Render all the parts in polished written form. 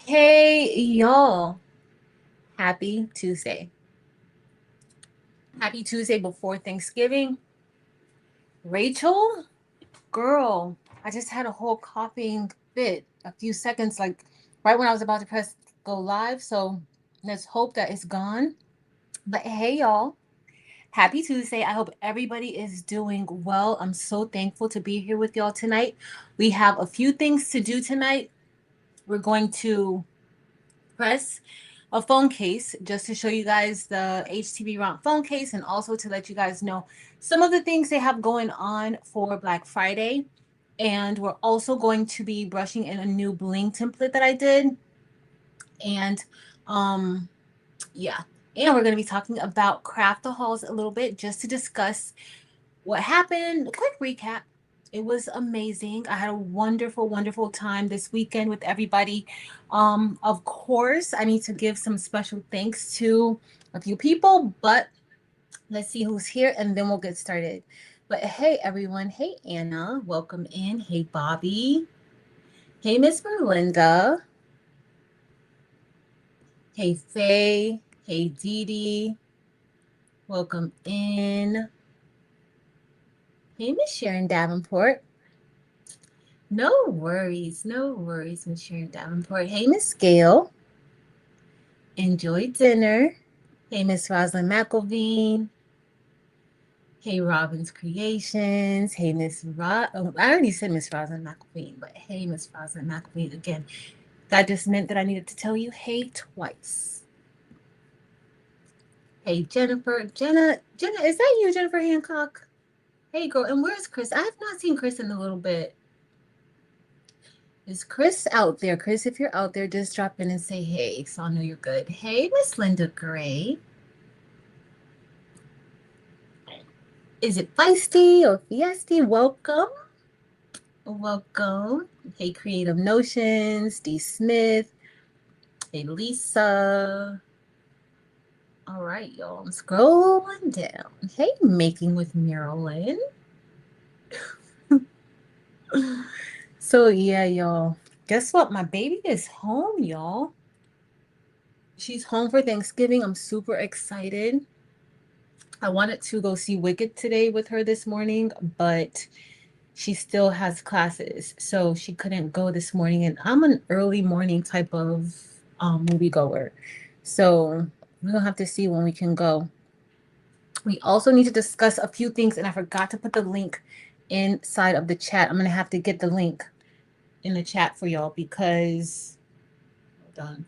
Hey, y'all. Happy Tuesday. Happy Tuesday before Thanksgiving. Rachel, girl, I just had a whole coughing fit a few seconds, like right when I was about to press go live. So let's hope that it's gone. But hey, y'all. Happy Tuesday. I hope everybody is doing well. I'm so thankful to be here with y'all tonight. We have a few things to do tonight. We're going to press a phone case just to show you guys the HTVRONT phone case and also to let you guys know some of the things they have going on for Black Friday. And we're also going to be brushing in a new Bling template that I did. And um yeah, and we're going to be talking about craft the halls a little bit just to discuss what happened. A quick recap. It was amazing. I had a wonderful, wonderful time this weekend with everybody. Of course, I need to give some special thanks to a few people, but let's see who's here and then we'll get started. But hey, everyone. Hey, Anna. Welcome in. Hey, Bobby. Hey, Miss Melinda. Hey, Faye. Hey, Dee Dee. Welcome in. Hey, Miss Sharon Davenport. No worries, Miss Sharon Davenport. Hey, Miss Gail. Enjoy dinner. Hey, Miss Rosalind McElveen. Hey, Robin's Creations. Hey, Miss Oh, I already said Miss Rosalind McElveen, but hey, Miss Rosalind McElveen again. That just meant that I needed to tell you hey twice. Hey, Jennifer. Jenna, is that you, Jennifer Hancock? Hey, girl. And where's Chris? I have not seen Chris in a little bit. Is Chris out there? Chris, if you're out there, just drop in and say hey, so I'll know you're good. Hey, Miss Linda Gray. Is it feisty or fiesty? Welcome. Welcome. Hey, Creative Notions, D. Smith. Hey, Lisa. All right, y'all. I'm scrolling down. Hey, Making with Marilyn. So, yeah, y'all. Guess what? My baby is home, y'all. She's home for Thanksgiving. I'm super excited. I wanted to go see Wicked today with her this morning, but she still has classes, so she couldn't go this morning. And I'm an early morning type of movie goer, so we'll have to see when we can go. We also need to discuss a few things, and I forgot to put the link inside of the chat. I'm gonna have to get the link in the chat for y'all because hold on.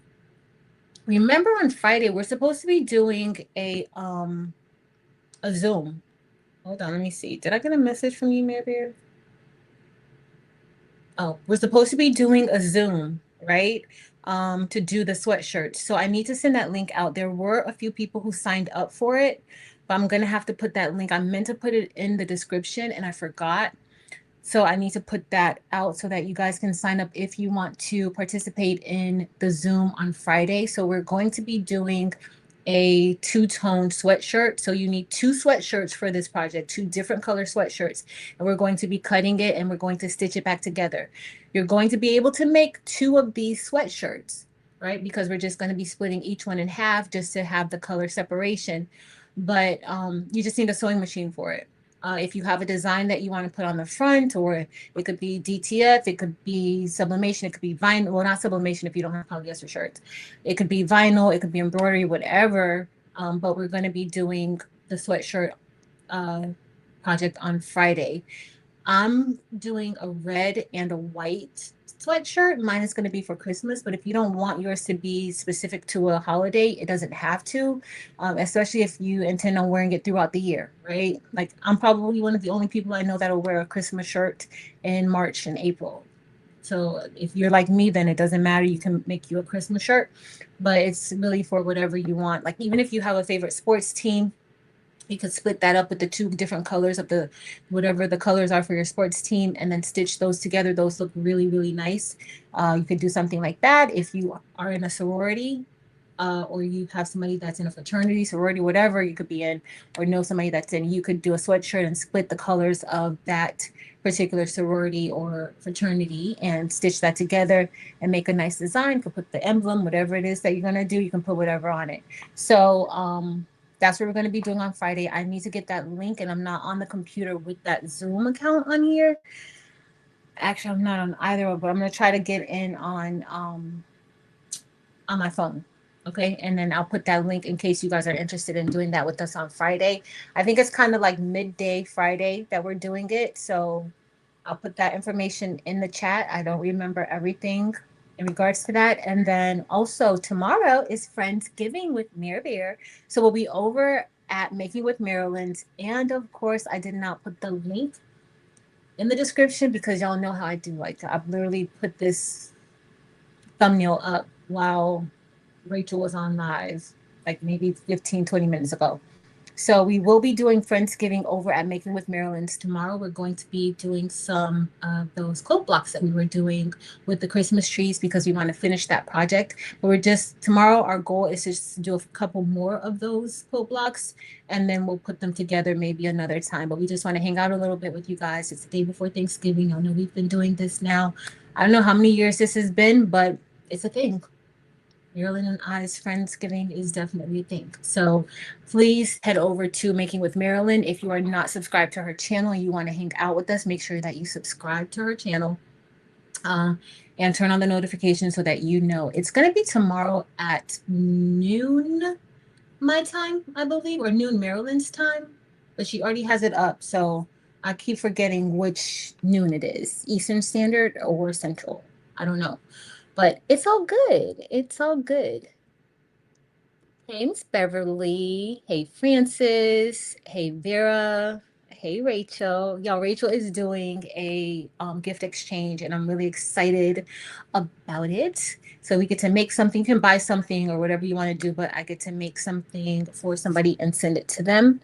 Remember on Friday we're supposed to be doing a Zoom. Hold on, let me see. Did I get a message from you, Mary Bear? Oh, we're supposed to be doing a Zoom, right? To do the sweatshirts. So I need to send that link out. There were a few people who signed up for it, but I'm gonna have to put that link. I meant to put it in the description and I forgot. So I need to put that out so that you guys can sign up if you want to participate in the Zoom on Friday. So we're going to be doing a two-tone sweatshirt. So you need two sweatshirts for this project, two different color sweatshirts. And we're going to be cutting it and we're going to stitch it back together. You're going to be able to make two of these sweatshirts, right? Because we're just going to be splitting each one in half just to have the color separation. But you just need a sewing machine for it. If you have a design that you want to put on the front, or it could be DTF, it could be sublimation, it could be vinyl. Well, not sublimation if you don't have polyester shirts. It could be vinyl, it could be embroidery, whatever. But we're going to be doing the sweatshirt uh, project on Friday. I'm doing a red and a white sweatshirt. Mine is going to be for Christmas, but if you don't want yours to be specific to a holiday, it doesn't have to, especially if you intend on wearing it throughout the year, right? Like, I'm probably one of the only people I know that'll wear a Christmas shirt in March and April. So if you're like me, then it doesn't matter. You can make you a Christmas shirt, but it's really for whatever you want. Like, even if you have a favorite sports team, you could split that up with the two different colors of the whatever the colors are for your sports team and then stitch those together. Those look really, really nice. You could do something like that if you are in a sorority. or you have somebody that's in a fraternity, sorority, whatever you could be in, or know somebody that's in, you could do a sweatshirt and split the colors of that particular sorority or fraternity and stitch that together and make a nice design. You could put the emblem, whatever it is that you're going to do, you can put whatever on it. So, that's what we're going to be doing on Friday. I need to get that link, and I'm not on the computer with that Zoom account on here. Actually, I'm not on either, but I'm going to try to get in on my phone. Okay. And then I'll put that link in case you guys are interested in doing that with us on Friday. I think it's kind of like midday Friday that we're doing it. So I'll put that information in the chat. I don't remember everything in regards to that. And then also tomorrow is Friendsgiving with Mare Bear. So we'll be over at Making with Maryland. And of course, I did not put the link in the description because y'all know how I do. Like, I've literally put this thumbnail up while Rachel was on live, like maybe 15, 20 minutes ago. So we will be doing Friendsgiving over at Making with Maryland's tomorrow. We're going to be doing some of those quote blocks that we were doing with the Christmas trees because we want to finish that project. But we're just, tomorrow our goal is just to do a couple more of those quote blocks and then we'll put them together maybe another time. But we just want to hang out a little bit with you guys. It's the day before Thanksgiving. I know we've been doing this now. I don't know how many years this has been, but it's a thing. Marilyn and I's Friendsgiving is definitely a thing. So please head over to Making with Marilyn. If you are not subscribed to her channel and you want to hang out with us, make sure that you subscribe to her channel uh, and turn on the notifications so that you know. It's going to be tomorrow at noon my time, I believe, or noon Maryland's time. But she already has it up. So I keep forgetting which noon it is, Eastern Standard or Central. I don't know. But it's all good. It's all good. Hey, Miss Beverly. Hey, Francis. Hey, Vera. Hey, Rachel. Y'all, Rachel is doing a gift exchange, and I'm really excited about it. So we get to make something, you can buy something or whatever you want to do, but I get to make something for somebody and send it to them.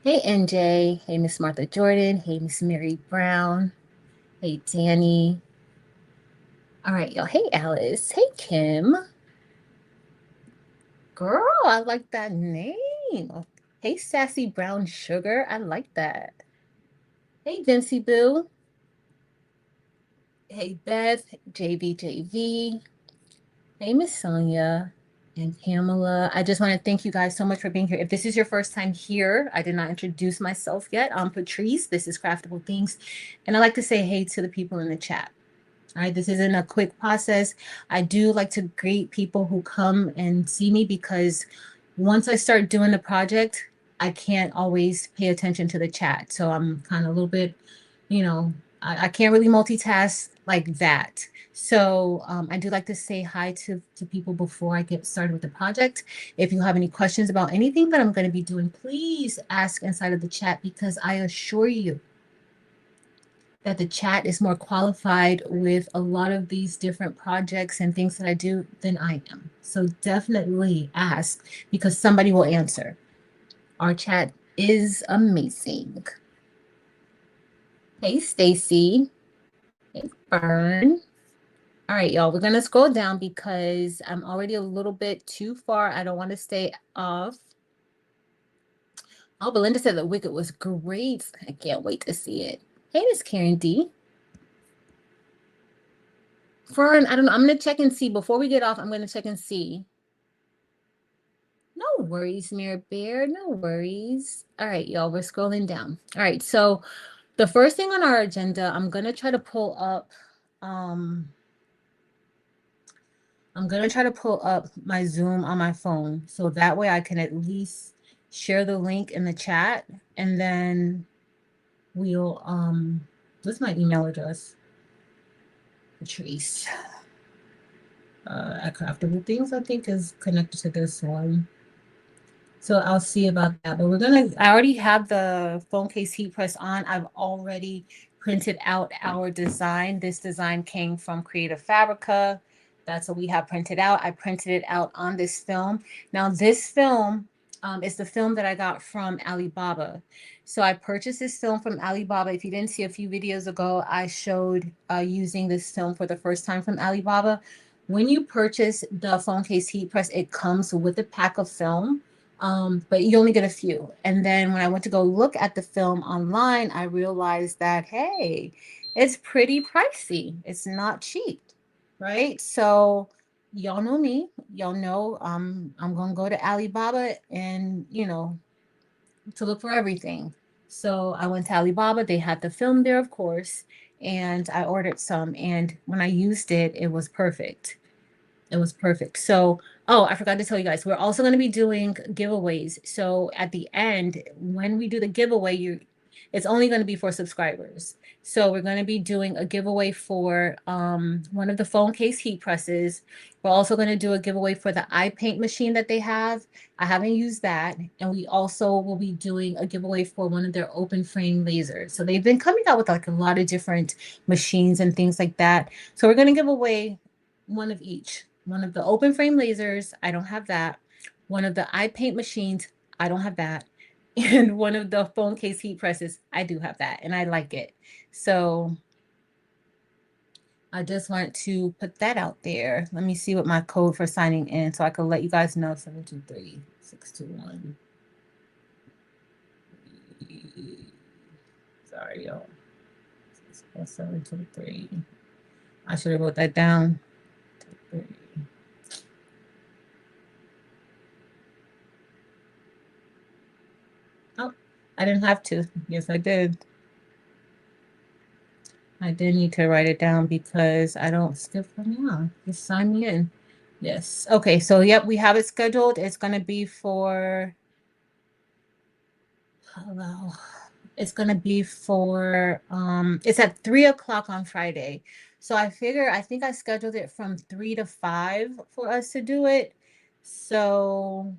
Hey, NJ. Hey, Miss Martha Jordan. Hey, Miss Mary Brown. Hey, Danny. All right, y'all. Hey, Alice. Hey, Kim. Girl, I like that name. Hey, Sassy Brown Sugar. I like that. Hey, Vincy Boo. Hey, Beth. JV. Hey, Miss Sonia and Pamela. I just want to thank you guys so much for being here. If this is your first time here, I did not introduce myself yet. I'm Patrice. This is Craftable Things. And I like to say hey to the people in the chat. All right, this isn't a quick process. I do like to greet people who come and see me because once I start doing the project, I can't always pay attention to the chat. So I'm kind of a little bit, you know, I can't really multitask like that. So I do like to say hi to people before I get started with the project. If you have any questions about anything that I'm going to be doing, please ask inside of the chat because I assure you, that the chat is more qualified with a lot of these different projects and things that I do than I am. So definitely ask because somebody will answer. Our chat is amazing. Hey, Stacy. Hey, Fern. All right, y'all, we're going to scroll down because I'm already a little bit too far. I don't want to stay off. Oh, Belinda said the Wicked was great. I can't wait to see it. Hey, Miss Karen D. Fern, I don't know. I'm going to check and see. Before we get off, I'm going to check and see. No worries, Mirror Bear. No worries. All right, y'all. We're scrolling down. All right. So the first thing on our agenda, I'm going to try to pull up. I'm going to try to pull up my Zoom on my phone. So that way I can at least share the link in the chat. And then we'll, what's my email address? Patrice. At Craftable Things, I think, is connected to this one. So I'll see about that. But I already have the phone case heat press on. I've already printed out our design. This design came from Creative Fabrica. That's what we have printed out. I printed it out on this film. Now this film is the film that I got from Alibaba. So I purchased this film from Alibaba. If you didn't see a few videos ago, I showed using this film for the first time from Alibaba. When you purchase the phone case heat press, it comes with a pack of film, but you only get a few. And then when I went to go look at the film online, I realized that, hey, it's pretty pricey. It's not cheap, right? So y'all know me. Y'all know I'm gonna go to Alibaba and to look for everything. So I went to Alibaba. They had the film there, of course, and I ordered some. And when I used it, it was perfect. It was perfect. So, oh, I forgot to tell you guys, we're also going to be doing giveaways. So at the end, when we do the giveaway, it's only going to be for subscribers. So we're going to be doing a giveaway for one of the phone case heat presses. We're also going to do a giveaway for the eye paint machine that they have. I haven't used that. And we also will be doing a giveaway for one of their open frame lasers. So they've been coming out with like a lot of different machines and things like that. So we're going to give away one of each. One of the open frame lasers, I don't have that. One of the eye paint machines, I don't have that. And one of the phone case heat presses, I do have that and I like it. So I just want to put that out there. Let me see what my code for signing in so I can let you guys know 723621. Sorry, y'all. 723. I should have wrote that down. Oh, I didn't have to. Yes, I did. I did need to write it down because I don't skip from now. Just sign me in. Yes. Okay, so yep, we have it scheduled. It's gonna be for hello. It's gonna be for it's at 3 o'clock on Friday. So I think I scheduled it from 3 to 5 for us to do it. So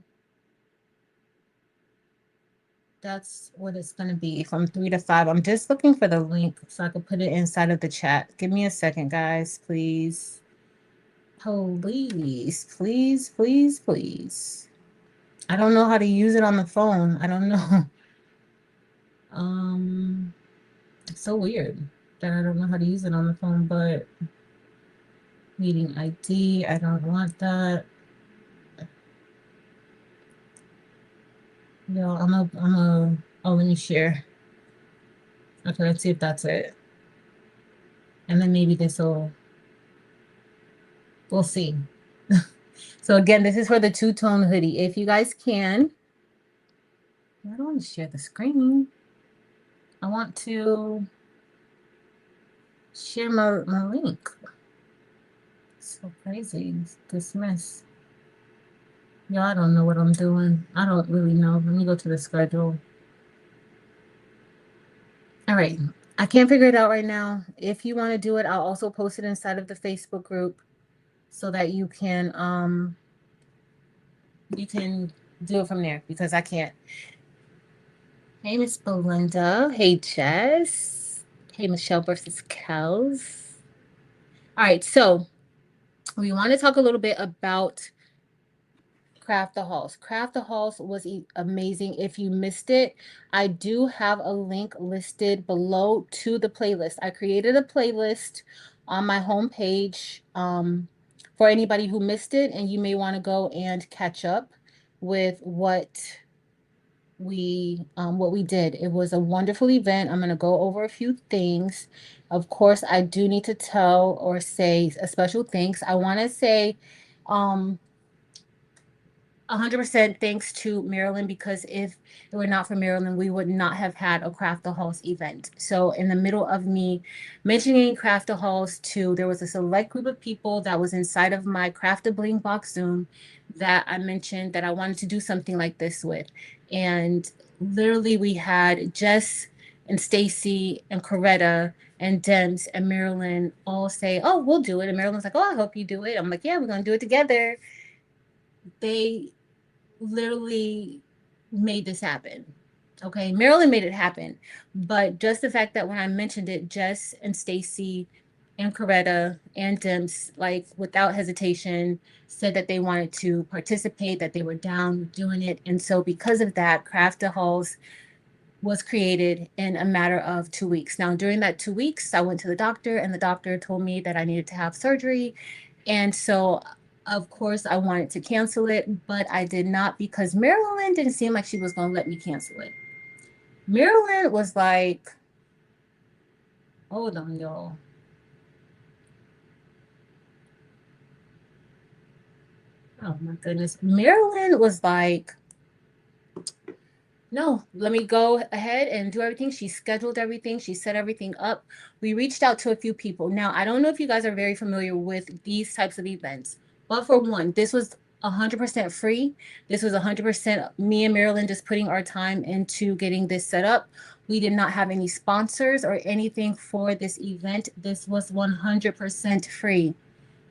that's what it's going to be from 3 to 5. I'm just looking for the link so I can put it inside of the chat. Give me a second, guys, please. Please, please, please, please. I don't know how to use it on the phone. I don't know. It's so weird that I don't know how to use it on the phone, but meeting ID, I don't want that. No, oh, let me share. Okay, let's see if that's it. And then maybe we'll see. So again, this is for the two-tone hoodie. If you guys can, I don't want to share the screen. I want to share my link. So crazy, this mess. Y'all, I don't know what I'm doing. I don't really know. Let me go to the schedule. All right. I can't figure it out right now. If you want to do it, I'll also post it inside of the Facebook group so that you can do it from there because I can't. Hey, Miss Belinda. Hey, Jess. Hey, Michelle versus Kels. All right, so we want to talk a little bit about Craft the Halls. Craft the Halls was amazing. If you missed it, I do have a link listed below to the playlist. I created a playlist on my homepage for anybody who missed it, and you may want to go and catch up with what we did. It was a wonderful event. I'm going to go over a few things. Of course, I do need to tell or say a special thanks. I want to say um 100% thanks to Marilyn because if it were not for Marilyn, we would not have had a Craft the Halls event. So in the middle of me mentioning Craft the Halls too, there was a select group of people that was inside of my Craft the Bling box Zoom that I mentioned that I wanted to do something like this with. And literally we had Jess and Stacy and Coretta and Dems and Marilyn all say, "Oh, we'll do it." And Marilyn's like, "Oh, I hope you do it." I'm like, "Yeah, we're gonna do it together." They literally made this happen. Okay, Marilyn made it happen, but just the fact that when I mentioned it, Jess and Stacy and Coretta and Dimps, like without hesitation, said that they wanted to participate, that they were down with doing it, and so because of that, Craft the Halls was created in a matter of 2 weeks. Now, during that 2 weeks, I went to the doctor, and the doctor told me that I needed to have surgery And so, of course, I wanted to cancel it, but I did not because Marilyn didn't seem like she was going to let me cancel it. Marilyn was like, hold on, y'all. Oh my goodness. Marilyn was like, no, let me go ahead and do everything. She scheduled everything, she set everything up. We reached out to a few people. Now, I don't know if you guys are very familiar with these types of events, but for one, this was 100% free. This was 100% me and Marilyn just putting our time into getting this set up. We did not have any sponsors or anything for this event. This was 100% free.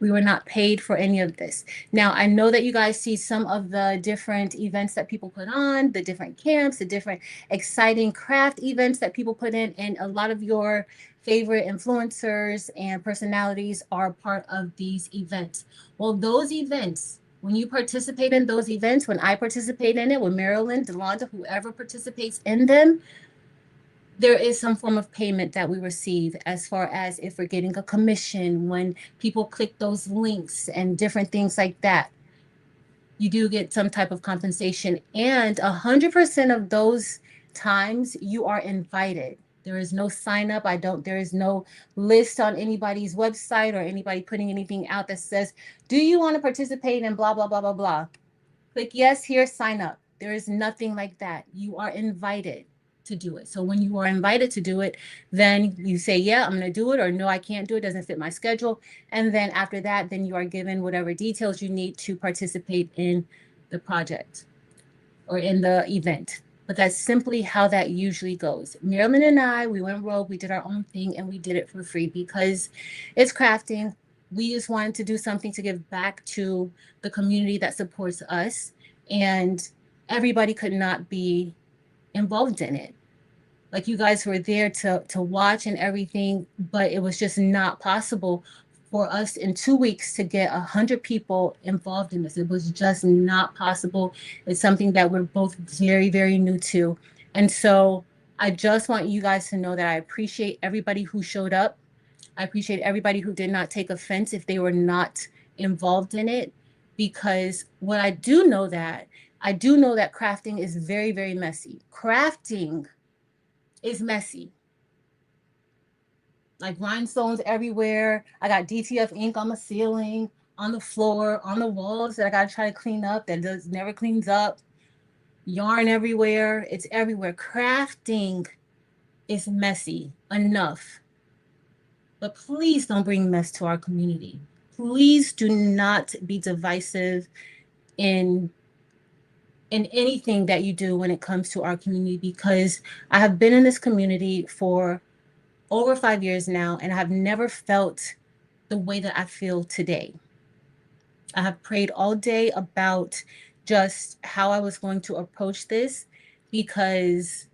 We were not paid for any of this. Now, I know that you guys see some of the different events that people put on, the different camps, the different exciting craft events that people put in, and a lot of your favorite influencers and personalities are part of these events. Well, those events, when you participate in those events, when I participate in it, when Marilyn, Delonda, whoever participates in them, there is some form of payment that we receive as far as if we're getting a commission when people click those links and different things like that. You do get some type of compensation, and 100% of those times you are invited. There is no sign up. I don't, there is no list on anybody's website or anybody putting anything out that says, do you want to participate in blah, blah, blah, blah, blah. Click yes here, sign up. There is nothing like that. You are invited to do it. So when you are invited to do it, then you say, yeah, I'm going to do it, or no, I can't do it. Doesn't fit my schedule. And then after that, then you are given whatever details you need to participate in the project or in the event. But that's simply how that usually goes. Marilyn and I, we went rogue, we did our own thing, and we did it for free because it's crafting. We just wanted to do something to give back to the community that supports us, and everybody could not be involved in it. Like you guys were there to watch and everything, but it was just not possible for us in 2 weeks to get 100 people involved in this. It was just not possible. It's something that we're both very, very new to. And so I just want you guys to know that I appreciate everybody who showed up. I appreciate everybody who did not take offense if they were not involved in it. Because what I do know that crafting is very, very messy. Crafting is messy. Like rhinestones everywhere. I got DTF ink on the ceiling, on the floor, on the walls that I gotta try to clean up that does never cleans up. Yarn everywhere. It's everywhere. Crafting is messy enough. But please don't bring mess to our community. Please do not be divisive in anything that you do when it comes to our community, because I have been in this community for over 5 years now, and I've never felt the way that I feel today. I have prayed all day about just how I was going to approach this, because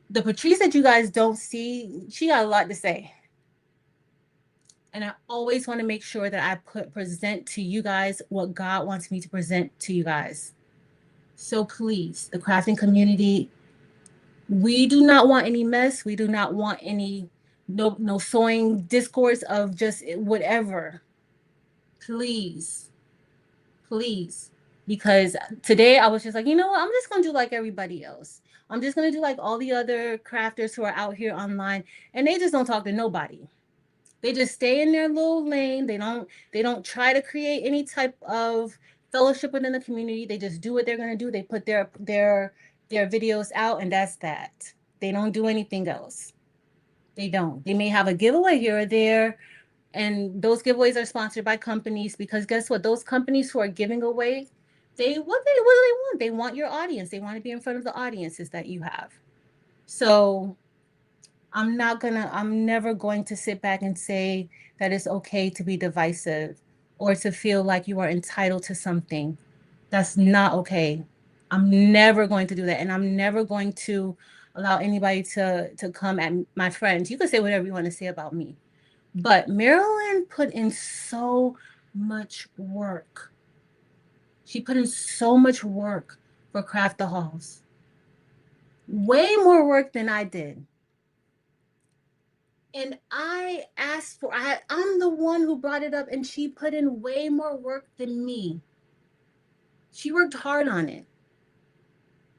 the Patrice that you guys don't see, she got a lot to say. And I always want to make sure that I present to you guys what God wants me to present to you guys. So please, the crafting community, we do not want any mess. We do not want any no sewing discourse of just whatever. Please, please. Because today I was just like, you know what? I'm just gonna do like everybody else. I'm just gonna do like all the other crafters who are out here online, and they just don't talk to nobody. They just stay in their little lane. They don't try to create any type of fellowship within the community. They just do what they're gonna do. They put their videos out, and that's that. They don't do anything else. They don't. They may have a giveaway here or there, and those giveaways are sponsored by companies, because guess what? Those companies who are giving away, what do they want? They want your audience. They want to be in front of the audiences that you have. So I'm never going to sit back and say that it's okay to be divisive or to feel like you are entitled to something. That's not okay. I'm never going to do that. And I'm never going to allow anybody to come at my friends. You can say whatever you want to say about me. But Marilyn put in so much work. She put in so much work for Craft the Halls. Way more work than I did. And I asked for, I'm the one who brought it up, and she put in way more work than me. She worked hard on it.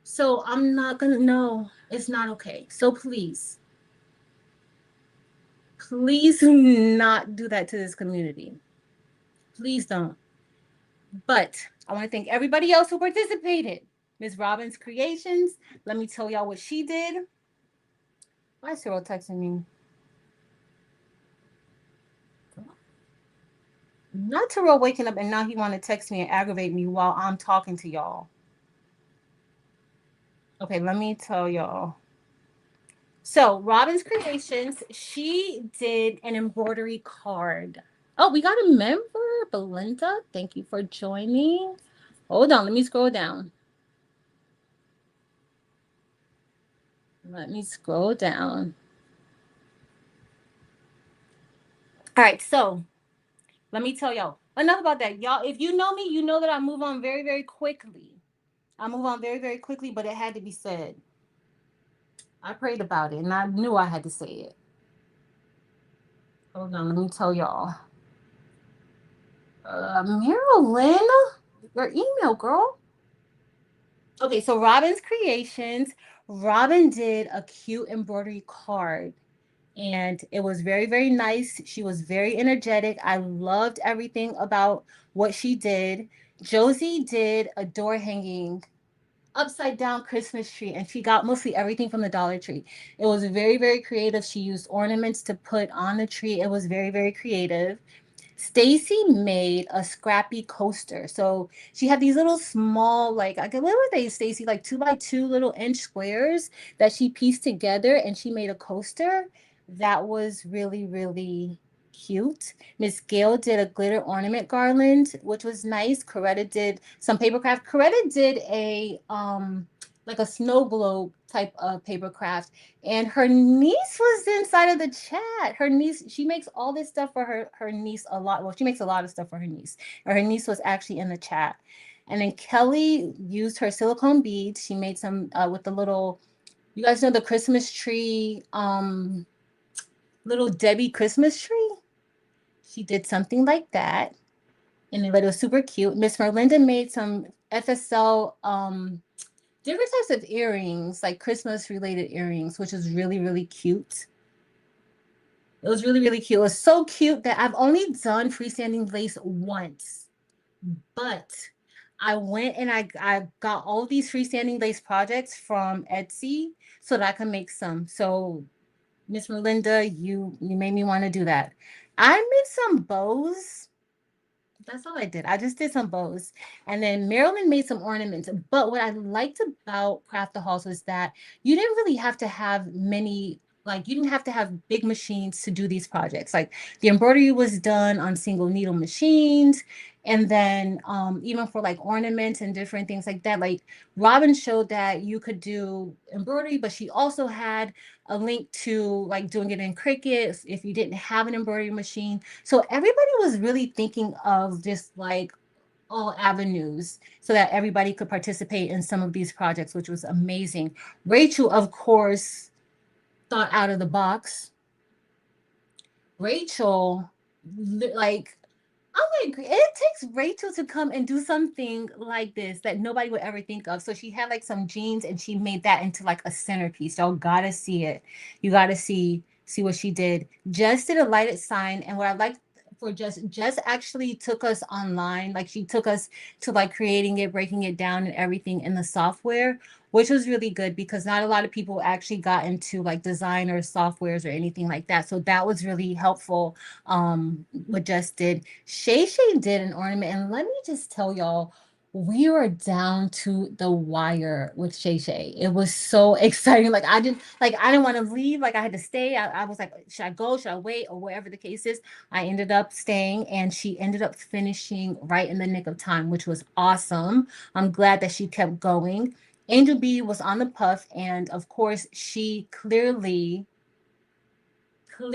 So I'm not gonna, no, it's not okay. So please, please do not do that to this community. Please don't. But I want to thank everybody else who participated. Ms. Robbins Creations, let me tell y'all what she did. Why is Cyril texting me? Not Terrell waking up and now he want to text me and aggravate me while I'm talking to y'all. Okay, let me tell y'all. So, Robin's Creations, she did an embroidery card. Oh, we got a member, Belinda. Thank you for joining. Hold on, let me scroll down. Let me scroll down. All right, so let me tell y'all enough about that. Y'all, if you know me, you know that I move on very, very quickly. I move on very, very quickly, but it had to be said. I prayed about it and I knew I had to say it. Hold on, let me tell y'all. Marilyn, your email, girl. Okay, so Robin's Creations. Robin did a cute embroidery card and it was very, very nice. She was very energetic. I loved everything about what she did. Josie did a door hanging upside down Christmas tree and she got mostly everything from the Dollar Tree. It was very, very creative. She used ornaments to put on the tree. It was very, very creative. Stacy made a scrappy coaster. So she had these little small, like, I what were they, Stacy? Like 2 by 2 little inch squares that she pieced together and she made a coaster that was really, really cute. Miss Gail did a glitter ornament garland, which was nice. Coretta did some paper craft. Coretta did a like a snow globe type of paper craft, and her niece was inside of the chat. Her niece, she makes all this stuff for her niece a lot. Well, she makes a lot of stuff for her niece. Or her niece was actually in the chat. And then Kelly used her silicone beads. She made some with the little, you guys know the Christmas tree, little Debbie Christmas tree. She did something like that, and it was super cute. Miss Merlinda made some FSL different types of earrings, like Christmas related earrings, which is really, really cute. It was really, really cute. It was so cute that I've only done freestanding lace once, but I went and I got all these freestanding lace projects from Etsy so that I can make some. So Miss Melinda, you made me want to do that. I made some bows. That's all I did. I just did some bows. And then Marilyn made some ornaments. But what I liked about Craft the Halls was that you didn't really have to have many, like, you didn't have to have big machines to do these projects. Like, the embroidery was done on single needle machines. And then even for like ornaments and different things like that, like Robin showed that you could do embroidery, but she also had a link to like doing it in Cricut if you didn't have an embroidery machine. So everybody was really thinking of just like all avenues so that everybody could participate in some of these projects, which was amazing. Rachel, of course, thought out of the box. Rachel, like, I'm like, it takes Rachel to come and do something like this that nobody would ever think of. So she had like some jeans and she made that into like a centerpiece. Y'all gotta see it. You gotta see what she did. Jess did a lighted sign, and what I liked for Jess actually took us online. Like she took us to like creating it, breaking it down, and everything in the software, which was really good because not a lot of people actually got into like design or softwares or anything like that. So that was really helpful. What Jess did. Shay Shay did an ornament, and let me just tell y'all, we were down to the wire with Shay Shay. It was so exciting. I didn't want to leave. Like I had to stay. I was like, should I go? Should I wait? Or whatever the case is. I ended up staying, and she ended up finishing right in the nick of time, which was awesome. I'm glad that she kept going. Angel B was on the puff, and of course, she clearly is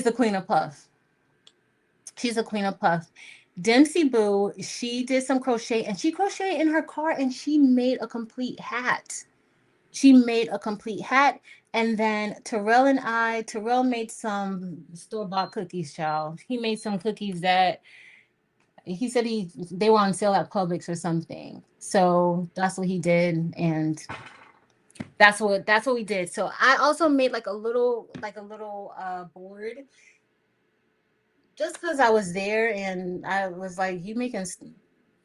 the queen of puff. She's the queen of puff. Dempsey Boo, she did some crochet and she crocheted in her car and she made a complete hat. She made a complete hat. And then Terrell made some store-bought cookies, child. He made some cookies that he said they were on sale at Publix or something. So that's what he did, and that's what we did. So I also made like a little board just because I was there, and I was like, "You making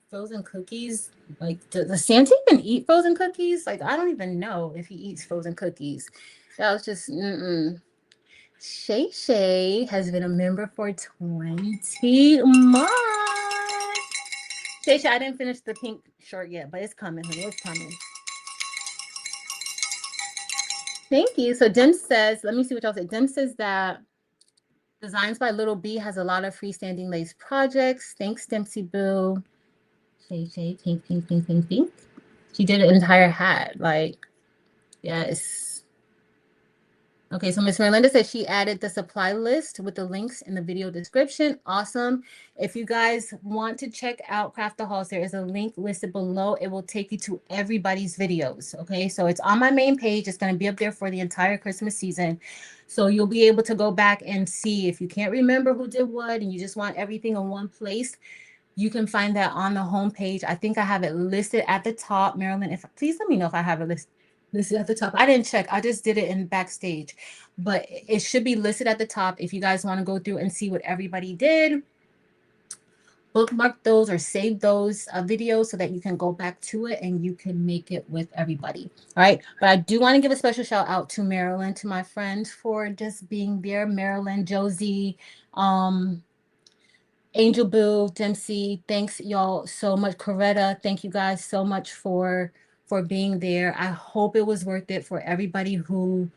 frozen cookies? Like, does Santa even eat frozen cookies? Like, I don't even know if he eats frozen cookies." That was just mm-mm. Shay Shay has been a member for 20 months. Shay Shay, I didn't finish the pink shirt yet, but it's coming, honey. It's coming. Thank you. So Dim says, let me see what y'all say. Dim says that Designs by Little B has a lot of freestanding lace projects. Thanks, Dempsey Boo. Shay Shay, pink, pink, pink, pink, pink. She did an entire hat. Like, yes. Okay, so Miss Merlinda says she added the supply list with the links in the video description. Awesome. If you guys want to check out Craft the Halls, there is a link listed below. It will take you to everybody's videos. Okay, so it's on my main page. It's going to be up there for the entire Christmas season. So you'll be able to go back and see if you can't remember who did what and you just want everything in one place. You can find that on the homepage. I think I have it listed at the top. Marilyn, if please let me know if I have it listed at the top. I didn't check. I just did it in backstage, but it should be listed at the top if you guys want to go through and see what everybody did. Bookmark those or save those videos so that you can go back to it and you can make it with everybody. All right. But I do want to give a special shout out to Marilyn, to my friends for just being there. Marilyn, Josie, Angel Boo, Dempsey, thanks y'all so much. Coretta, thank you guys so much for being there. I hope it was worth it for everybody who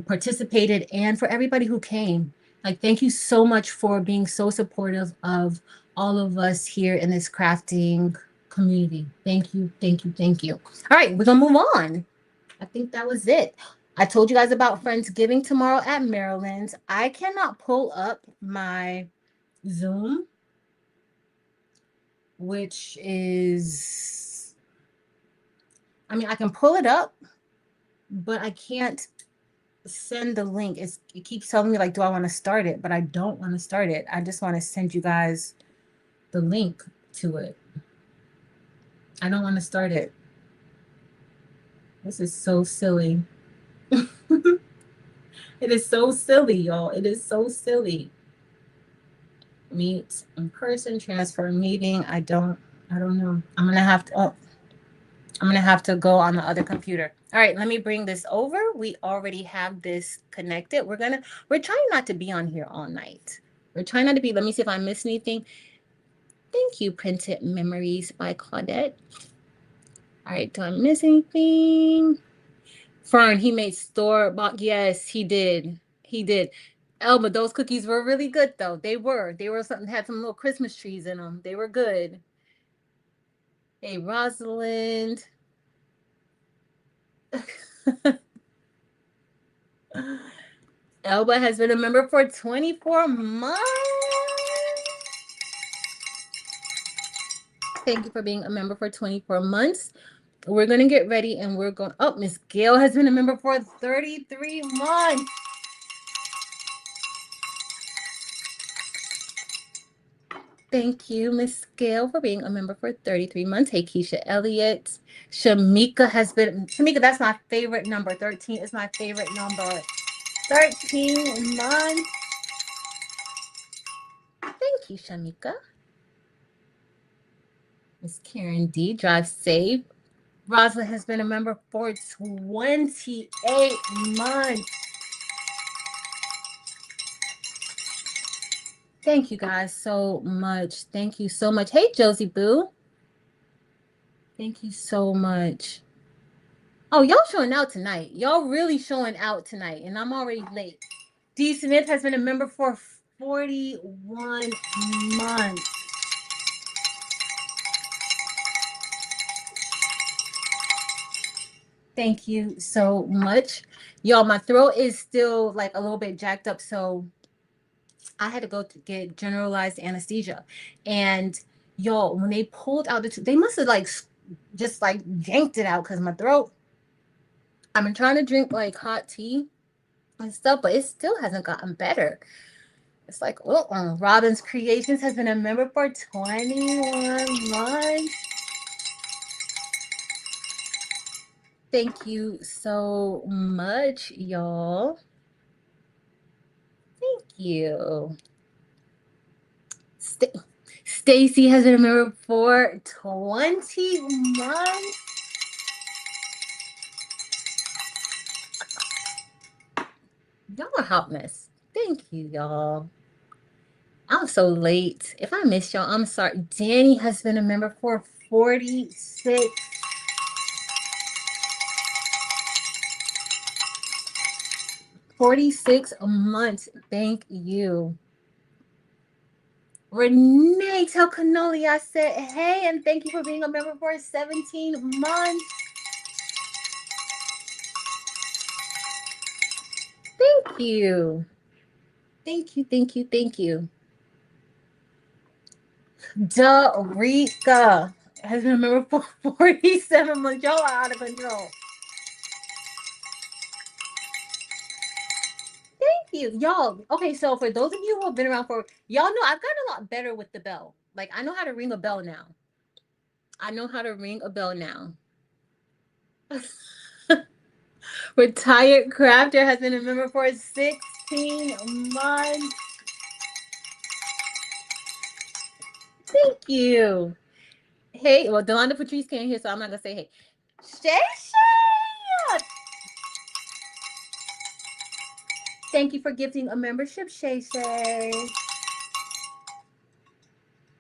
participated and for everybody who came. Like, thank you so much for being so supportive of all of us here in this crafting community. Thank you, thank you, thank you. All right, we're gonna move on. I think that was it. I told you guys about Friendsgiving tomorrow at Maryland's. I cannot pull up my Zoom, which is, I mean, I can pull it up, but I can't send the link. It keeps telling me, like, do I want to start it? But I don't want to start it. I just want to send you guys the link to it. I don't want to start it. This is so silly. It is so silly, y'all. It is so silly. Meet in person, transfer meeting. I don't know. I'm gonna have to go on the other computer. All right, let me bring this over. We already have this connected. We're trying not to be on here all night. We're trying not to be. Let me see if I missed anything. Thank you, Printed Memories by Claudette. All right, do I miss anything? Fern, he made store-bought. Yes, he did. He did. Elma, those cookies were really good, though. They were. They were something, had some little Christmas trees in them. They were good. Hey, Rosalind. Elba has been a member for 24 months. Thank you for being a member for 24 months. We're going to get ready and we're going. Oh, Miss Gail has been a member for 33 months. Thank you, Miss Gail, for being a member for 33 months. Hey, Keisha Elliott. Shamika has been. Shamika, that's my favorite number. 13 is my favorite number. 13 months. Thank you, Shamika. Miss Karen D. Drive Safe. Rosalind has been a member for 28 months. Thank you guys so much. Thank you so much. Hey, Josie Boo. Thank you so much. Oh, y'all showing out tonight. Y'all really showing out tonight, and I'm already late. D. Smith has been a member for 41 months. Thank you so much. Y'all, my throat is still like a little bit jacked up, so I had to go to get generalized anesthesia. And y'all, when they pulled out the tooth, they must have like just like yanked it out because my throat I've been trying to drink like hot tea and stuff, but it still hasn't gotten better. It's like, Robin's Creations has been a member for 21 months. Thank you so much, y'all. Thank you. Stacy has been a member for 20 months. Y'all are hot mess. Thank you, y'all. I'm so late. If I missed y'all, I'm sorry. Danny has been a member for 46 months. Thank you. Renee Tell Cannoli, I said, hey, and thank you for being a member for 17 months. Thank you. Thank you, thank you, thank you. Darica has been a member for 47 months. Y'all are out of control. Thank you. Y'all, okay, so for those of you who have been around for, y'all know I've gotten a lot better with the bell. Like, I know how to ring a bell now. I know how to ring a bell now. Retired Crafter has been a member for 16 months. Thank you. Hey, well, Delonda Patrice can't hear, so I'm not gonna say hey. Shay Shay! Thank you for gifting a membership, Shay Shay.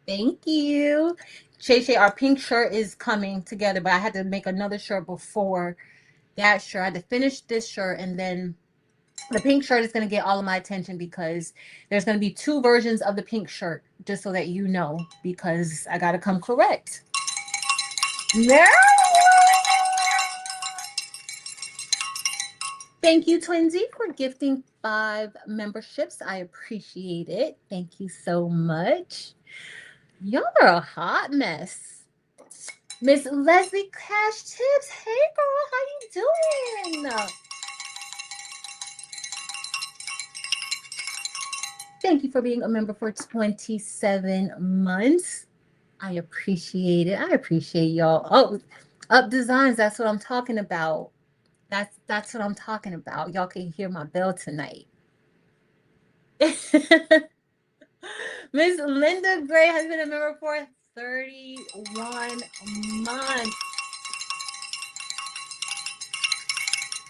Thank you. Shay Shay, our pink shirt is coming together, but I had to make another shirt before that shirt. I had to finish this shirt, and then the pink shirt is going to get all of my attention because there's going to be 2 versions of the pink shirt, just so that you know, because I got to come correct. No! Thank you, Twinsy, for gifting 5 memberships. I appreciate it. Thank you so much. Y'all are a hot mess. Miss Leslie Cash Tips. Hey, girl, how you doing? Thank you for being a member for 27 months. I appreciate it. I appreciate y'all. Oh, Up Designs, that's what I'm talking about. That's what I'm talking about. Y'all can hear my bell tonight. Miss Linda Gray has been a member for 31 months.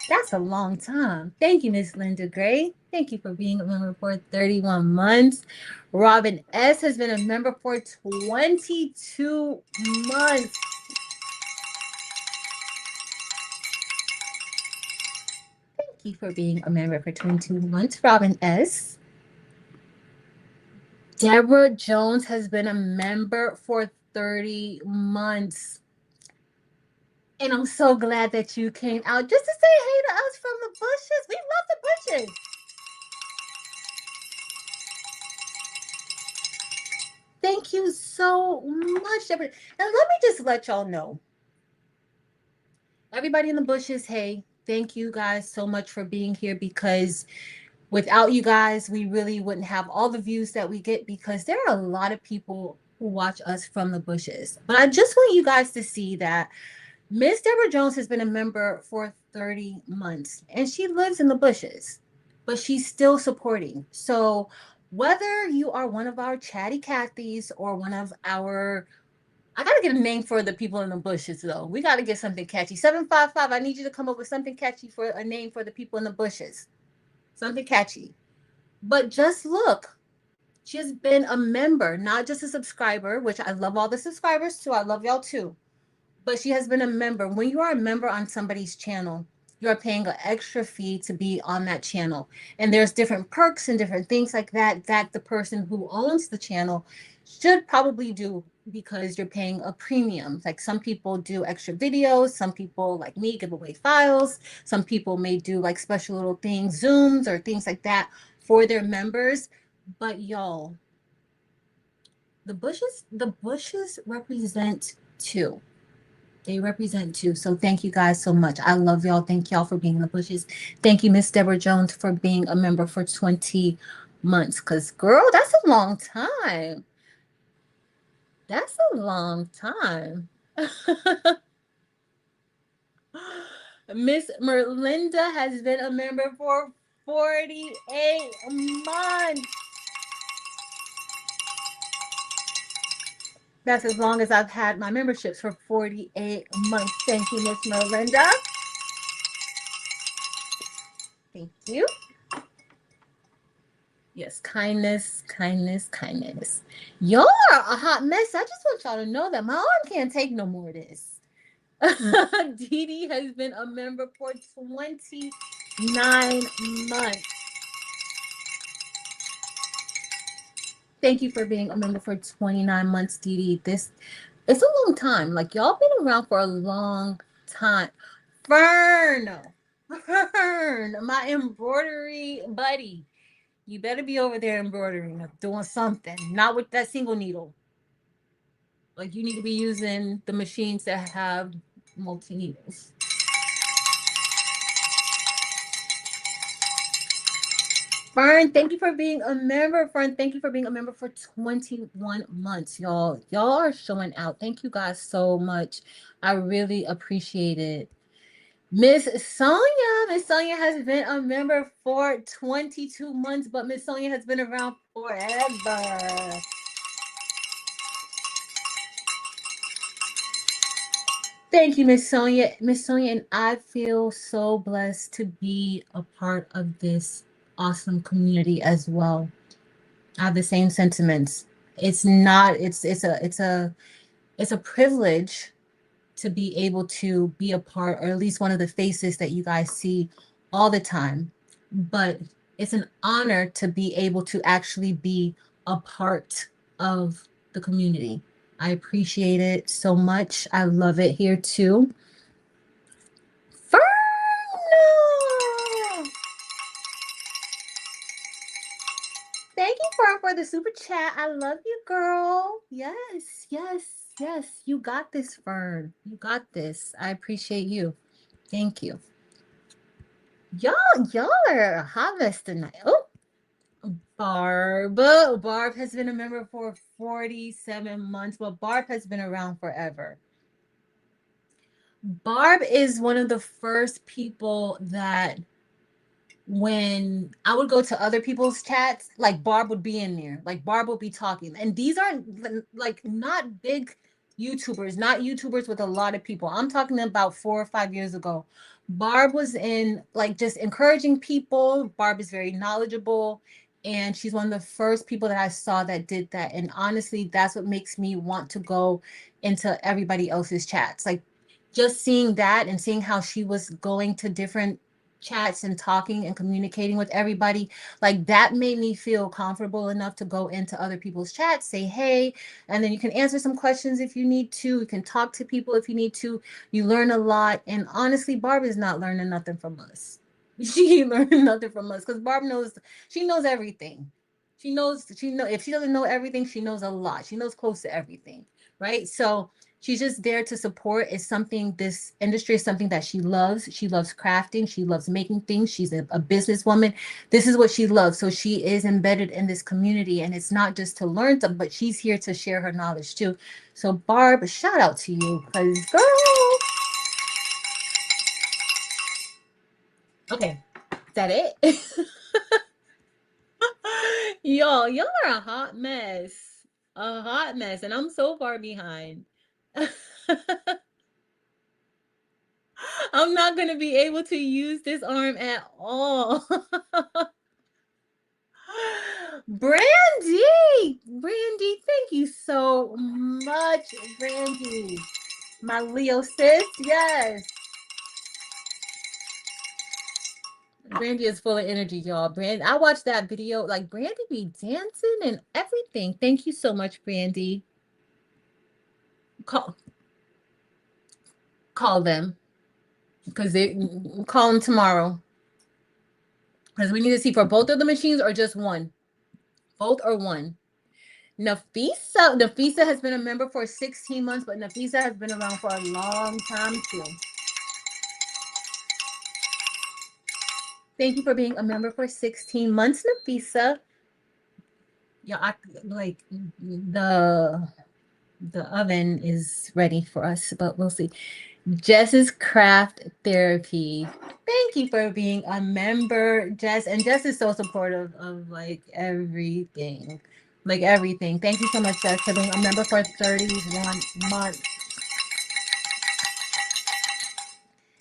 That's a long time. Thank you, Miss Linda Gray. Thank you for being a member for 31 months. Robin S. has been a member for 22 months. Thank you for being a member for 22 months, Robin S. Deborah Jones has been a member for 30 months. And I'm so glad that you came out just to say hey to us from the bushes. We love the bushes. Thank you so much, Deborah. And let me just let y'all know. Everybody in the bushes, hey, thank you guys so much for being here, because without you guys, we really wouldn't have all the views that we get, because there are a lot of people who watch us from the bushes. But I just want you guys to see that Miss Deborah Jones has been a member for 30 months, and she lives in the bushes, but she's still supporting. So whether you are one of our chatty Cathys or one of our, I gotta get a name for the people in the bushes though. We gotta get something catchy. 755, I need you to come up with something catchy for a name for the people in the bushes. Something catchy. But just look, she has been a member, not just a subscriber, which I love all the subscribers too. I love y'all too. But she has been a member. When you are a member on somebody's channel, you're paying an extra fee to be on that channel. And there's different perks and different things like that that the person who owns the channel should probably do, because you're paying a premium. Like, some people do extra videos, some people like me give away files, some people may do like special little things, Zooms or things like that for their members. But y'all, the bushes represent 2. They represent too. So thank you guys so much. I love y'all. Thank y'all for being in the bushes. Thank you, Miss Deborah Jones, for being a member for 20 months. Cause girl, that's a long time. That's a long time. Miss Merlinda has been a member for 48 months. That's as long as I've had my memberships for 48 months. Thank you, Miss Merlinda. Thank you. Yes, kindness, kindness, kindness. Y'all are a hot mess. I just want y'all to know that my arm can't take no more of this. Dee Dee has been a member for 29 months. Thank you for being a member for 29 months, Dee Dee. This it's a long time. Like y'all been around for a long time. Fern, Fern, my embroidery buddy. You better be over there embroidering or doing something. Not with that single needle. Like you need to be using the machines that have multi needles. Fern, thank you for being a member. Fern, thank you for being a member for 21 months, y'all. Y'all are showing out. Thank you guys so much. I really appreciate it. Miss Sonia has been a member for 22 months, but Miss Sonia has been around forever. Thank you, Miss Sonia. Miss Sonia, and I feel so blessed to be a part of this awesome community as well. I have the same sentiments. It's not, it's a privilege to be able to be a part, or at least one of the faces that you guys see all the time. But it's an honor to be able to actually be a part of the community. I appreciate it so much. I love it here too. Ferno! Thank you for the super chat. I love you, girl. Yes, yes, yes. You got this, Fern. You got this. I appreciate you. Thank you. Y'all are a hot mess tonight. Oh, Barb. Barb has been a member for 47 months, but Barb has been around forever. Barb is one of the first people that when I would go to other people's chats, like Barb would be in there, like Barb would be talking. And these are like not big YouTubers, not YouTubers with a lot of people. I'm talking about 4 or 5 years ago. Barb was in like just encouraging people. Barb is very knowledgeable. And she's one of the first people that I saw that did that. And honestly, that's what makes me want to go into everybody else's chats. Like just seeing that and seeing how she was going to different chats and talking and communicating with everybody, like that made me feel comfortable enough to go into other people's chats, say hey, and then you can answer some questions if you need to, you can talk to people if you need to. You learn a lot, and honestly Barb is not learning nothing from us. She learned nothing from us because Barb knows, she knows everything. She know if she doesn't know everything, she knows a lot. She knows close to everything, right? So she's just there to support. Is something, this industry is something that she loves. She loves crafting, she loves making things. She's a businesswoman. This is what she loves, so she is embedded in this community, and it's not just to learn something, but she's here to share her knowledge too. So Barb, shout out to you, because girl. Okay, is that it? Y'all are a hot mess. A hot mess, and I'm so far behind. I'm not going to be able to use this arm at all. Brandy! Brandy, thank you so much, Brandy. My Leo sis, yes. Brandy is full of energy, y'all. Brandy, I watched that video. Like, Brandy be dancing and everything. Thank you so much, Brandy. Call, call them. Because they call them tomorrow. Because we need to see for both of the machines or just one. Both or one. Nafisa has been a member for 16 months, but Nafisa has been around for a long time too. Thank you for being a member for 16 months, Nafisa. Yeah, like the oven is ready for us, but we'll see. Jess's Craft Therapy. Thank you for being a member, Jess. And Jess is so supportive of like everything. Like everything. Thank you so much, Jess, for being a member for 31 months.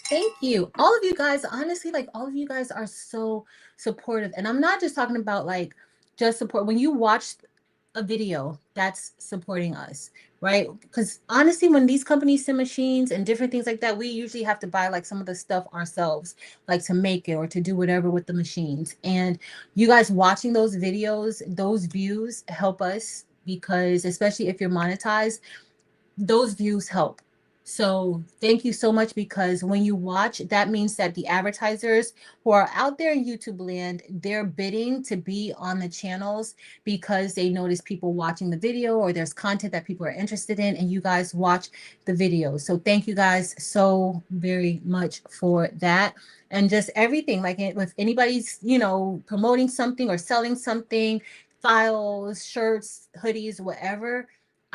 Thank you. All of you guys, honestly, like all of you guys are so supportive. And I'm not just talking about like just support. When you watch a video, that's supporting us, right? Because honestly, when these companies send machines and different things like that, we usually have to buy like some of the stuff ourselves, like to make it or to do whatever with the machines. And you guys watching those videos, those views help us because especially if you're monetized, those views help. So thank you so much because when you watch, that means that the advertisers who are out there in YouTube land, they're bidding to be on the channels because they notice people watching the video or there's content that people are interested in and you guys watch the videos. So thank you guys so very much for that. And just everything, like with anybody's, promoting something or selling something, files, shirts, hoodies, whatever,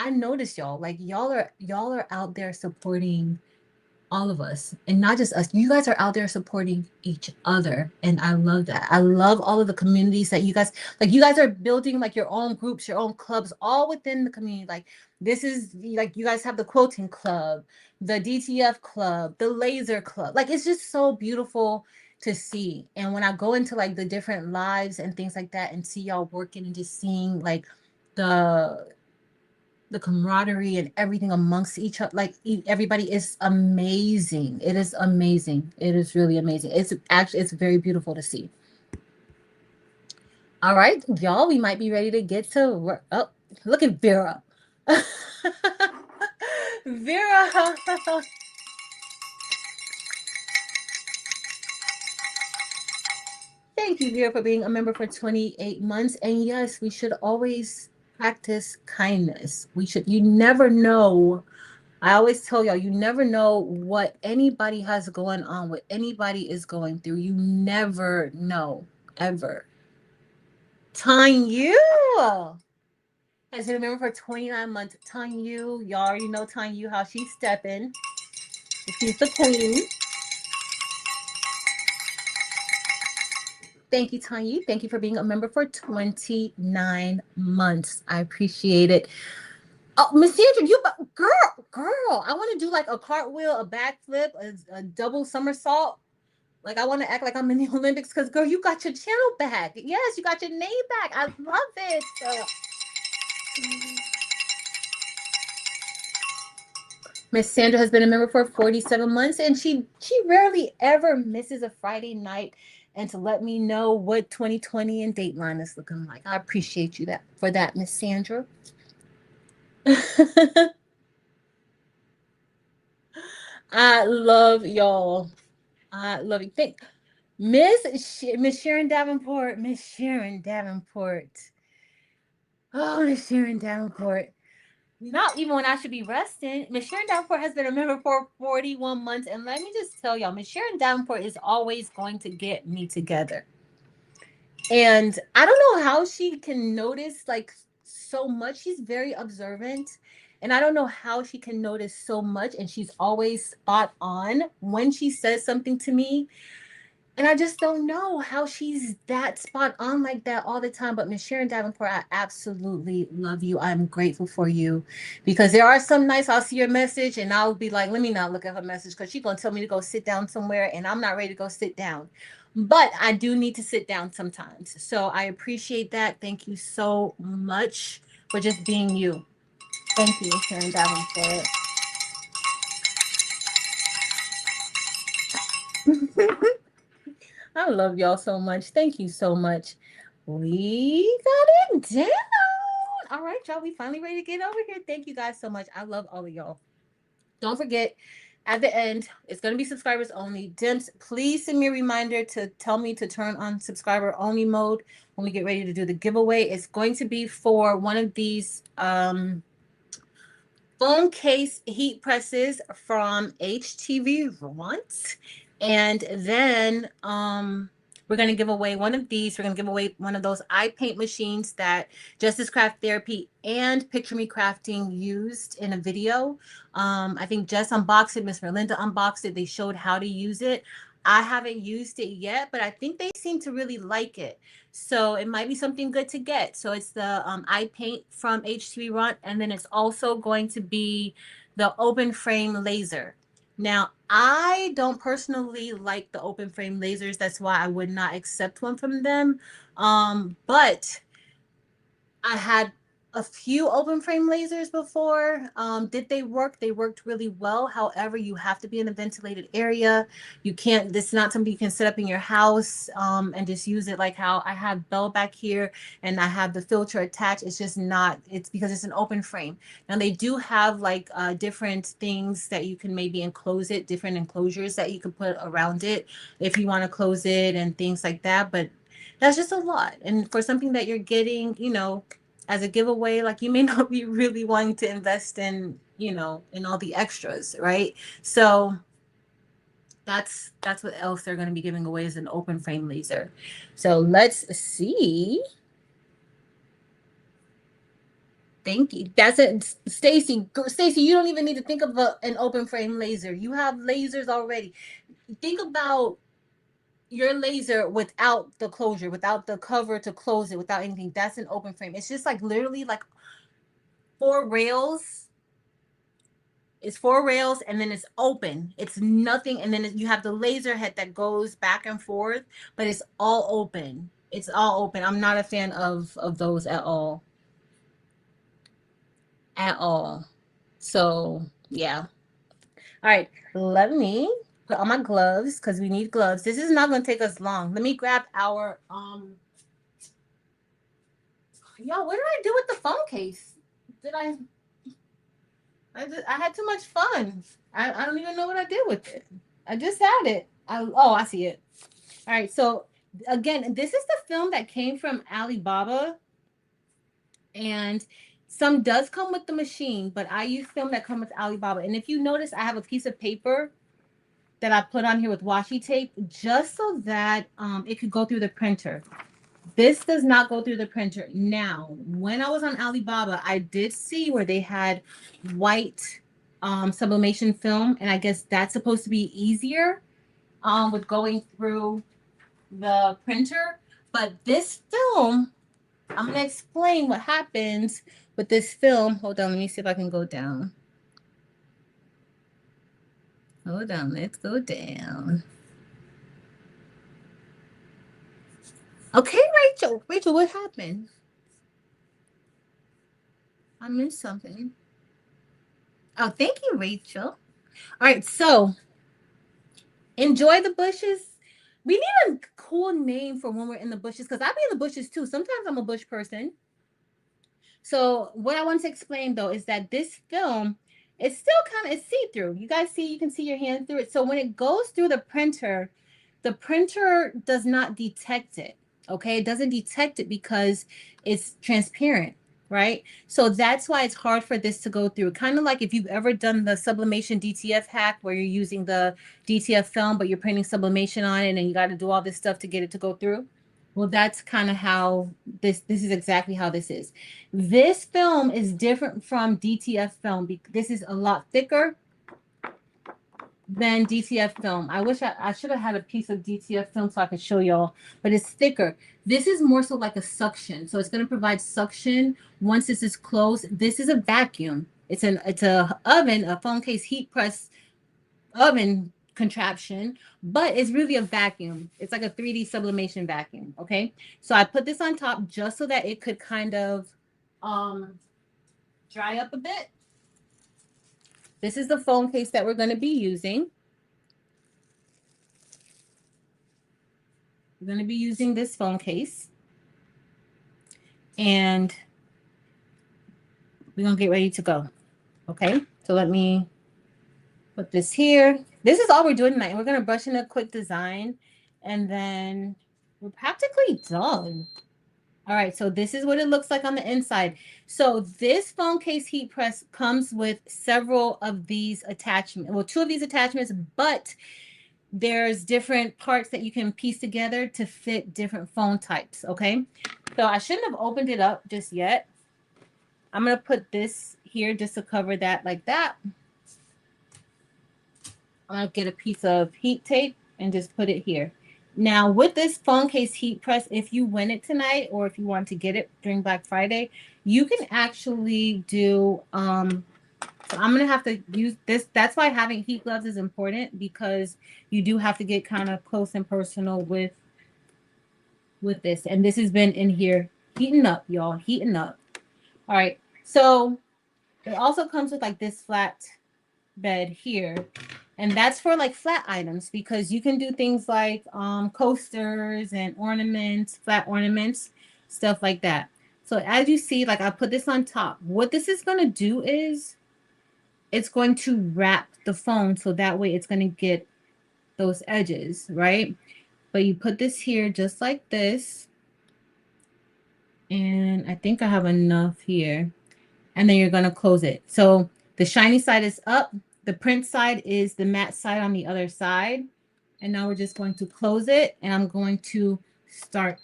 I noticed y'all. Like y'all are out there supporting all of us and not just us. You guys are out there supporting each other. And I love that. I love all of the communities that you guys are building like your own groups, your own clubs, all within the community. Like this is like you guys have the quilting club, the DTF club, the laser club. Like it's just so beautiful to see. And when I go into like the different lives and things like that and see y'all working and just seeing like the camaraderie and everything amongst each other, like everybody is amazing. It is amazing. It is really amazing. It's very beautiful to see. All right, y'all, we might be ready to get to work. Oh, look at Vera. Vera. Thank you, Vera, for being a member for 28 months. And yes, we should always practice kindness. You never know. I always tell y'all, you never know what anybody has going on, what anybody is going through. You never know, ever. Tanya has been a member for 29 months. Tanya, y'all already know Tanya, how she's stepping. She's the queen. Thank you, Tanya. Thank you for being a member for 29 months. I appreciate it. Oh, Miss Sandra, girl, I want to do like a cartwheel, a backflip, a double somersault. Like I want to act like I'm in the Olympics because girl, you got your channel back. Yes, you got your name back. I love it. Miss Sandra has been a member for 47 months and she rarely ever misses a Friday night and to let me know what 2020 and Dateline is looking like. I appreciate you for that, Miss Sandra. I love y'all. I love you. Miss Sharon Davenport. Miss Sharon Davenport. Oh, Miss Sharon Davenport. Not even when I should be resting. Miss Sharon Davenport has been a member for 41 months. And let me just tell y'all, Miss Sharon Davenport is always going to get me together. And I don't know how she can notice like so much. She's very observant. And I don't know how she can notice so much. And she's always spot on when she says something to me. And I just don't know how she's that spot on like that all the time. But Miss Sharon Davenport, I absolutely love you. I'm grateful for you because there are some nights I'll see your message and I'll be like, let me not look at her message because she's going to tell me to go sit down somewhere and I'm not ready to go sit down. But I do need to sit down sometimes. So I appreciate that. Thank you so much for just being you. Thank you, Sharon Davenport. I love y'all so much. Thank you so much. We got it down. All right, y'all. We finally ready to get over here. Thank you guys so much. I love all of y'all. Don't forget At the end, it's going to be subscribers only. Dimps, please send me a reminder to tell me to turn on subscriber only mode when we get ready to do the giveaway. It's going to be for one of these phone case heat presses from HTVRONT'S. And then we're going to give away one of these. We're going to give away one of those eye paint machines that Justice Craft Therapy and Picture Me Crafting used in a video. I think Jess unboxed it. Miss Merlinda unboxed it. They showed how to use it. I haven't used it yet, but I think they seem to really like it. So it might be something good to get. So it's the eye paint from HTV and then it's also going to be the open frame laser. Now, I don't personally like the open frame lasers. That's why I would not accept one from them. But I had a few open frame lasers before. Did they work? They worked really well. However, you have to be in a ventilated area. You can't, this is not something you can set up in your house and just use it like how I have Bell back here and I have the filter attached. It's just not, it's because it's an open frame. Now they do have like different things that you can maybe enclose it, different enclosures that you can put around it if you want to close it and things like that. But that's just a lot. And for something that you're getting, you know, as a giveaway, like you may not be really wanting to invest in, you know, in all the extras, right? So that's what else they're going to be giving away is an open frame laser. So let's see. Thank you. That's it, Stacy. Stacy, you don't even need to think of an open frame laser. You have lasers already. Think about your laser without the closure, without the cover to close it, without anything. That's an open frame. It's just like literally like four rails. It's four rails and then it's open. It's nothing. And then you have the laser head that goes back and forth, but it's all open. It's all open. I'm not a fan of those at all. At all. So yeah. All right. Let me put on my gloves because we need gloves. This is not going to take us long. Let me grab our Yo, what did I do with the phone case? Did I had too much fun. I don't even know what I did with it. I just had it. Oh, I see it. All right. So again, this is the film that came from Alibaba, and some does come with the machine, but I use film that come with Alibaba. And if you notice, I have a piece of paper that I put on here with washi tape just so that it could go through the printer. This does not go through the printer. Now, when I was on Alibaba, I did see where they had white sublimation film, and I guess that's supposed to be easier with going through the printer. But this film, I'm going to explain what happens with this film. Hold on, let me see if I can go down. Hold on, let's go down. Okay, Rachel. Rachel, what happened? I missed something. Oh, thank you, Rachel. All right, so enjoy the bushes. We need a cool name for when we're in the bushes because I be in the bushes too. Sometimes I'm a bush person. So what I want to explain though is that this film is still kind of it's see-through. You guys see, you can see your hand through it. So when it goes through the printer does not detect it. Okay, it doesn't detect it because it's transparent, right? So that's why it's hard for this to go through. Kind of like if you've ever done the sublimation DTF hack where you're using the DTF film, but you're printing sublimation on it and you got to do all this stuff to get it to go through. Well, that's kind of how this is exactly how this is. This film is different from DTF film. This is a lot thicker than DTF film. I wish I should have had a piece of DTF film so I could show y'all, but it's thicker. This is more so like a suction. So it's going to provide suction once this is closed. This is a vacuum. It's a oven, a phone case heat press oven contraption, but it's really a vacuum. It's like a 3D sublimation vacuum. Okay. So I put this on top just so that it could kind of dry up a bit. This is the phone case that we're going to be using. We're going to be using this phone case. And we're going to get ready to go. Okay. So let me Put this here. This is all we're doing tonight. We're gonna brush in a quick design, and then we're practically done. All right, so this is what it looks like on the inside. So this phone case heat press comes with several of these attachments. Well, two of these attachments, but there's different parts that you can piece together to fit different phone types, okay? So I shouldn't have opened it up just yet. I'm gonna put this here just to cover that like that. I'm gonna get a piece of heat tape and just put it here. Now with this phone case heat press, if you win it tonight or if you want to get it during Black Friday, you can actually do so I'm gonna have to use this. That's why having heat gloves is important, because you do have to get kind of close and personal with this. And this has been in here heating up, y'all, heating up. All right, so it also comes with like this flat bed here, and that's for like flat items, because you can do things like coasters and ornaments, flat ornaments, stuff like that. So as you see, like I put this on top. What this is going to do is it's going to wrap the phone, so that way it's going to get those edges, right? But you put this here just like this, and I think I have enough here, and then you're going to close it. So the shiny side is up, the print side is the matte side on the other side. And now we're just going to close it, and I'm going to start.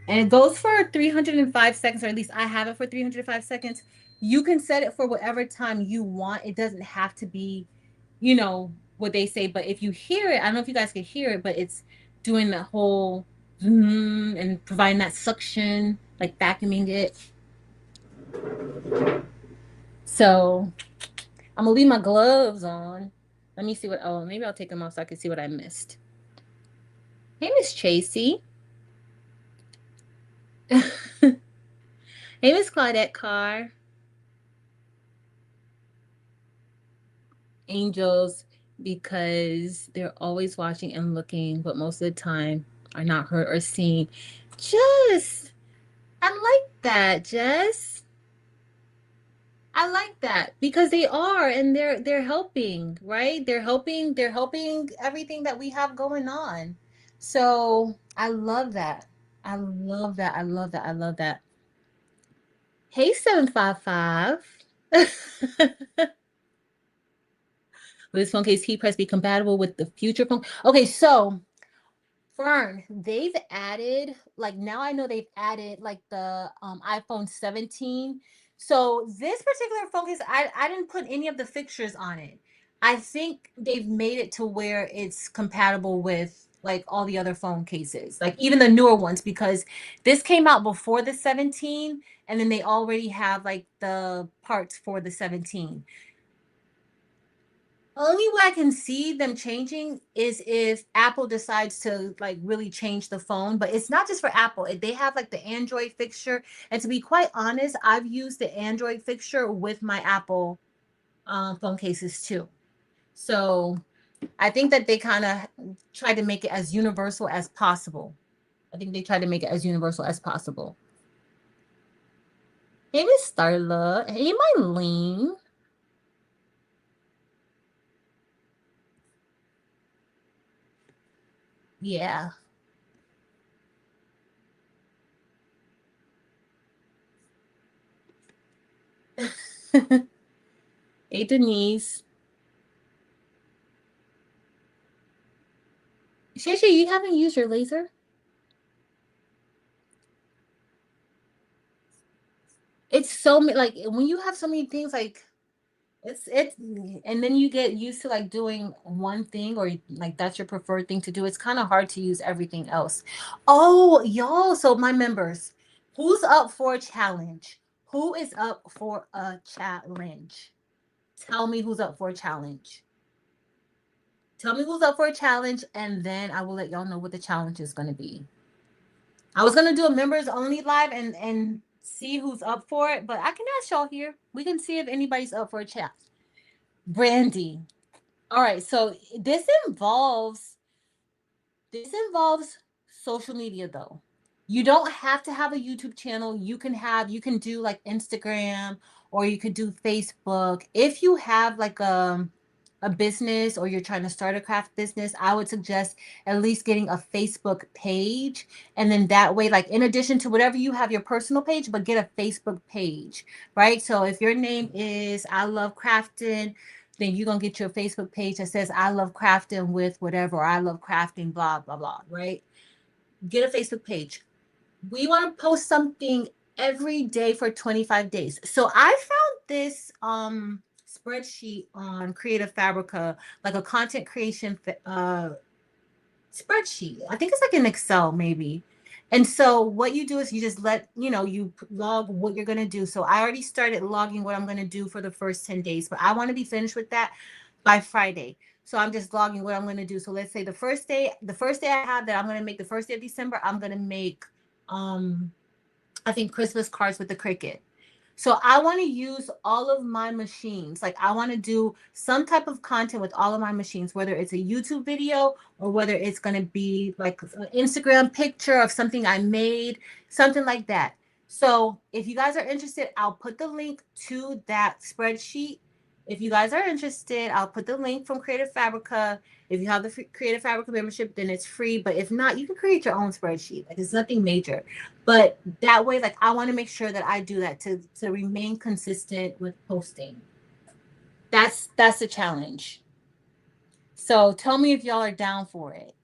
And it goes for 305 seconds, or at least I have it for 305 seconds. You can set it for whatever time you want. It doesn't have to be, you know, what they say. But if you hear it, I don't know if you guys can hear it, but it's doing the whole zoom and providing that suction, like vacuuming it. So I'm gonna leave my gloves on. Let me see what, oh, maybe I'll take them off so I can see what I missed. Hey, Miss Tracy. Hey, Miss Claudette Carr. Angels, because they're always watching and looking, but most of the time are not heard or seen. Jess, I like that, Jess. I like that because they are, and they're helping, right? They're helping everything that we have going on. So I love that. I love that. I love that. I love that. Hey, 755. Will this phone case heat press be compatible with the future phone? Okay, so Fern, they've added, like now I know they've added like the iPhone 17. So this particular phone case, I didn't put any of the fixtures on it. I think they've made it to where it's compatible with like all the other phone cases, like even the newer ones, because this came out before the 17, and then they already have like the parts for the 17. Only way I can see them changing is if Apple decides to like really change the phone, but it's not just for Apple. They have like the Android fixture, and to be quite honest, I've used the Android fixture with my Apple phone cases too. So I think that they kind of try to make it as universal as possible. I think they try to make it as universal as possible. Hey, Miss Starla. Hey, Mylene. Yeah. Hey, Denise. Shay, you haven't used your laser? It's so like when you have so many things, like it's and then you get used to like doing one thing, or like that's your preferred thing to do. It's kind of hard to use everything else. Oh, y'all, so my members, who's up for a challenge? Who is up for a challenge? Tell me who's up for a challenge. Tell me who's up for a challenge, and then I will let y'all know what the challenge is going to be. I was gonna do a members only live and see who's up for it, but I can ask y'all here. We can see if anybody's up for a chat. Brandy. All right, so this involves social media though. You don't have to have a YouTube channel. You can do like Instagram, or you could do Facebook. If you have like a business or you're trying to start a craft business, I would suggest at least getting a Facebook page. And then that way, like in addition to whatever you have your personal page, but get a Facebook page, right? So if your name is I Love Crafting, then you're going to get your Facebook page that says I Love Crafting with whatever, or I Love Crafting, blah, blah, blah, right? Get a Facebook page. We want to post something every day for 25 days. So I found this spreadsheet on Creative Fabrica, like a content creation spreadsheet. I think it's like an Excel maybe. And so what you do is you just let, you log what you're going to do. So I already started logging what I'm going to do for the first 10 days, but I want to be finished with that by Friday. So I'm just logging what I'm going to do. So let's say the first day I have that I'm going to make the first day of December, I'm going to make um I think Christmas cards with the Cricut. So I want to use all of my machines. Like I want to do some type of content with all of my machines, whether it's a YouTube video or whether it's going to be like an Instagram picture of something I made, something like that. So if you guys are interested, I'll put the link to that spreadsheet. If you guys are interested, I'll put the link from Creative Fabrica. If you have the Creative Fabrica membership, then it's free. But if not, you can create your own spreadsheet. Like it's nothing major. But that way, like I want to make sure that I do that to remain consistent with posting. That's the challenge. So tell me if y'all are down for it.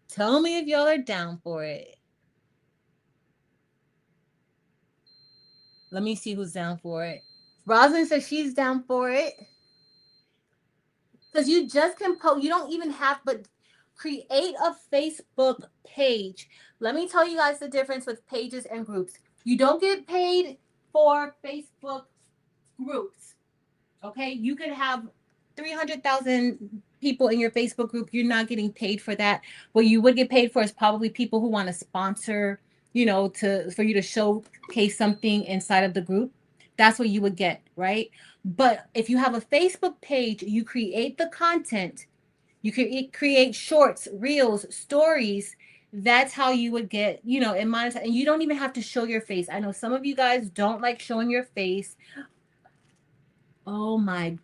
Tell me if y'all are down for it. Let me see who's down for it. Rosalind says she's down for it. Because you just can post, you don't even have, but create a Facebook page. Let me tell you guys the difference with pages and groups. You don't get paid for Facebook groups. Okay, you could have 300,000 people in your Facebook group. You're not getting paid for that. What you would get paid for is probably people who want to sponsor, for you to showcase something inside of the group. That's what you would get, right? But if you have a Facebook page, you create the content, you create shorts, reels, stories. That's how you would get, and monetize. And you don't even have to show your face. I know some of you guys don't like showing your face. Oh my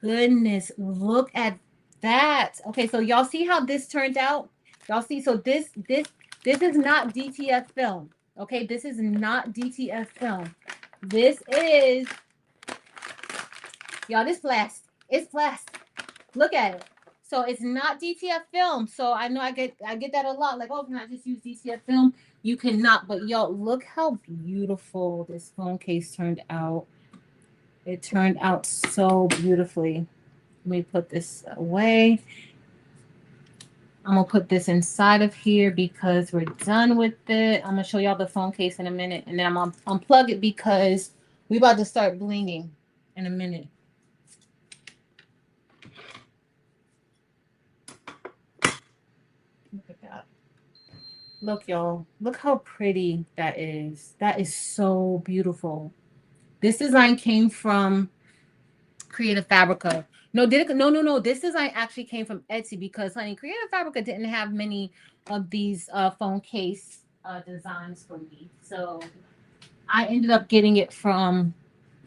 goodness, look at that. Okay, so y'all see how this turned out? Y'all see, so this is not DTF film. Okay, this is not DTF film. This is, y'all, this plastic. It's plastic. Look at it. So it's not DTF film. So I know I get that a lot. Like, oh, can I just use DTF film? You cannot. But y'all, look how beautiful this phone case turned out. It turned out so beautifully. Let me put this away. I'm going to put this inside of here because we're done with it. I'm going to show y'all the phone case in a minute. And then I'm going to unplug it because we're about to start blinging in a minute. Look at that. Look, y'all. Look how pretty that is. That is so beautiful. This design came from Creative Fabrica. No, did it? No, no, no. This design actually came from Etsy because, honey, Creative Fabrica didn't have many of these phone case designs for me. So I ended up getting it from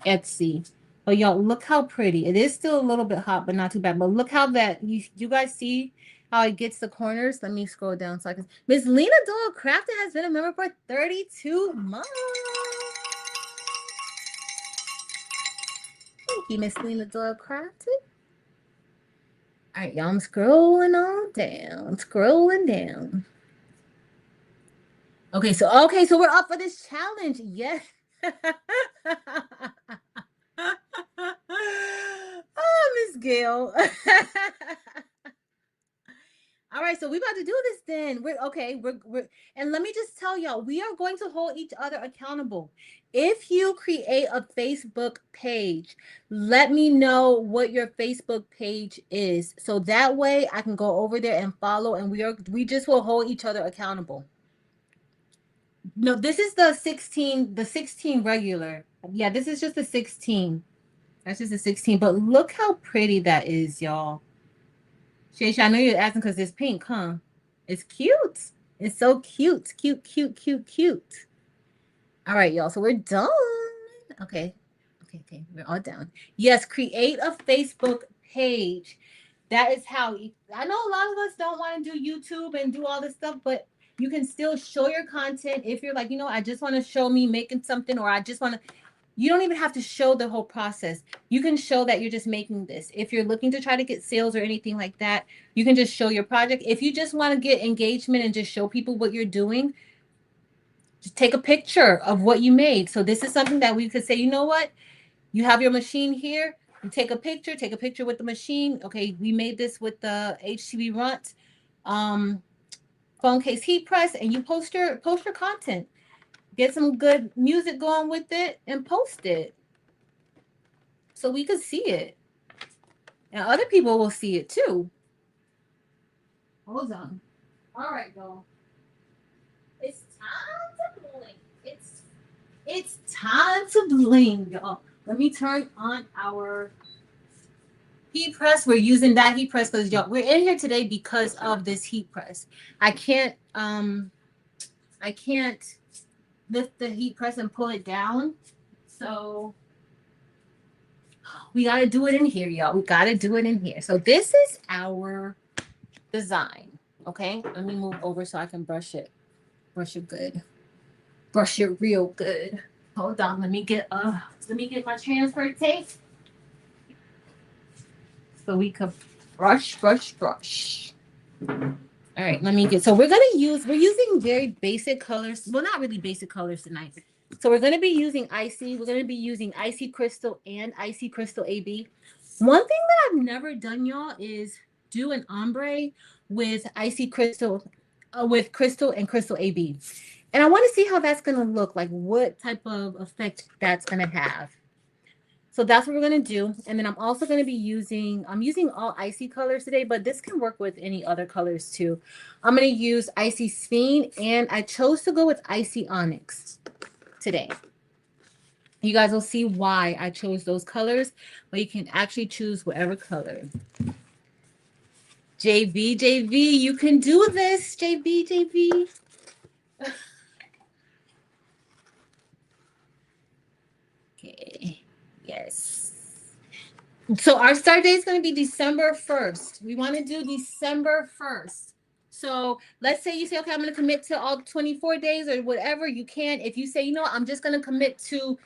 Etsy. But y'all, look how pretty. It is still a little bit hot, but not too bad. But look how that you guys see how it gets the corners. Let me scroll down so I can. Miss Lena Doyle Crafton has been a member for 32 months. Thank you, Miss Lena Doyle Crafton. All right, y'all, I'm scrolling on down, scrolling down. Okay, so we're up for this challenge. Yes. Oh, Miss Gail. All right, so we about to do this then. We're and let me just tell y'all, we are going to hold each other accountable. If you create a Facebook page, let me know what your Facebook page is. So that way I can go over there and follow and we just will hold each other accountable. No, this is the 16 regular. Yeah, this is just the 16. That's just a 16, but look how pretty that is, y'all. Shay, I know you're asking because it's pink, huh? It's cute. It's so cute. Cute, cute, cute, cute. All right, y'all. So we're done. Okay. Okay. We're all done. Yes, create a Facebook page. That is how I know a lot of us don't want to do YouTube and do all this stuff, but you can still show your content if you're like, I just want to show me making something, or I just want to. You don't even have to show the whole process. You can show that you're just making this. If you're looking to try to get sales or anything like that, you can just show your project. If you just want to get engagement and just show people what you're doing, just take a picture of what you made. So this is something that we could say, you know what? You have your machine here. You take a picture with the machine. Okay, we made this with the HTVRONT'S phone case heat press, and you post your content. Get some good music going with it and post it so we can see it. And other people will see it too. Hold on. All right, y'all. It's time to blink. It's time to bling, y'all. Let me turn on our heat press. We're using that heat press because y'all, we're in here today because of this heat press. I can't lift the heat press and pull it down. So we gotta do it in here, y'all. We gotta do it in here. So this is our design. Okay. Let me move over so I can brush it. Brush it good. Brush it real good. Hold on. Let me get my transfer tape. So we could brush. All right, we're using very basic colors. Well, not really basic colors tonight. So we're gonna be using Icy. We're gonna be using Icy Crystal and Icy Crystal AB. One thing that I've never done, y'all, is do an ombre with Icy Crystal, with Crystal and Crystal AB. And I want to see how that's gonna look, like what type of effect that's gonna have. So that's what we're going to do. And then I'm also going to be I'm using all icy colors today, but this can work with any other colors too. I'm going to use Icy Sphene, and I chose to go with Icy Onyx today. You guys will see why I chose those colors, but you can actually choose whatever color. JV, you can do this, JV. Okay. Yes. So our start date is going to be December 1st. We want to do December 1st. So let's say you say, okay, I'm going to commit to all 24 days or whatever you can. If you say, I'm just going to commit to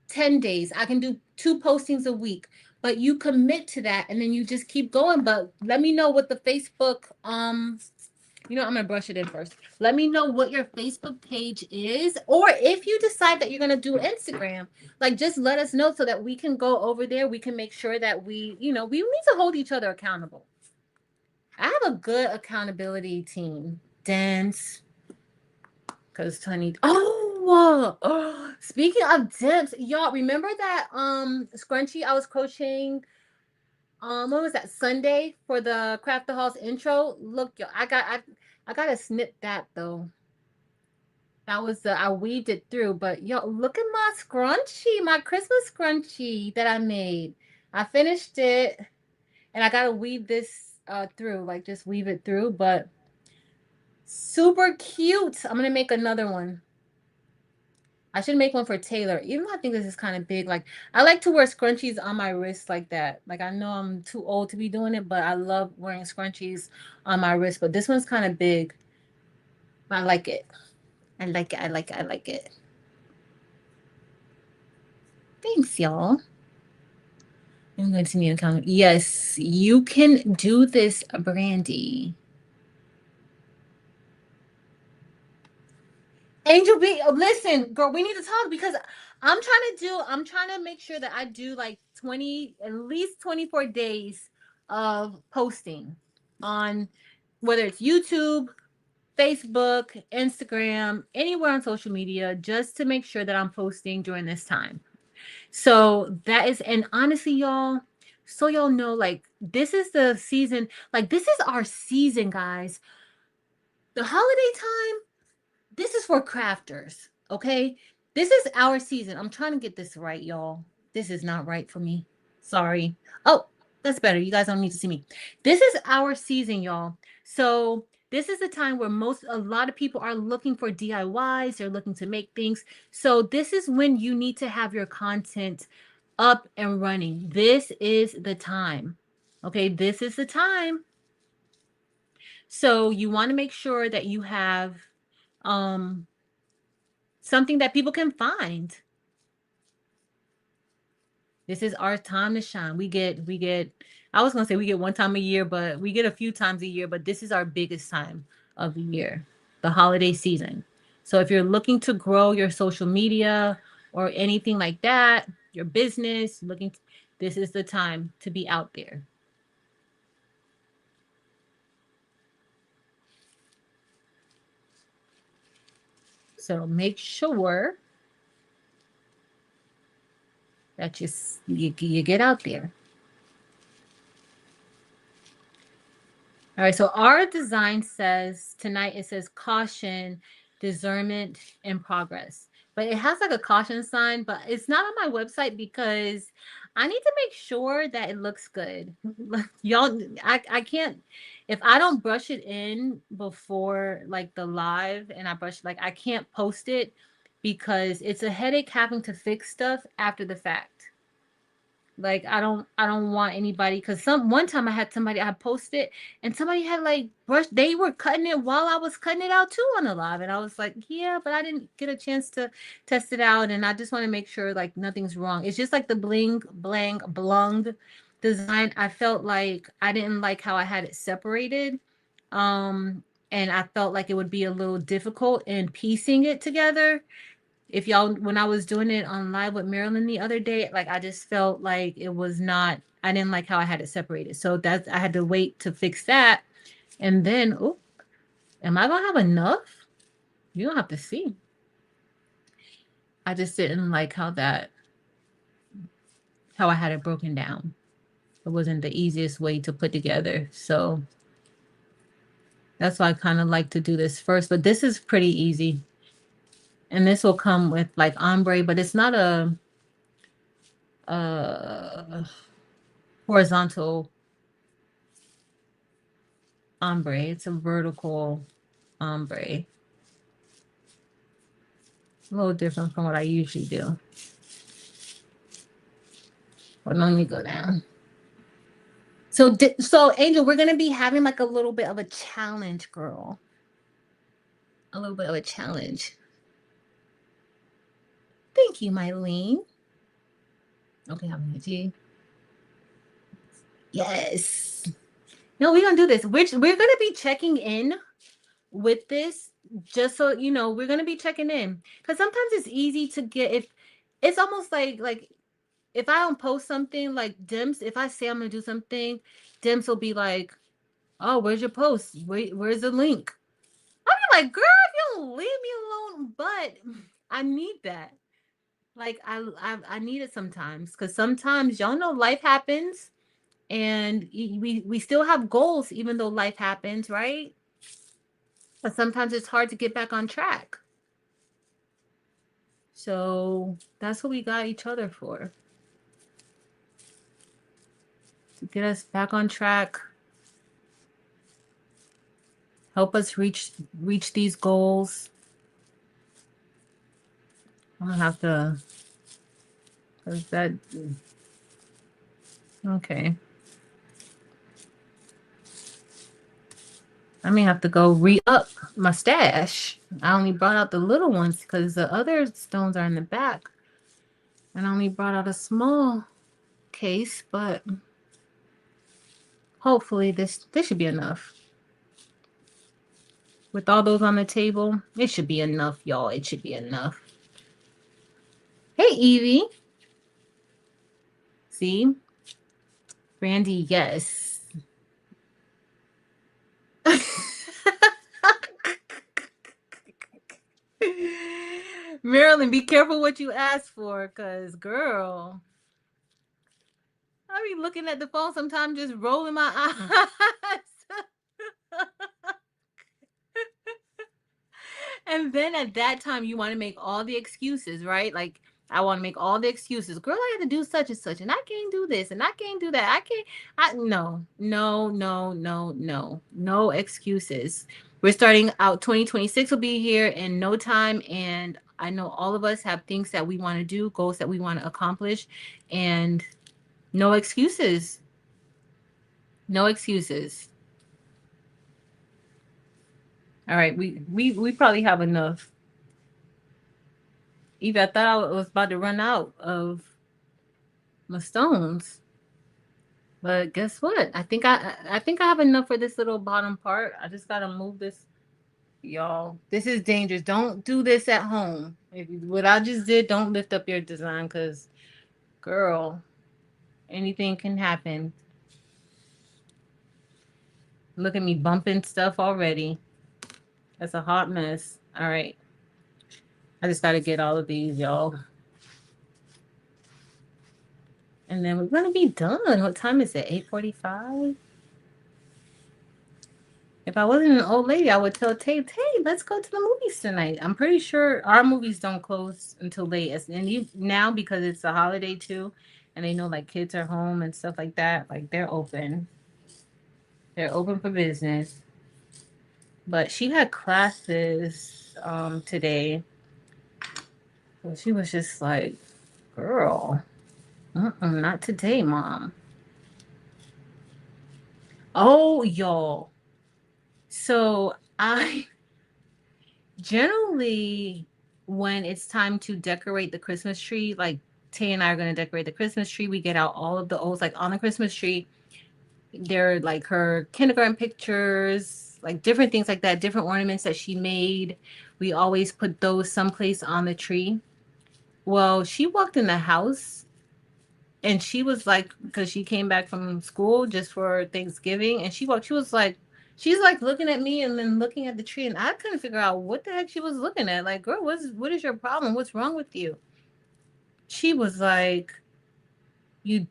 10 days, I can do 2 postings a week, but you commit to that and then you just keep going. But let me know what the Facebook, I'm going to brush it in first. Let me know what your Facebook page is. Or if you decide that you're going to do Instagram, like just let us know so that we can go over there. We can make sure that we need to hold each other accountable. I have a good accountability team. Dance. Because Tony. Oh, speaking of dance, y'all remember that scrunchie I was crocheting? What was that, Sunday for the Craft the Halls intro? Look, y'all, I gotta snip that though. That was I weaved it through, but yo, look at my scrunchie, my Christmas scrunchie that I made. I finished it, and I gotta weave this through, like just weave it through, but super cute. I'm gonna make another one. I should make one for Taylor, even though I think this is kind of big. Like, I like to wear scrunchies on my wrist like that. Like, I know I'm too old to be doing it, but I love wearing scrunchies on my wrist. But this one's kind of big. I like it. I like it. Thanks, y'all. I'm going to need a comment. Yes, you can do this, Brandy. Angel B, listen, girl, we need to talk because I'm trying to make sure that I do like at least 24 days of posting on whether it's YouTube, Facebook, Instagram, anywhere on social media, just to make sure that I'm posting during this time. So that is, and honestly, y'all, so y'all know, like, this is the season, like, this is our season, guys. The holiday time, this is for crafters, okay? This is our season. I'm trying to get this right, y'all. This is not right for me. Sorry. Oh, that's better. You guys don't need to see me. This is our season, y'all. So this is the time where a lot of people are looking for DIYs. They're looking to make things. So this is when you need to have your content up and running. This is the time. Okay, this is the time. So you want to make sure that you have um something that people can find. This is our time to shine. We get I was going to say we get one time a year, but we get a few times a year, but this is our biggest time of the year, the holiday season. So if you're looking to grow your social media or anything like that, your business, this is the time to be out there. So make sure that you get out there. All right, so our design says tonight it says caution, discernment, and progress. But it has like a caution sign, but it's not on my website because I need to make sure that it looks good. Y'all, I can't if I don't brush it in before like the live and I brush like I can't post it because it's a headache having to fix stuff after the fact. Like I don't want anybody because some one time I had somebody I posted and somebody had like brushed they were cutting it while I was cutting it out too on the live and I was like yeah but I didn't get a chance to test it out and I just want to make sure like nothing's wrong. It's just like the blung design. I felt like I didn't like how I had it separated, um and I felt like it would be a little difficult in piecing it together. If y'all when I was doing it on live with Marilyn the other day, like I just felt like it was not I didn't like how I had it separated. So that's I had to wait to fix that. And then oh, am I gonna have enough? You don't have to see. I just didn't like how I had it broken down. It wasn't the easiest way to put together. So that's why I kind of like to do this first. But this is pretty easy. And this will come with like ombre, but it's not a horizontal ombre. It's a vertical ombre. A little different from what I usually do. But let me go down. So Angel, we're gonna be having like a little bit of a challenge, girl. A little bit of a challenge. Thank you, Mylene. Okay, I'm gonna see. Yes. No, we're gonna do this. We're gonna be checking in with this just so you know we're gonna be checking in because sometimes it's easy to get if it's almost like if I don't post something like Dims, if I say I'm gonna do something, Dims will be like, "Oh, where's your post? Where's the link?" I'll be like, "Girl, if you don't leave me alone," but I need that. Like I need it sometimes because sometimes y'all know life happens and we still have goals even though life happens, right? But sometimes it's hard to get back on track. So that's what we got each other for. To get us back on track, help us reach these goals. I'm gonna have to cause that okay. I may have to go re-up my stash. I only brought out the little ones because the other stones are in the back. And I only brought out a small case, but hopefully this should be enough. With all those on the table, it should be enough, y'all. It should be enough. Hey, Evie. See? Brandy, yes. Marilyn, be careful what you ask for, because, girl, I be looking at the phone sometimes just rolling my eyes. And then at that time, you want to make all the excuses, right? Like, I want to make all the excuses. Girl, I had to do such and such, and I can't do this, and I can't do that. No, no, no, no, no, no excuses. We're starting out 2026 will be here in no time. And I know all of us have things that we want to do, goals that we want to accomplish, and no excuses. No excuses. All right, we probably have enough. Even I thought I was about to run out of my stones. But guess what? I think I have enough for this little bottom part. I just gotta move this, y'all. This is dangerous. Don't do this at home. What I just did, don't lift up your design, cause girl, anything can happen. Look at me bumping stuff already. That's a hot mess. All right, I just gotta get all of these, y'all, and then we're gonna be done. What time is it? 8:45. If I wasn't an old lady, I would tell Tate, hey, let's go to the movies tonight. I'm pretty sure our movies don't close until late. Now, because it's a holiday too, and they know like kids are home and stuff like that, like they're open. They're open for business. But she had classes today. So she was just like, girl, not today, mom. Oh, y'all. So I generally, when it's time to decorate the Christmas tree, like Tay and I are going to decorate the Christmas tree, we get out all of the O's, like on the Christmas tree. They're like her kindergarten pictures, like different things like that, different ornaments that she made. We always put those someplace on the tree. Well, she walked in the house and she was like, because she came back from school just for Thanksgiving, and she was like, she's like looking at me and then looking at the tree, and I couldn't figure out what the heck she was looking at. Like, girl, what is your problem? What's wrong with you? She was like, you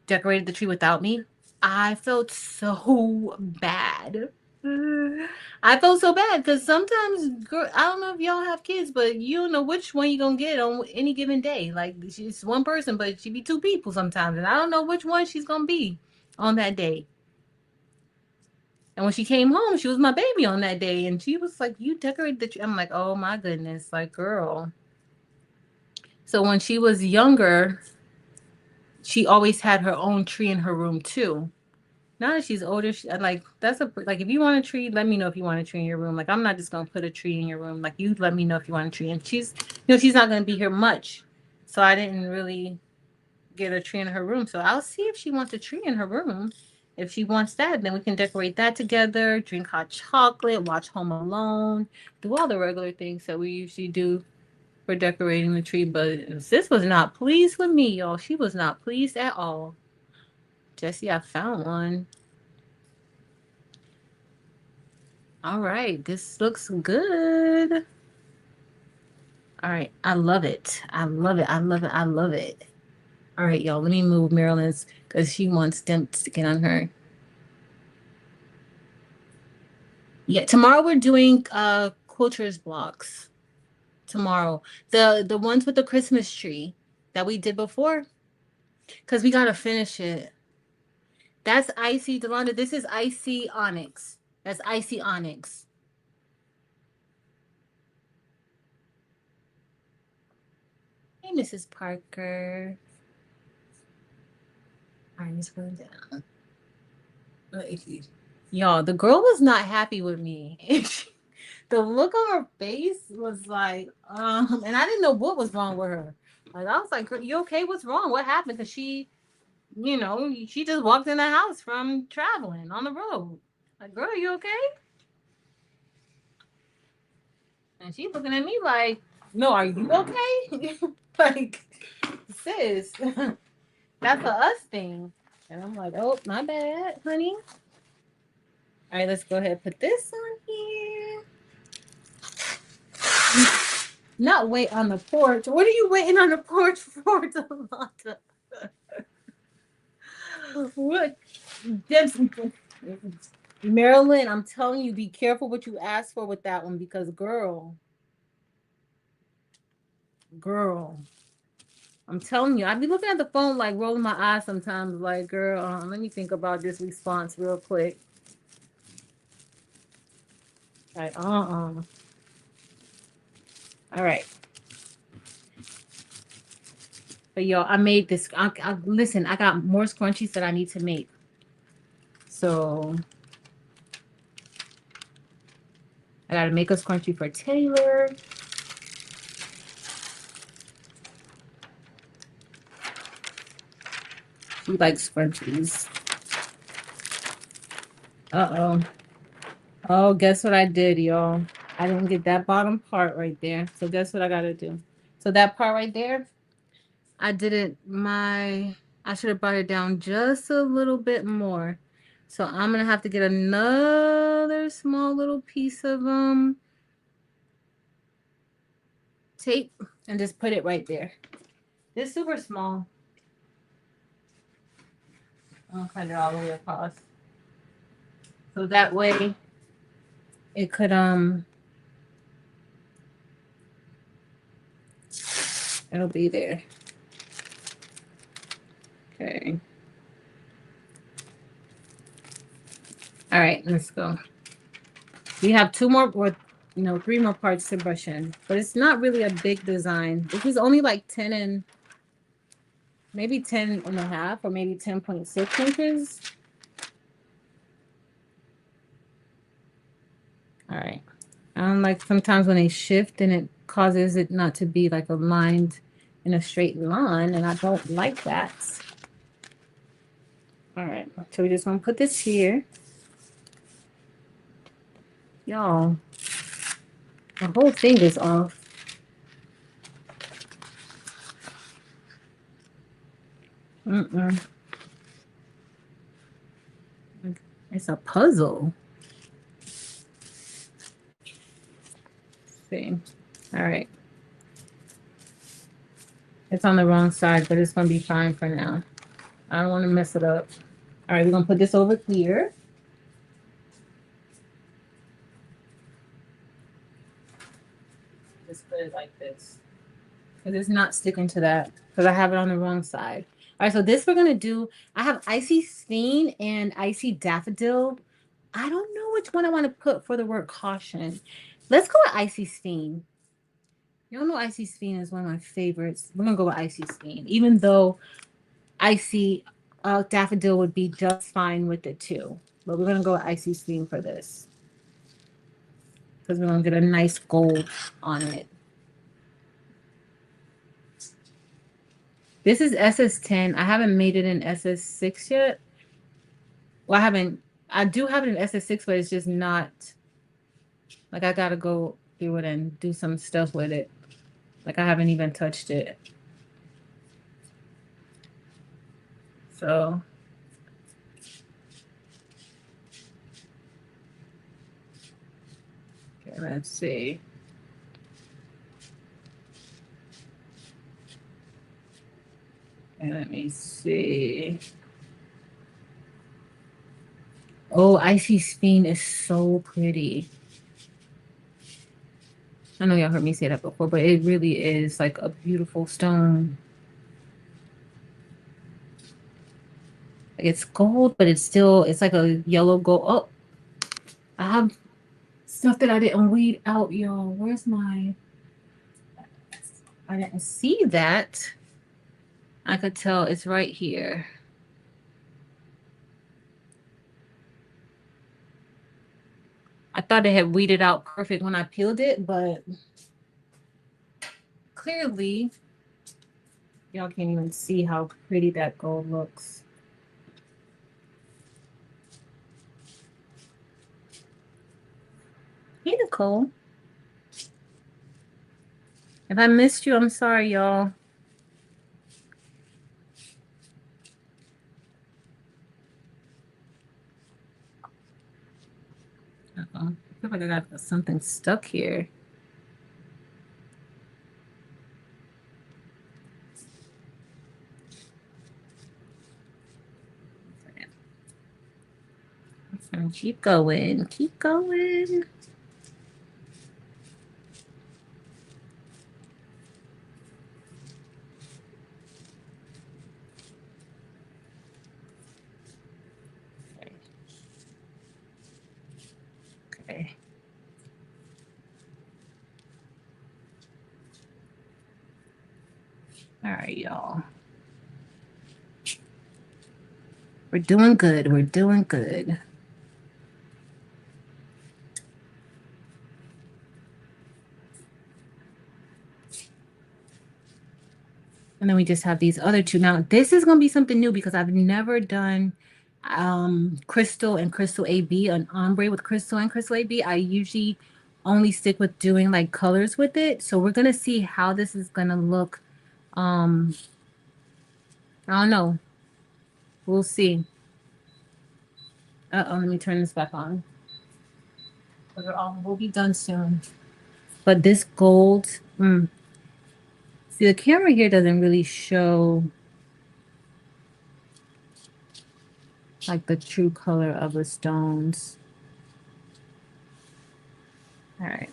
decorated the tree without me. I felt so bad. I felt so bad because sometimes, girl, I don't know if y'all have kids, but you don't know which one you're gonna get on any given day. Like she's one person, but she be two people sometimes, and I don't know which one she's gonna be on that day. And when she came home, she was my baby on that day, and she was like, "You decorated the tree." I'm like, "Oh my goodness, like girl." So when she was younger, she always had her own tree in her room too. Now that she's older, like that's a like if you want a tree, let me know if you want a tree in your room. Like I'm not just gonna put a tree in your room. Like you let me know if you want a tree. And she's not gonna be here much, so I didn't really get a tree in her room. So I'll see if she wants a tree in her room. If she wants that, then we can decorate that together. Drink hot chocolate, watch Home Alone, do all the regular things that we usually do for decorating the tree. But sis was not pleased with me, y'all. She was not pleased at all. Jessie, I found one. All right, this looks good. All right, I love it. I love it. I love it. I love it. All right, y'all, let me move Marilyn's because she wants them to get on her. Yeah, tomorrow we're doing cultures blocks. Tomorrow. The ones with the Christmas tree that we did before. Because we gotta finish it. That's icy Delonda. This is icy onyx. That's icy onyx. Hey, Mrs. Parker. All right, let's go down. Y'all, the girl was not happy with me. The look on her face was like, and I didn't know what was wrong with her. Like I was like, "You okay? What's wrong? What happened?" Because she just walked in the house from traveling on the road. Like, girl, you okay? And she's looking at me like, "No, are you okay?" Like, sis, that's a us thing. And I'm like, "Oh, my bad, honey." All right, let's go ahead and put this on here. Not wait on the porch. What are you waiting on the porch for, Delonta? What? Just, Marilyn, I'm telling you, be careful what you ask for with that one because, girl, I'm telling you, I be looking at the phone like rolling my eyes sometimes, like, girl, let me think about this response real quick. Like, All right. But yo, I made this. Listen, I got more scrunchies that I need to make. So I gotta make a scrunchie for Taylor. He likes scrunchies. Uh-oh. Oh, guess what I did, y'all? I didn't get that bottom part right there. So guess what I gotta do? So that part right there, I didn't I should have brought it down just a little bit more. So I'm gonna have to get another small little piece of tape and just put it right there. It's super small. I'll cut it all the way across. So that way it could it'll be there. Okay. All right, let's go. We have two more, or three more parts to brush in, but it's not really a big design. This is only like 10 and maybe 10 and a half, or maybe 10.6 inches. All right. Like sometimes when they shift and it causes it not to be like aligned in a straight line, and I don't like that. All right, so we just want to put this here. Y'all, the whole thing is off. It's a puzzle. See. All right. It's on the wrong side, but it's going to be fine for now. I don't want to mess it up. All right, we're going to put this over here. Just put it like this. Because it's not sticking to that. Because I have it on the wrong side. All right, so this we're going to do. I have Icy Steen and Icy Daffodil. I don't know which one I want to put for the word caution. Let's go with Icy Steen. Y'all know Icy Steen is one of my favorites. We're going to go with Icy Steen. Even though Icy Daffodil would be just fine with it too. But we're going to go with Icy Steen for this. Because we're going to get a nice gold on it. This is SS10. I haven't made it in SS6 yet. Well, I do have it in SS6, but it's just not, like I gotta go through it and do some stuff with it. Like I haven't even touched it. So. Okay, let's see. Okay, let me see. Oh, Icy Steen is so pretty. I know y'all heard me say that before, but it really is like a beautiful stone. It's gold, but it's like a yellow gold. Oh, I have stuff that I didn't weed out, y'all. Where's my... I didn't see that. I could tell it's right here. I thought it had weeded out perfect when I peeled it, but clearly y'all can't even see how pretty that gold looks. Hey, Nicole. If I missed you, I'm sorry, y'all. I feel like I got something stuck here. Keep going. Keep going. Okay. All right, y'all. We're doing good. We're doing good. And then we just have these other two. Now, this is going to be something new because I've never done crystal and crystal AB, an ombre with crystal and crystal AB. I usually only stick with doing like colors with it. So we're going to see how this is going to look. Um, I don't know. We'll see. Uh-oh, let me turn this back on. We'll be done soon. But this gold, see, the camera here doesn't really show like the true color of the stones. All right.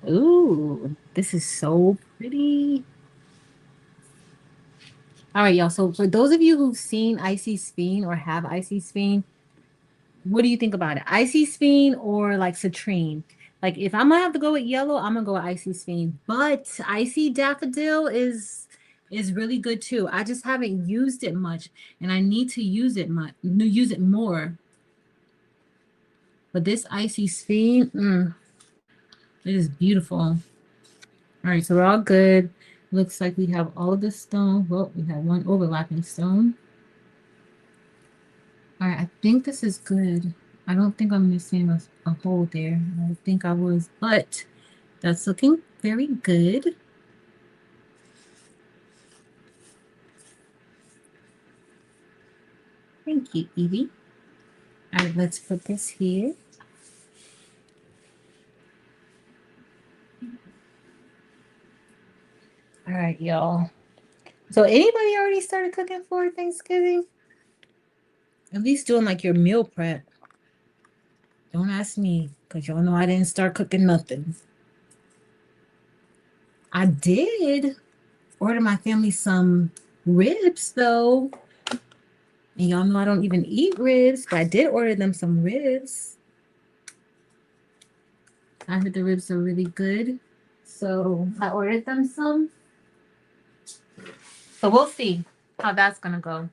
Ooh, this is so pretty. All right, y'all. So for those of you who've seen Icy Speen or have Icy Speen, what do you think about it? Icy Speen or like citrine? Like if I'm gonna have to go with yellow, I'm gonna go with Icy Speen. But Icy Daffodil is really good too. I just haven't used it much, and I need to use it more. But this Icy Speen, it is beautiful. All right, so we're all good. Looks like we have all of the stone. Well, we have one overlapping stone. All right, I think this is good. I don't think I'm missing a hole there. I think I was, but that's looking very good. Thank you, Evie. All right, let's put this here. All right, y'all. So anybody already started cooking for Thanksgiving? At least doing like your meal prep. Don't ask me, because y'all know I didn't start cooking nothing. I did order my family some ribs, though. And y'all know I don't even eat ribs, but I did order them some ribs. I heard the ribs are really good. So I ordered them some. So we'll see how that's going to go.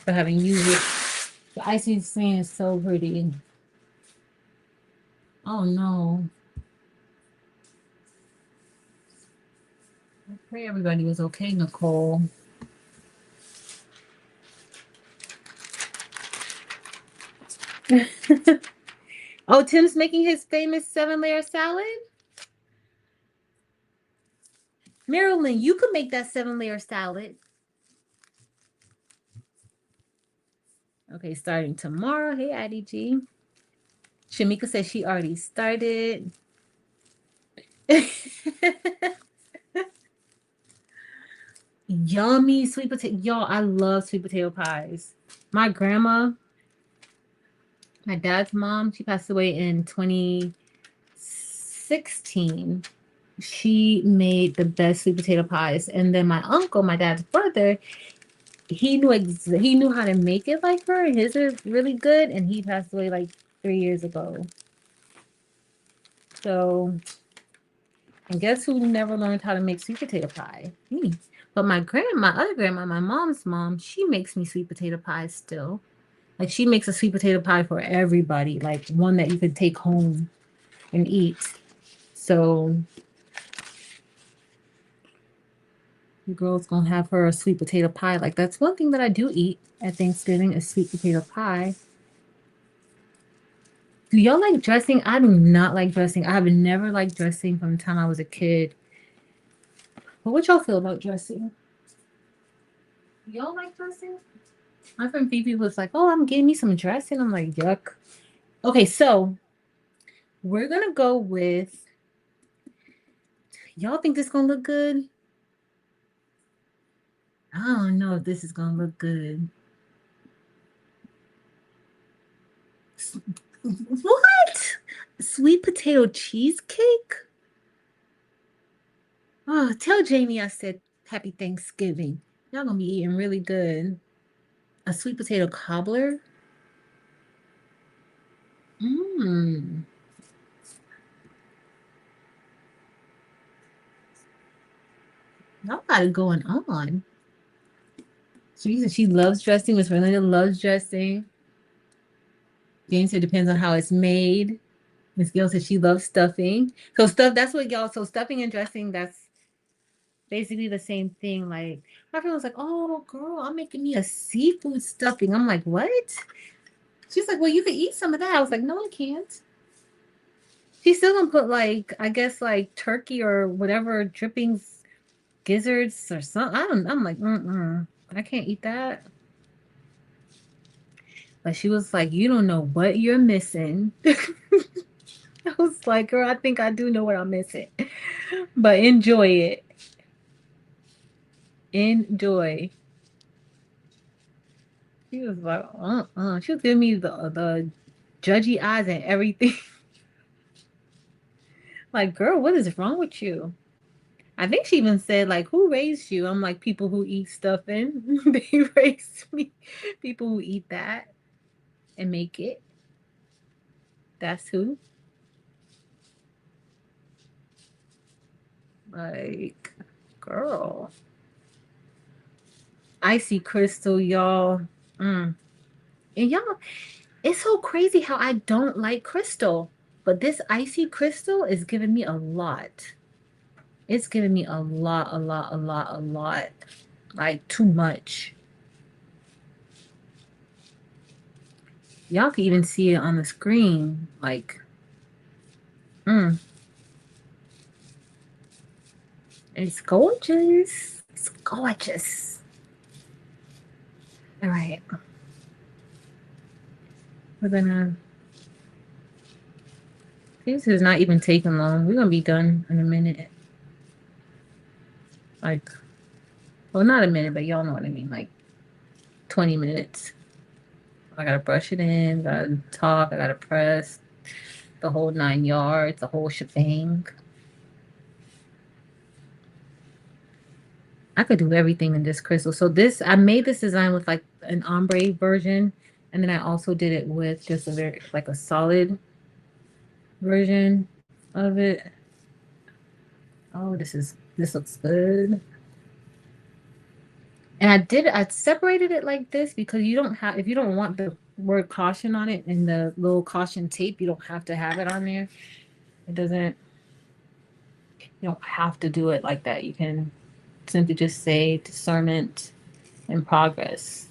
For having used it. The icy screen is so pretty. Oh no. I pray everybody was okay, Nicole. Oh, Tim's making his famous 7-layer salad? Marilyn, you could make that 7-layer salad. Okay, starting tomorrow. Hey, Addie G. Shamika says she already started. Yummy sweet potato. Y'all, I love sweet potato pies. My grandma, my dad's mom, she passed away in 2016. She made the best sweet potato pies. And then my uncle, my dad's brother, he knew how to make it like her. His are really good, and he passed away like 3 years ago. So, and guess who never learned how to make sweet potato pie? Me. But my other grandma, my mom's mom, she makes me sweet potato pies still. Like she makes a sweet potato pie for everybody, like one that you could take home and eat. So the girl's gonna have her a sweet potato pie. Like that's one thing that I do eat at Thanksgiving is sweet potato pie. Do y'all like dressing? I do not like dressing. I have never liked dressing from the time I was a kid. But what y'all feel about dressing? Y'all like dressing? My friend Phoebe was like, "Oh, I'm getting me some dressing." I'm like, "Yuck." Okay, so we're gonna go with. Y'all think this gonna look good? I don't know if this is gonna look good. What? Sweet potato cheesecake? Oh, tell Jamie I said happy Thanksgiving. Y'all gonna be eating really good. A sweet potato cobbler? Mmm. Y'all got it going on. She loves dressing. Miss Melinda loves dressing. James said depends on how it's made. Miss Gail said she loves stuffing. So stuff, that's what y'all, so stuffing and dressing, that's basically the same thing. Like my friend was like, "Oh girl, I'm making me a seafood stuffing." I'm like, "What?" She's like, "Well, you could eat some of that." I was like, "No, I can't." She's still gonna put like, I guess like turkey or whatever drippings, gizzards or something. I don't. I'm like, I can't eat that. But she was like, "You don't know what you're missing." I was like, "Girl, I think I do know what I'm missing." But enjoy it. Enjoy. She was like, She was giving me the judgy eyes and everything. Like, girl, what is wrong with you? I think she even said, like, who raised you? I'm like, people who eat stuffing. They raised me. People who eat that and make it. That's who. Like, girl. Icy crystal, y'all. Mm. And y'all, it's so crazy how I don't like crystal. But this icy crystal is giving me a lot. It's giving me a lot, a lot, a lot, a lot. Like too much. Y'all can even see it on the screen. Like, mm, it's gorgeous. It's gorgeous. All right. We're gonna. This is not even taking long. We're gonna be done in a minute. Like, well, not a minute, but y'all know what I mean. Like 20 minutes. I gotta brush it in, gotta talk, I gotta press the whole 9 yards, the whole shebang. I could do everything in this crystal. So this, I made this design with like an ombre version, and then I also did it with just a very like a solid version of it. Oh, this looks good. And I separated it like this because you don't have, if you don't want the word caution on it and the little caution tape, you don't have to have it on there. It doesn't, you don't have to do it like that. You can simply just say discernment in progress.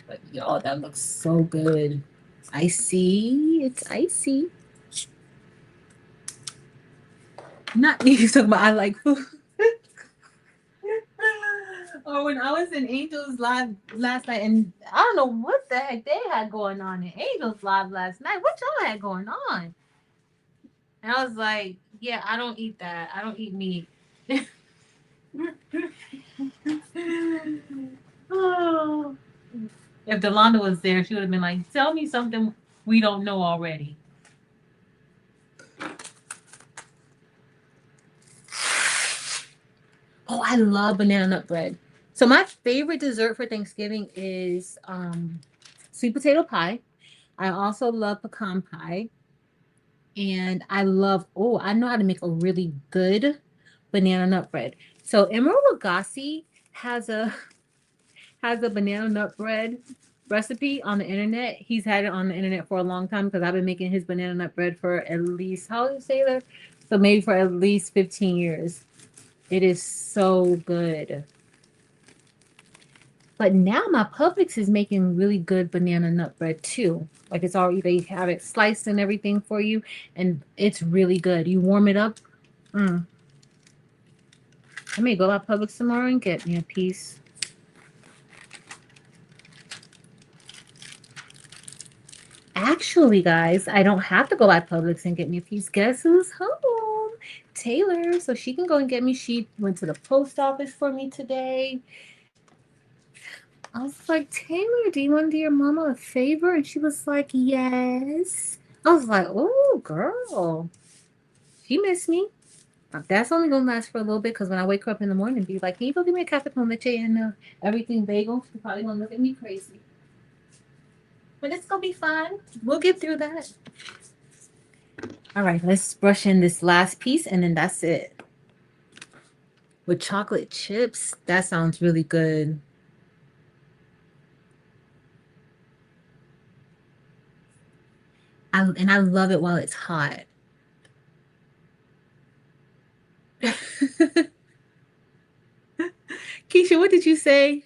But y'all, that looks so good. Icy. It's icy. Not you talking about I like food. Or when I was in Angels Live last night, and I don't know what the heck they had going on in Angels Live last night. What y'all had going on? And I was like, yeah, I don't eat that. I don't eat meat. Oh. If Delonda was there, she would have been like, tell me something we don't know already. Oh, I love banana nut bread. So my favorite dessert for Thanksgiving is sweet potato pie. I also love pecan pie. And I love, oh, I know how to make a really good banana nut bread. So Emerald Lagasse has a has a banana nut bread recipe on the internet. He's had it on the internet for a long time because I've been making his banana nut bread for at least, how old is Sailor? So maybe for at least 15 years. It is so good. But now my Publix is making really good banana nut bread too. Like it's already, they have it sliced and everything for you, and it's really good. You warm it up. Mm. I may go to Publix tomorrow and get me a piece. Actually, guys, I don't have to go by Publix and get me a piece. Guess who's home? Taylor. So she can go and get me. She went to the post office for me today. I was like, Taylor, do you want to do your mama a favor? And she was like, yes. I was like, oh, girl. She missed me. That's only gonna last for a little bit because when I wake her up in the morning and be like, can you go give me a cafe con leche and everything bagel? She's probably gonna look at me crazy. But it's gonna be fine. We'll get through that. All right, let's brush in this last piece and then that's it. With chocolate chips, that sounds really good. And I love it while it's hot. Keisha, what did you say?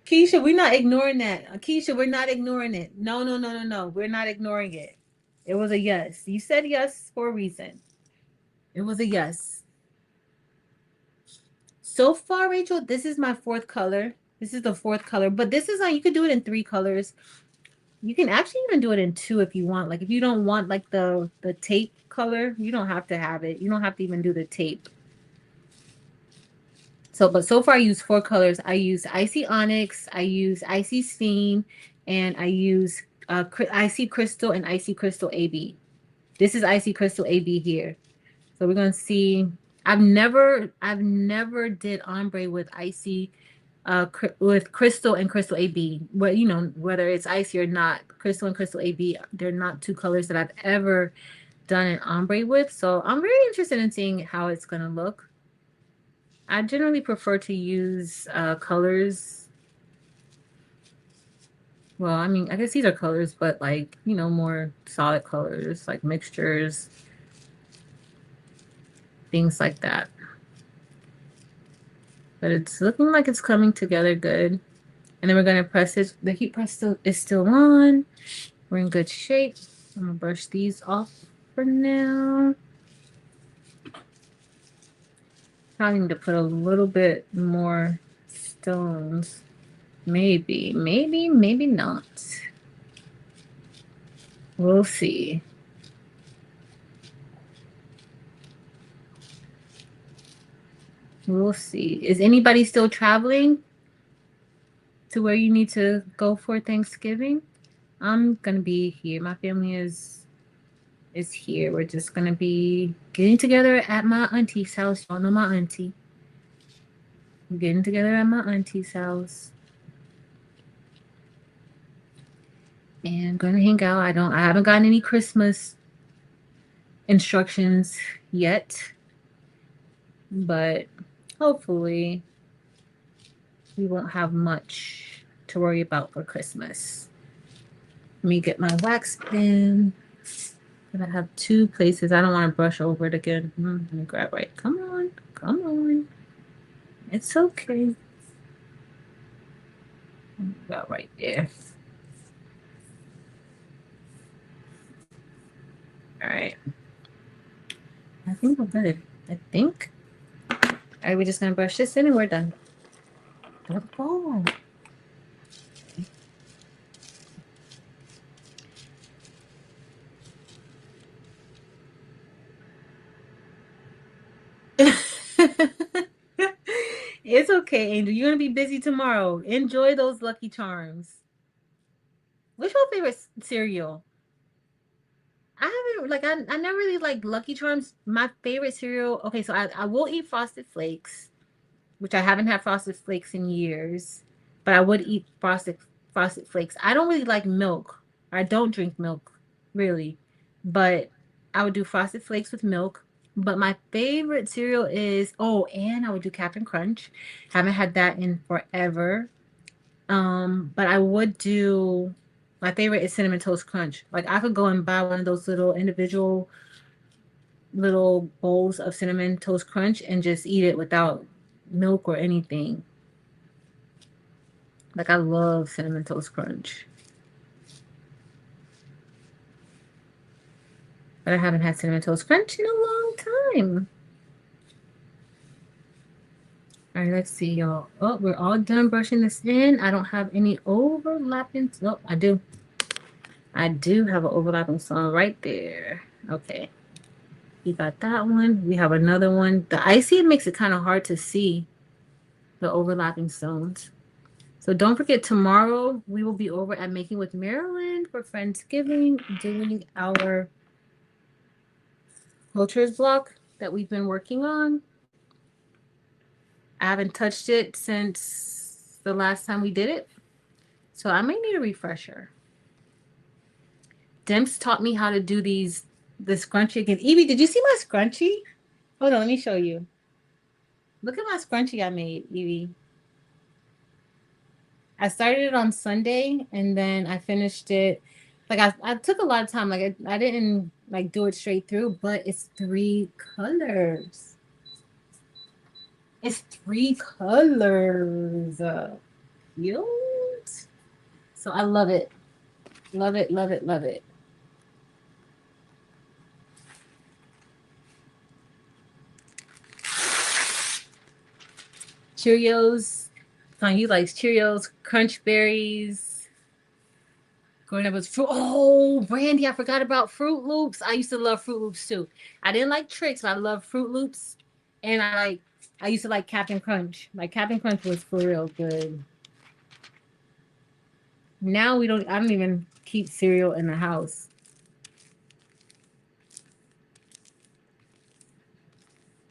Keisha, we're not ignoring that. Keisha, we're not ignoring it. No, no, no, no, no. We're not ignoring it. It was a yes. You said yes for a reason. It was a yes. So far, Rachel, this is my fourth color. This is the fourth color, but this is like you could do it in three colors. You can actually even do it in two if you want. Like if you don't want like the tape color, you don't have to have it. You don't have to even do the tape. So, but so far I use four colors. I use Icy Onyx, I use Icy Steam, and I use Icy Crystal and Icy Crystal AB. This is Icy Crystal AB here. So we're gonna see. I've never did ombre with Icy, with Crystal and Crystal AB. But you know whether it's icy or not, Crystal and Crystal AB, they're not two colors that I've ever done an ombre with. So I'm very interested in seeing how it's gonna look. I generally prefer to use colors. Well, I mean, I guess these are colors, but like, you know, more solid colors, like mixtures, things like that. But it's looking like it's coming together good. And then we're going to press it. The heat press is still on. We're in good shape. I'm going to brush these off for now. Probably need to put a little bit more stones. Maybe, maybe not. We'll see. We'll see. Is anybody still traveling to where you need to go for Thanksgiving? I'm gonna be here. My family is here. We're just gonna be getting together at my auntie's house. Y'all know my auntie. We're getting together at my auntie's house. And gonna hang out. I haven't gotten any Christmas instructions yet. But hopefully we won't have much to worry about for Christmas. Let me get my wax pen. I have two places. I don't want to brush over it again. Let me grab right. Come on. Come on. It's okay. About right there. All right. I think we're good. I think. All right, we're just going to brush this in and we're done. Don't fall. It's okay, Angel. You're gonna be busy tomorrow. Enjoy those Lucky Charms. What's your favorite cereal? I haven't like I never really like Lucky Charms. My favorite cereal. Okay, so I will eat Frosted Flakes, which I haven't had Frosted Flakes in years, but I would eat Frosted Flakes. I don't really like milk. I don't drink milk, really, but I would do Frosted Flakes with milk. But my favorite cereal is and I would do Captain Crunch. Haven't had that in forever. But I would do my favorite is Cinnamon Toast Crunch. Like I could go and buy one of those little individual little bowls of Cinnamon Toast Crunch and just eat it without milk or anything. Like I love Cinnamon Toast Crunch. But I haven't had Cinnamon Toast Crunch in a long time. All right, let's see, y'all. Oh, we're all done brushing this in. I don't have any overlapping. Oh, I do. I do have an overlapping stone right there. Okay. You got that one. We have another one. The icy makes it kind of hard to see the overlapping stones. So don't forget, tomorrow we will be over at Making with Maryland for Friendsgiving, doing our cultures block that we've been working on. I haven't touched it since the last time we did it. So I may need a refresher. Demps taught me how to do the scrunchie again. Evie, did you see my scrunchie? Hold on, let me show you. Look at my scrunchie I made, Evie. I started it on Sunday and then I finished it. Like I took a lot of time. Like I didn't like do it straight through, but it's 3 colors. It's 3 colors. Cute. So I love it. Love it, love it, love it. Cheerios. You likes Cheerios, Crunch Berries. Growing up was fruit. Oh, Brandy, I forgot about Fruit Loops. I used to love Fruit Loops too. I didn't like Tricks, but I love Fruit Loops. And I used to like Captain Crunch. Like Captain Crunch was for real good. Now I don't even keep cereal in the house.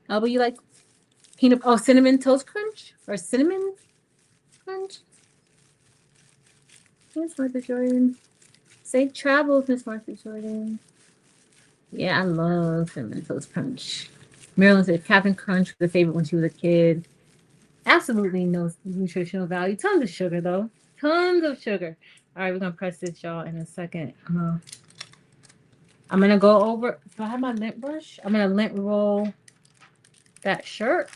Oh, but you like cinnamon toast crunch or cinnamon crunch? Miss Martha Jordan. Safe travels, Miss Martha Jordan. Yeah, I love cinnamon toast crunch. Marilyn said Captain Crunch was the favorite when she was a kid. Absolutely no nutritional value. Tons of sugar though. Tons of sugar. All right, we're gonna press this, y'all, in a second. I'm gonna go over. Do I have my lint brush? I'm gonna lint roll that shirt,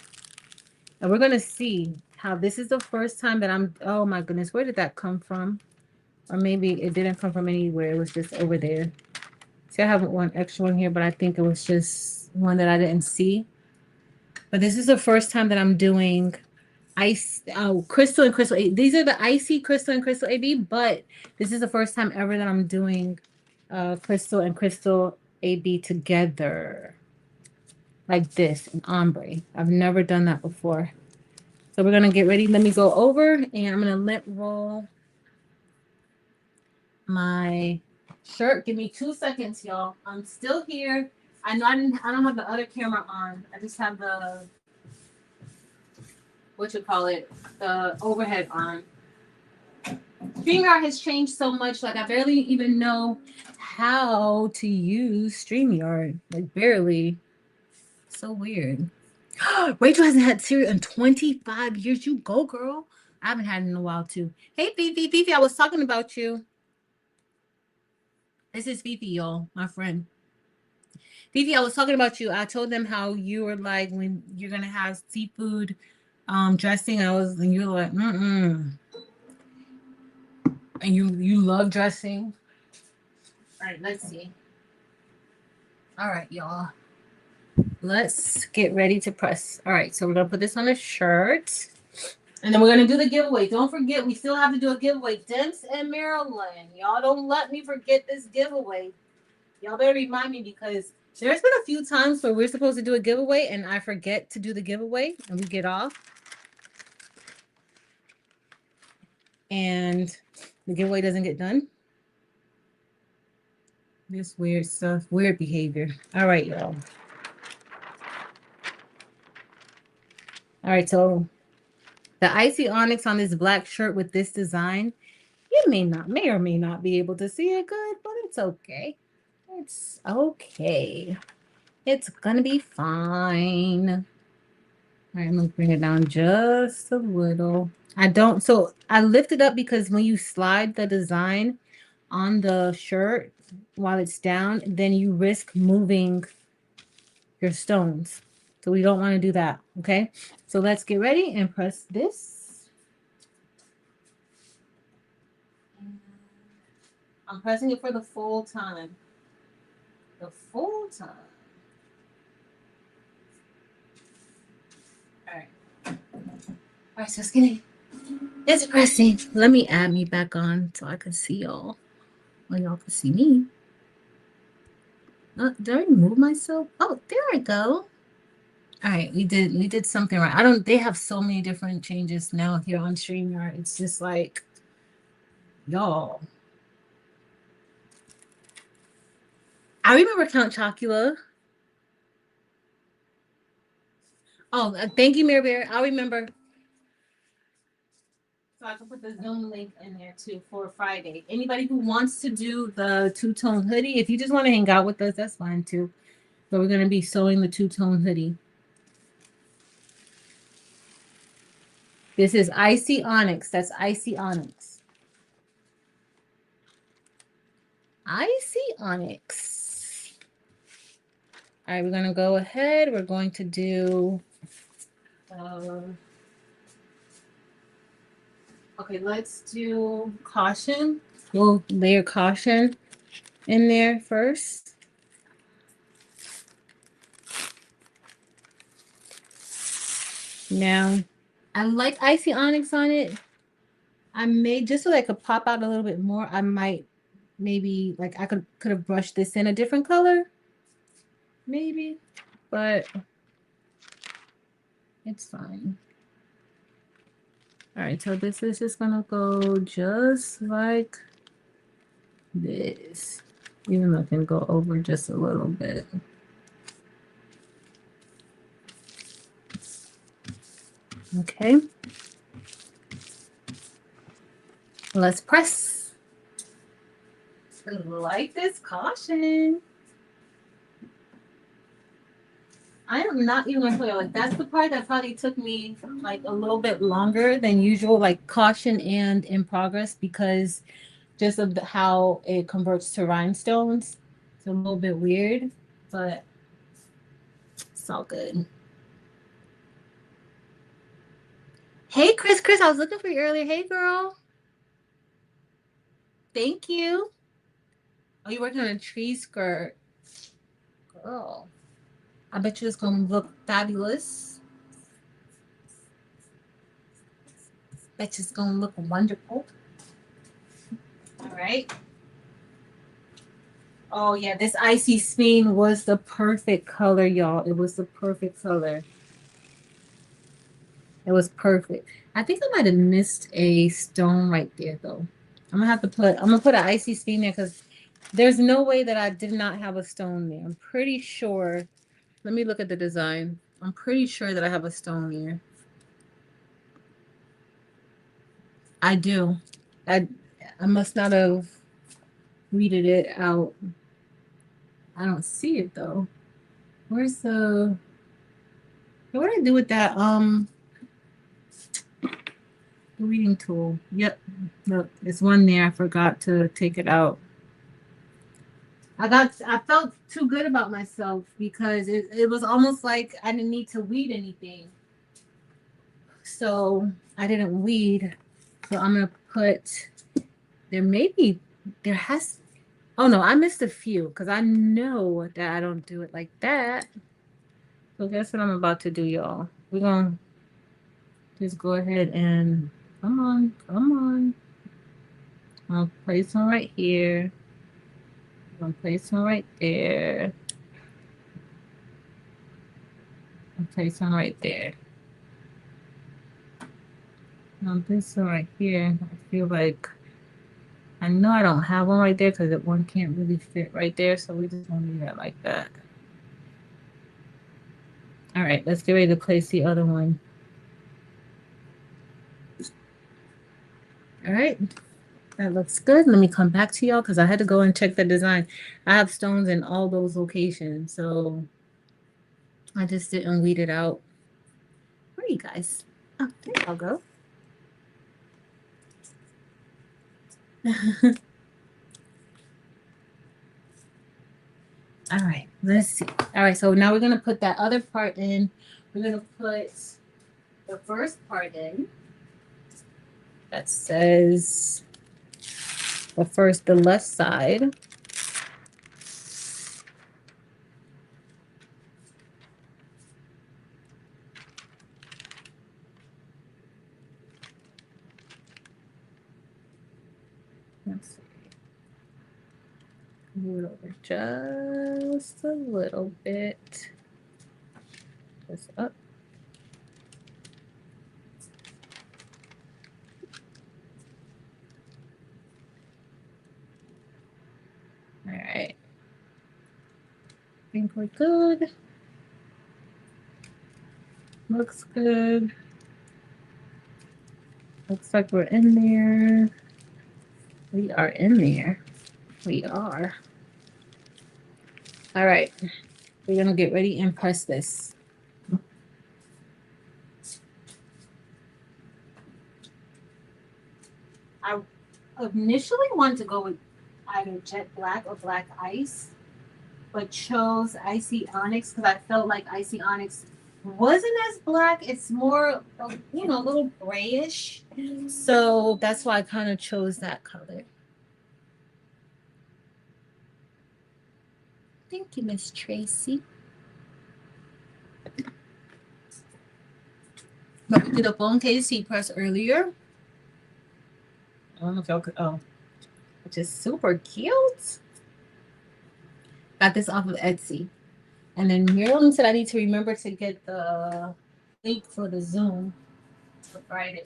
and we're gonna see how this is the first time that I'm. Oh my goodness, where did that come from? Or maybe it didn't come from anywhere. It was just over there. See, I have one extra one here, but I think it was just one that I didn't see. But this is the first time that I'm doing crystal and crystal A. These are the icy crystal and crystal AB, but this is the first time ever that I'm doing crystal and crystal AB together like this in ombre. I've never done that before. So we're gonna get ready. Let me go over and I'm gonna lint roll my shirt. Give me 2 seconds, y'all. I'm still here. I know I don't have the other camera on. I just have the the overhead on. StreamYard has changed so much. Like I barely even know how to use StreamYard. Like barely. So weird. Rachel hasn't had cereal in 25 years. You go, girl. I haven't had it in a while too. Hey Fifi, Fifi, I was talking about you. This is Fifi, y'all, my friend. Fifi, I was talking about you. I told them how you were like when you're gonna have seafood dressing. And you were like, mm-mm. And you love dressing. All right, let's see. All right, y'all. Let's get ready to press. All right, so we're gonna put this on a shirt. And then we're gonna do the giveaway. Don't forget, we still have to do a giveaway. Demps and Maryland. Y'all don't let me forget this giveaway. Y'all better remind me because there's been a few times where we're supposed to do a giveaway and I forget to do the giveaway and we get off. And the giveaway doesn't get done. This weird stuff, weird behavior. All right, y'all. All right, so the icy onyx on this black shirt with this design, you may or may not be able to see it good, but it's okay. It's okay. It's gonna be fine. All right, I'm gonna bring it down just a little. So I lift it up because when you slide the design on the shirt while it's down, then you risk moving your stones. So we don't want to do that, okay? So let's get ready and press this. I'm pressing it for the full time. The full time. All right. All right, so it's pressing. Let me add me back on so I can see y'all. Well, y'all can see me. Did I remove myself? Oh, there I go. All right, we did something right. They have so many different changes now here on StreamYard. It's just like, y'all. I remember Count Chocula. Oh, thank you, Mary Bear. I'll remember. So I can put the Zoom link in there too for Friday. Anybody who wants to do the two-tone hoodie, if you just want to hang out with us, that's fine too. But we're going to be sewing the two-tone hoodie. This is Icy Onyx. That's Icy Onyx. Icy Onyx. All right, we're going to go ahead. We're going to do... okay, let's do Caution. We'll layer Caution in there first. Now, I like Icy Onyx on it. I may, just so that I could pop out a little bit more, I might maybe, like, I could have brushed this in a different color. Maybe. But it's fine. All right, so this is just gonna go just like this. Even though I can go over just a little bit. Okay. Let's press. Like this Caution. I am not even gonna tell you, like, that's the part that probably took me like a little bit longer than usual, like Caution and In Progress, because just of how it converts to rhinestones. It's a little bit weird, but it's all good. Hey, Chris, I was looking for you earlier. Hey, girl. Thank you. Oh, you're working on a tree skirt. Girl, I bet you it's gonna look fabulous. Bet you it's gonna look wonderful. All right. Oh yeah, this icy speen was the perfect color, y'all. It was the perfect color. It was perfect. I think I might have missed a stone right there though. I'm gonna put an icy speen there because there's no way that I did not have a stone there. I'm pretty sure. Let me look at the design. I'm pretty sure that I have a stone there. I do. I must not have weeded it out. I don't see it though. Where's the what did I do with that weeding tool? Yep. Look, there's one there. I forgot to take it out. I felt too good about myself because it was almost like I didn't need to weed anything. So I didn't weed. So I'm gonna put there has oh no, I missed a few because I know that I don't do it like that. So guess what I'm about to do, y'all? We're gonna just go ahead and come on. I'll place one right here. I'll place one right there. I'll place one right there. Now this one right here, I feel like I know I don't have one right there because that one can't really fit right there. So we just want to leave that like that. All right, let's get ready to place the other one. All right, that looks good. Let me come back to y'all because I had to go and check the design. I have stones in all those locations, so I just didn't weed it out. Where are you guys? Oh, there y'all go. All right, let's see. All right, so now we're gonna put that other part in. We're gonna put the first part in. That says the left side. Let's see. Move it over just a little bit. Just up. All right. I think we're good. looks good. Looks like we're in there. We are in there. We are. All right. We're going to get ready and press this. I initially wanted to go with either jet black or black ice, but chose icy onyx because I felt like icy onyx wasn't as black. It's more, you know, a little grayish. So that's why I kind of chose that color. Thank you, Miss Tracy. But we did a bone KC press earlier. I don't know if y'all could, oh, which is super cute. Got this off of Etsy. And then Marilyn said I need to remember to get the link for the Zoom for Friday.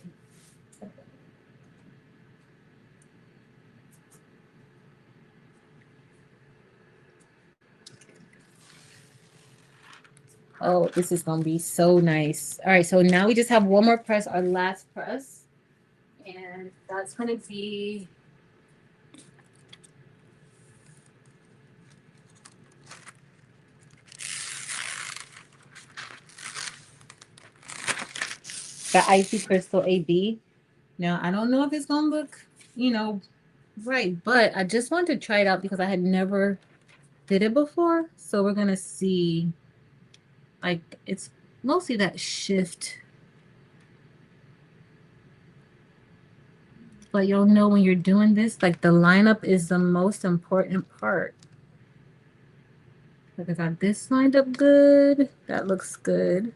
Oh, this is gonna be so nice. All right, so now we just have one more press, our last press. And that's gonna be the Icy Crystal AB. Now, I don't know if it's gonna look, you know, right, but I just wanted to try it out because I had never did it before. So we're gonna see, like, it's mostly that shift. But you'll know when you're doing this, like the lineup is the most important part. Like I got this lined up good. That looks good.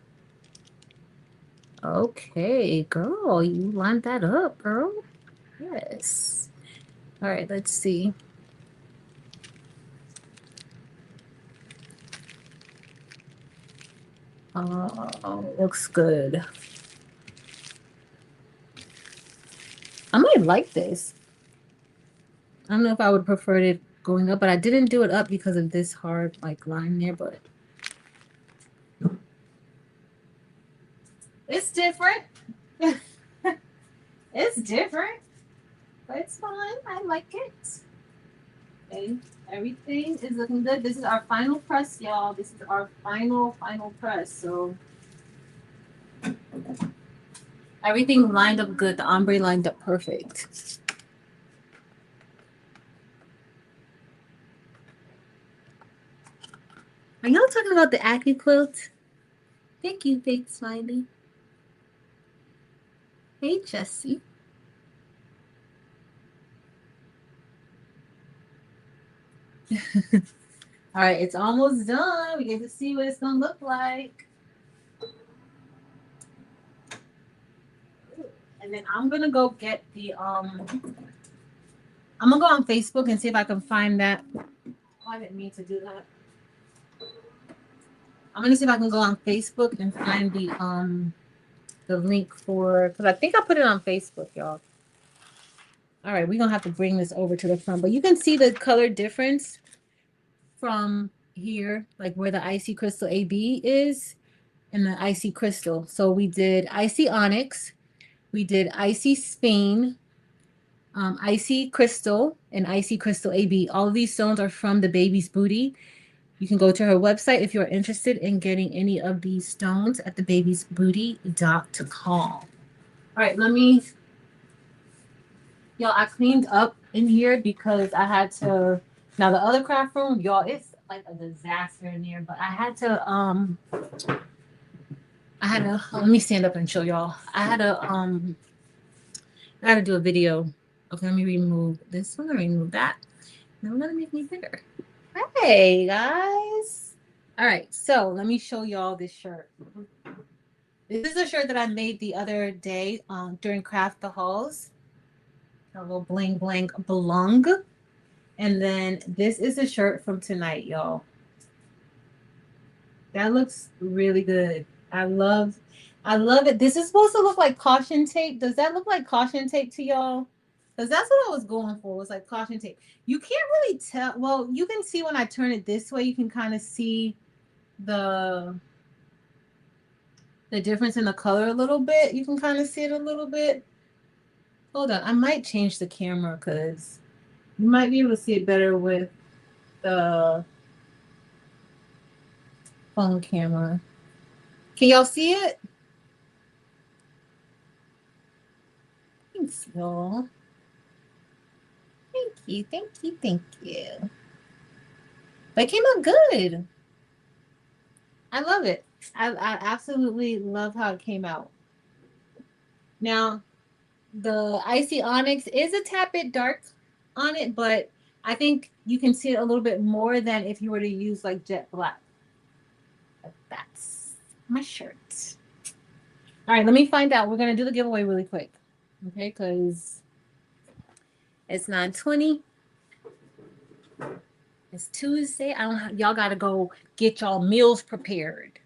Okay, girl, you lined that up, girl. Yes. All right, let's see. Looks good. I might like this. I don't know if I would prefer it going up, but I didn't do it up because of this hard like line there, but it's different. It's different, but it's fine. I like it. Okay, everything is looking good. This is our final press, y'all. This is our final press. So everything lined up good. The ombre lined up perfect. Are y'all talking about the acne quilt? Thank you, Fake Smiley. Hey, Jessie. All right, it's almost done. We get to see what it's gonna look like. And then I'm gonna go get the I'm gonna go on Facebook and see if I can find that. Oh, I didn't mean to do that. I'm gonna see if I can go on Facebook and find the link for, because I think I put it on Facebook, y'all. All right, we're gonna have to bring this over to the front, but you can see the color difference from here, like where the Icy Crystal AB is and the Icy Crystal. So we did Icy Onyx, we did Icy Spain, Icy Crystal, and Icy Crystal AB. All of these stones are from the baby's booty. You can go to her website if you're interested in getting any of these stones at thebabiesbooty.com. All right, let me, y'all, I cleaned up in here because I had to, now the other craft room, y'all, it's like a disaster in here, but I had to, let me stand up and show y'all. I had to do a video. Okay, let me remove this one, remove that. Now we're gonna make me bigger. Hey guys. All right, so let me show y'all this shirt. This is a shirt that I made the other day during Craft the Halls. A little bling bling belong. And then this is a shirt from tonight, y'all. That looks really good. I love it. This is supposed to look like caution tape. Does that look like caution tape to y'all? Because that's what I was going for. It was like caution tape. You can't really tell. Well, you can see when I turn it this way, you can kind of see the the difference in the color a little bit. You can kind of see it a little bit. Hold on, I might change the camera because you might be able to see it better with the phone camera. Can y'all see it? Thanks, y'all. Thank you, thank you, thank you. But it came out good. I love it. I absolutely love how it came out. Now, the Icy Onyx is a tad bit dark on it, but I think you can see it a little bit more than if you were to use like jet black. But that's my shirt. All right, let me find out. We're gonna do the giveaway really quick, okay? Because it's 9:20. It's Tuesday. I don't. Y'all gotta go get y'all meals prepared.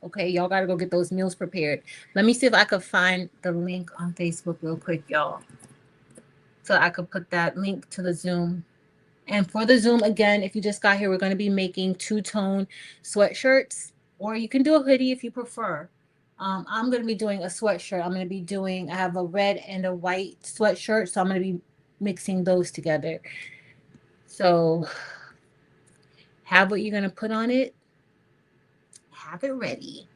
Okay, y'all gotta go get those meals prepared. Let me see if I could find the link on Facebook real quick, y'all, so I could put that link to the Zoom. And for the Zoom, again, if you just got here, we're going to be making two-tone sweatshirts, or you can do a hoodie if you prefer. I'm going to be doing a sweatshirt. I'm going to be doing, I have a red and a white sweatshirt, so I'm going to be mixing those together. So have what you're going to put on it. Have it ready.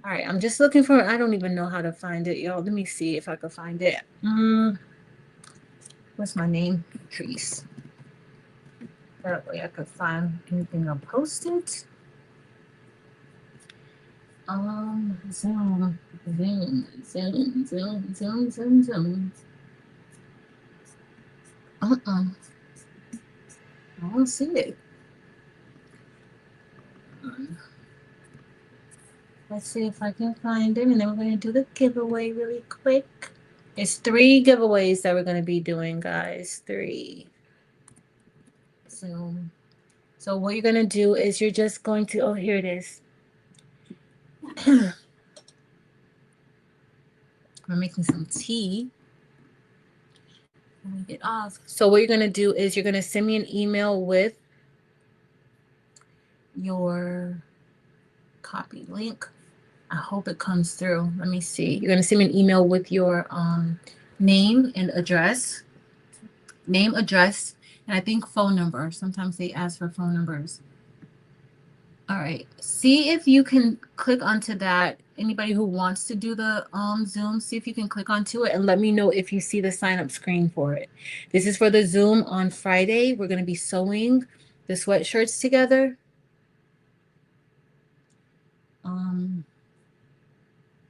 All right, I'm just looking for, I don't even know how to find it, y'all. Let me see if I can find it. What's my name? Patrice. That way I could find anything I posted. Zoom. I don't see it. Let's see if I can find it, and then we're going to do the giveaway really quick. It's 3 giveaways that we're going to be doing, guys. 3. Zoom. So what you're going to do is you're just going to, oh, here it is. We're making some tea. Let me get off. So what you're going to do is you're going to send me an email with your copy link. I hope it comes through. Let me see. You're going to send me an email with your name and address. Name, address, and I think phone number. Sometimes they ask for phone numbers. All right. See if you can click onto that. Anybody who wants to do the Zoom, see if you can click onto it and let me know if you see the sign up screen for it. This is for the Zoom on Friday. We're going to be sewing the sweatshirts together.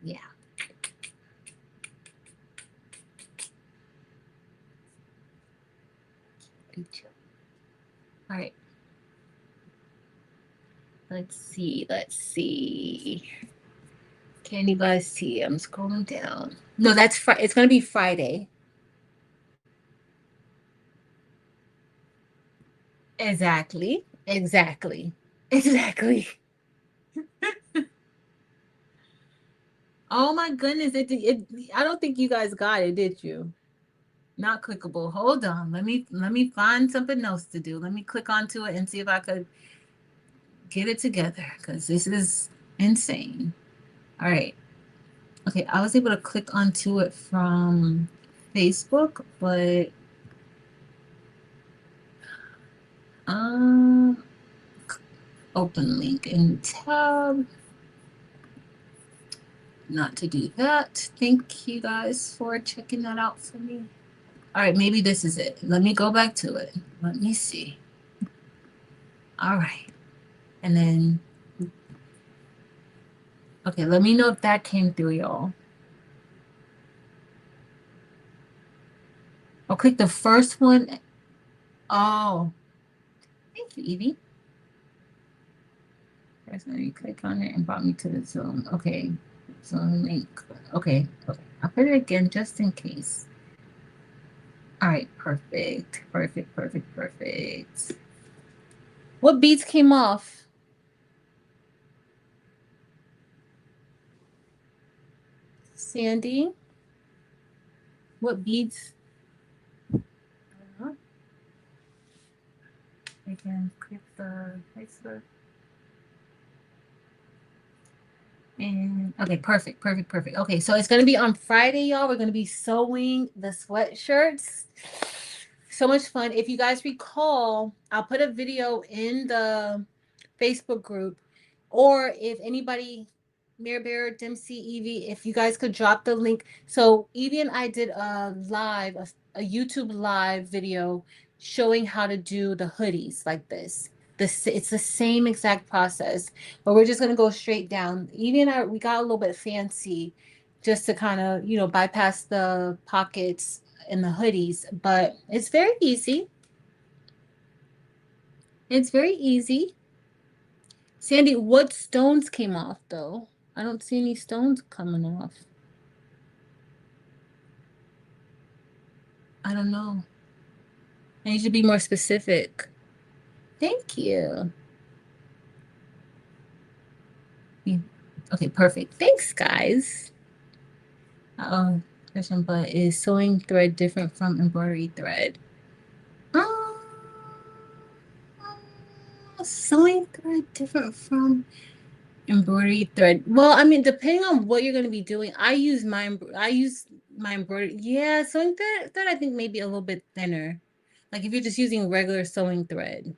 Yeah. All right. Let's see. Let's see. Can you guys see? I'm scrolling down. No, that's Friday. It's going to be Friday. Exactly. Exactly. Exactly. Oh my goodness. I don't think you guys got it, did you? Not clickable. Hold on. Let me find something else to do. Let me click onto it and see if I could get it together because this is insane. All right. Okay, I was able to click onto it from Facebook, but open link in tab. Not to do that. Thank you guys for checking that out for me. All right, maybe this is it. Let me go back to it. Let me see. All right. And then, okay, let me know if that came through, y'all. I'll click the first one. Oh, thank you, Evie. First, let me click on it and brought me to the Zoom. Okay, Zoom link. Okay, okay. I'll put it again just in case. All right, perfect, perfect, perfect, perfect. What beads came off? Sandy? What beads? I can click the Facebook. And Okay, perfect, perfect, perfect. Okay, so it's gonna be on Friday, y'all. We're gonna be sewing the sweatshirts. So much fun. If you guys recall, I'll put a video in the Facebook group, or if anybody, Bear, Dempsey, Evie, if you guys could drop the link. So Evie and I did a YouTube live video showing how to do the hoodies like this. It's the same exact process, but we're just gonna go straight down. Evie and I, we got a little bit fancy, just to kind of bypass the pockets in the hoodies, but it's very easy. It's very easy. Sandy, what stones came off though? I don't see any stones coming off. I don't know. I need to be more specific. Thank you. Okay, perfect. Thanks, guys. Oh, question, but is sewing thread different from embroidery thread? Um, sewing thread different from embroidery thread. Well, I mean, depending on what you're going to be doing, I use my embroidery. Yeah, sewing thread I think maybe a little bit thinner. Like if you're just using regular sewing thread.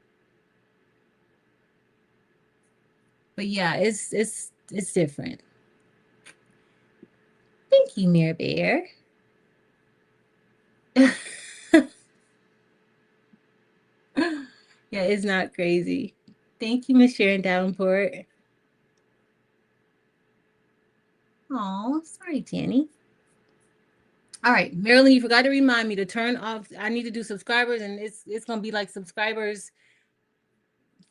But yeah, it's different. Thank you, Mirror Bear. Yeah, it's not crazy. Thank you, Miss Sharon Davenport. Oh, sorry, Danny. All right, Marilyn, you forgot to remind me to turn off. I need to do subscribers, and it's gonna be like subscribers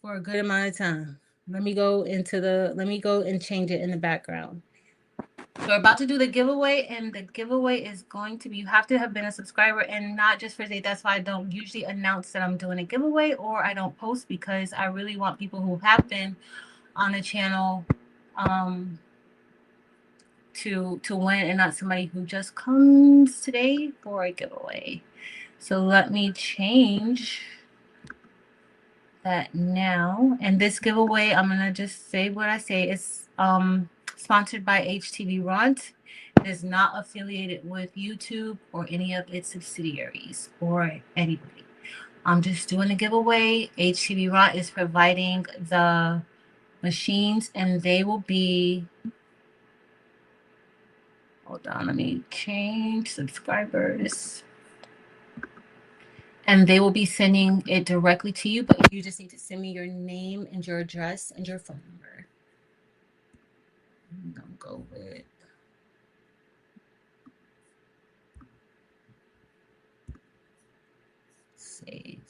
for a good amount of time. Let me go and change it in the background. So we're about to do the giveaway, and the giveaway is going to be, you have to have been a subscriber and not just for today. That's why I don't usually announce that I'm doing a giveaway, or I don't post, because I really want people who have been on the channel um to win, and not somebody who just comes today for a giveaway. So let me change that now. And this giveaway, I'm gonna just say what I say. It's sponsored by HTVRONT'S. It is not affiliated with YouTube or any of its subsidiaries or anybody. I'm just doing a giveaway. HTVRONT is providing the machines, and they will be, hold on, let me change subscribers. And they will be sending it directly to you, but you just need to send me your name and your address and your phone number. I'm gonna go with save.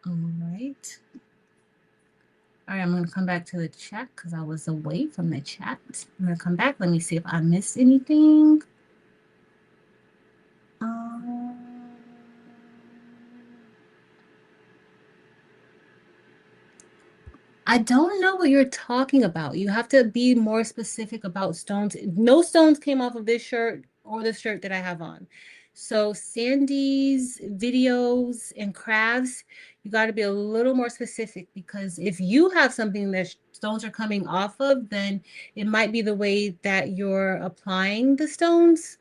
All right. All right, I'm gonna come back to the chat because I was away from the chat. I'm gonna come back. Let me see if I missed anything. I don't know what you're talking about. You have to be more specific about stones. No stones came off of this shirt or the shirt that I have on. So Sandy's videos and crafts, you got to be a little more specific, because if you have something that stones are coming off of, then it might be the way that you're applying the stones,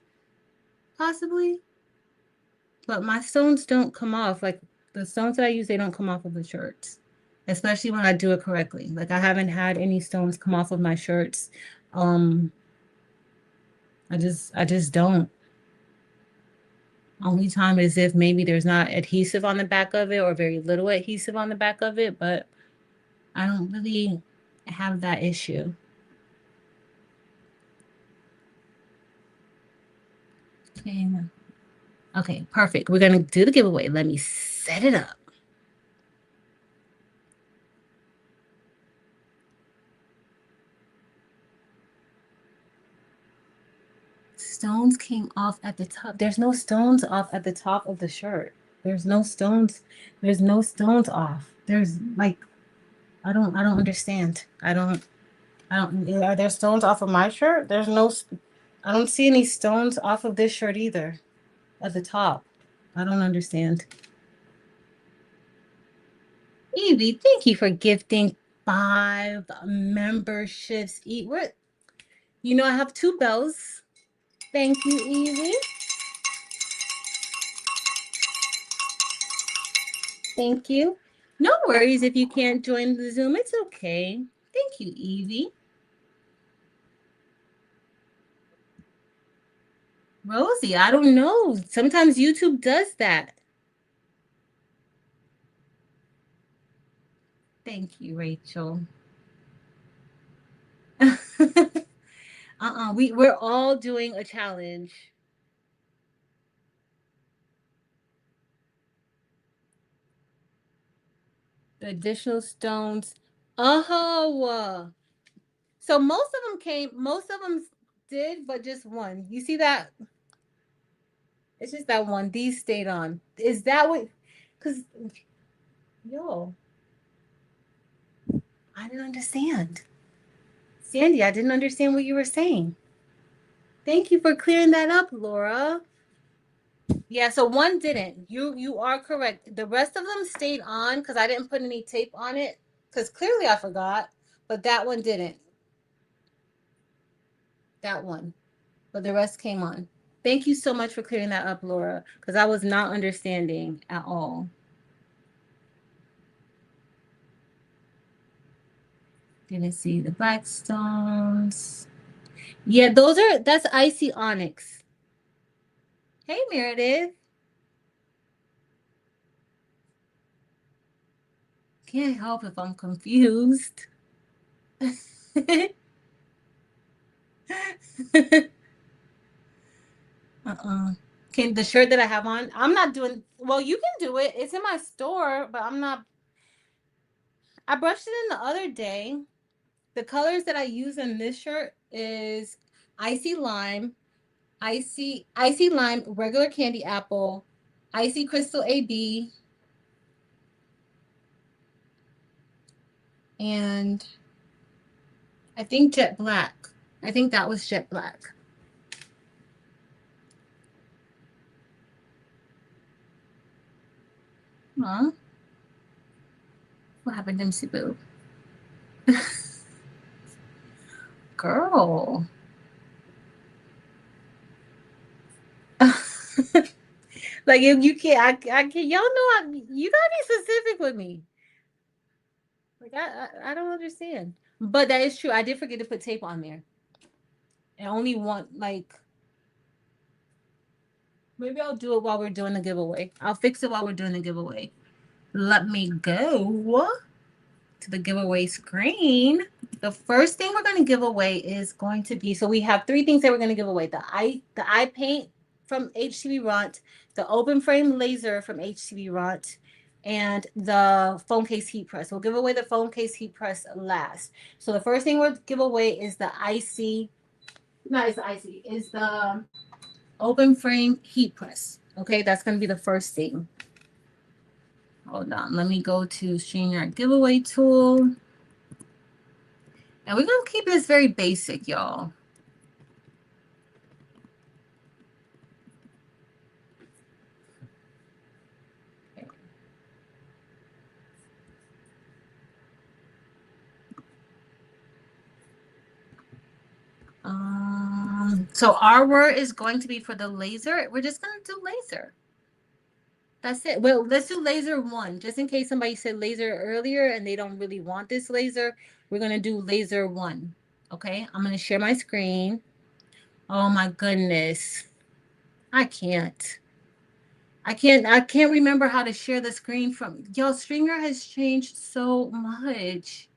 possibly. But my stones don't come off. Like the stones that I use, they don't come off of the shirts, especially when I do it correctly. Like I haven't had any stones come off of my shirts. Um, I just don't. Only time is if maybe there's not adhesive on the back of it, or very little adhesive on the back of it, but I don't really have that issue. Okay. Okay, perfect. We're gonna do the giveaway. Let me set it up. Stones came off at the top. There's no stones off at the top of the shirt. There's no stones. There's no stones off. There's like, I don't understand. I don't, are there stones off of my shirt? I don't see any stones off of this shirt either at the top. I don't understand. Evie, thank you for gifting 5 memberships. You know, I have 2 bells. Thank you, Evie. Thank you. No worries if you can't join the Zoom. It's okay. Thank you, Evie. Rosie, I don't know. Sometimes YouTube does that. Thank you, Rachel. We're all doing a challenge. The additional stones. Oh, so most of them did, but just one. You see that? It's just that one. These stayed on. Is that what? Because, yo, I didn't understand. Sandy, I didn't understand what you were saying. Thank you for clearing that up, Laura. Yeah, so one didn't. You are correct. The rest of them stayed on because I didn't put any tape on it because clearly I forgot, but that one didn't. That one. But the rest came on. Thank you so much for clearing that up, Laura, because I was not understanding at all. Didn't see the black stones. Yeah, that's icy onyx. Hey, Meredith. Can't help if I'm confused. uh-uh. Can the shirt that I have on, I'm not doing well, you can do it. It's in my store, but I'm not. I brushed it in the other day. The colors that I use in this shirt is icy lime, icy lime, regular candy apple, icy crystal AB, and I think jet black. I think that was jet black. Huh? What happened to MC Boo? Girl. Like if you can't, I can't. Y'all know you gotta be specific with me. Like I don't understand. But that is true. I did forget to put tape on there. I only want like maybe I'll do it while we're doing the giveaway. I'll fix it while we're doing the giveaway. Let me go to the giveaway screen. The first thing we're going to give away is going to be, so we have 3 things that we're going to give away. The eye paint from HTVRONT, the open frame laser from HTVRONT, and the phone case heat press. We'll give away the phone case heat press last. So the first thing we'll give away is the is the open frame heat press. Okay, that's going to be the first thing. Hold on, let me go to StreamYard giveaway tool. And we're going to keep this very basic, y'all. So our word is going to be for the laser. We're just going to do laser. That's it. Well, let's do laser 1, just in case somebody said laser earlier and they don't really want this laser. We're going to do laser 1. Okay, I'm going to share my screen. Oh my goodness. I can't. I can't remember how to share the screen from. Yo, Stringer has changed so much.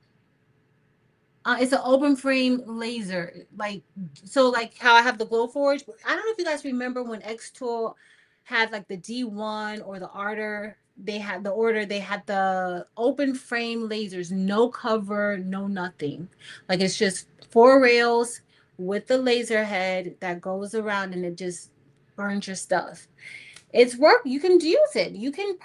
It's an open frame laser, like so, like how I have the Glow Forge. I don't know if you guys remember when X Tool had like the D1 or the Arter. They had the open frame lasers, no cover, no nothing. Like it's just 4 rails with the laser head that goes around and it just burns your stuff. It's work. You can use it. You can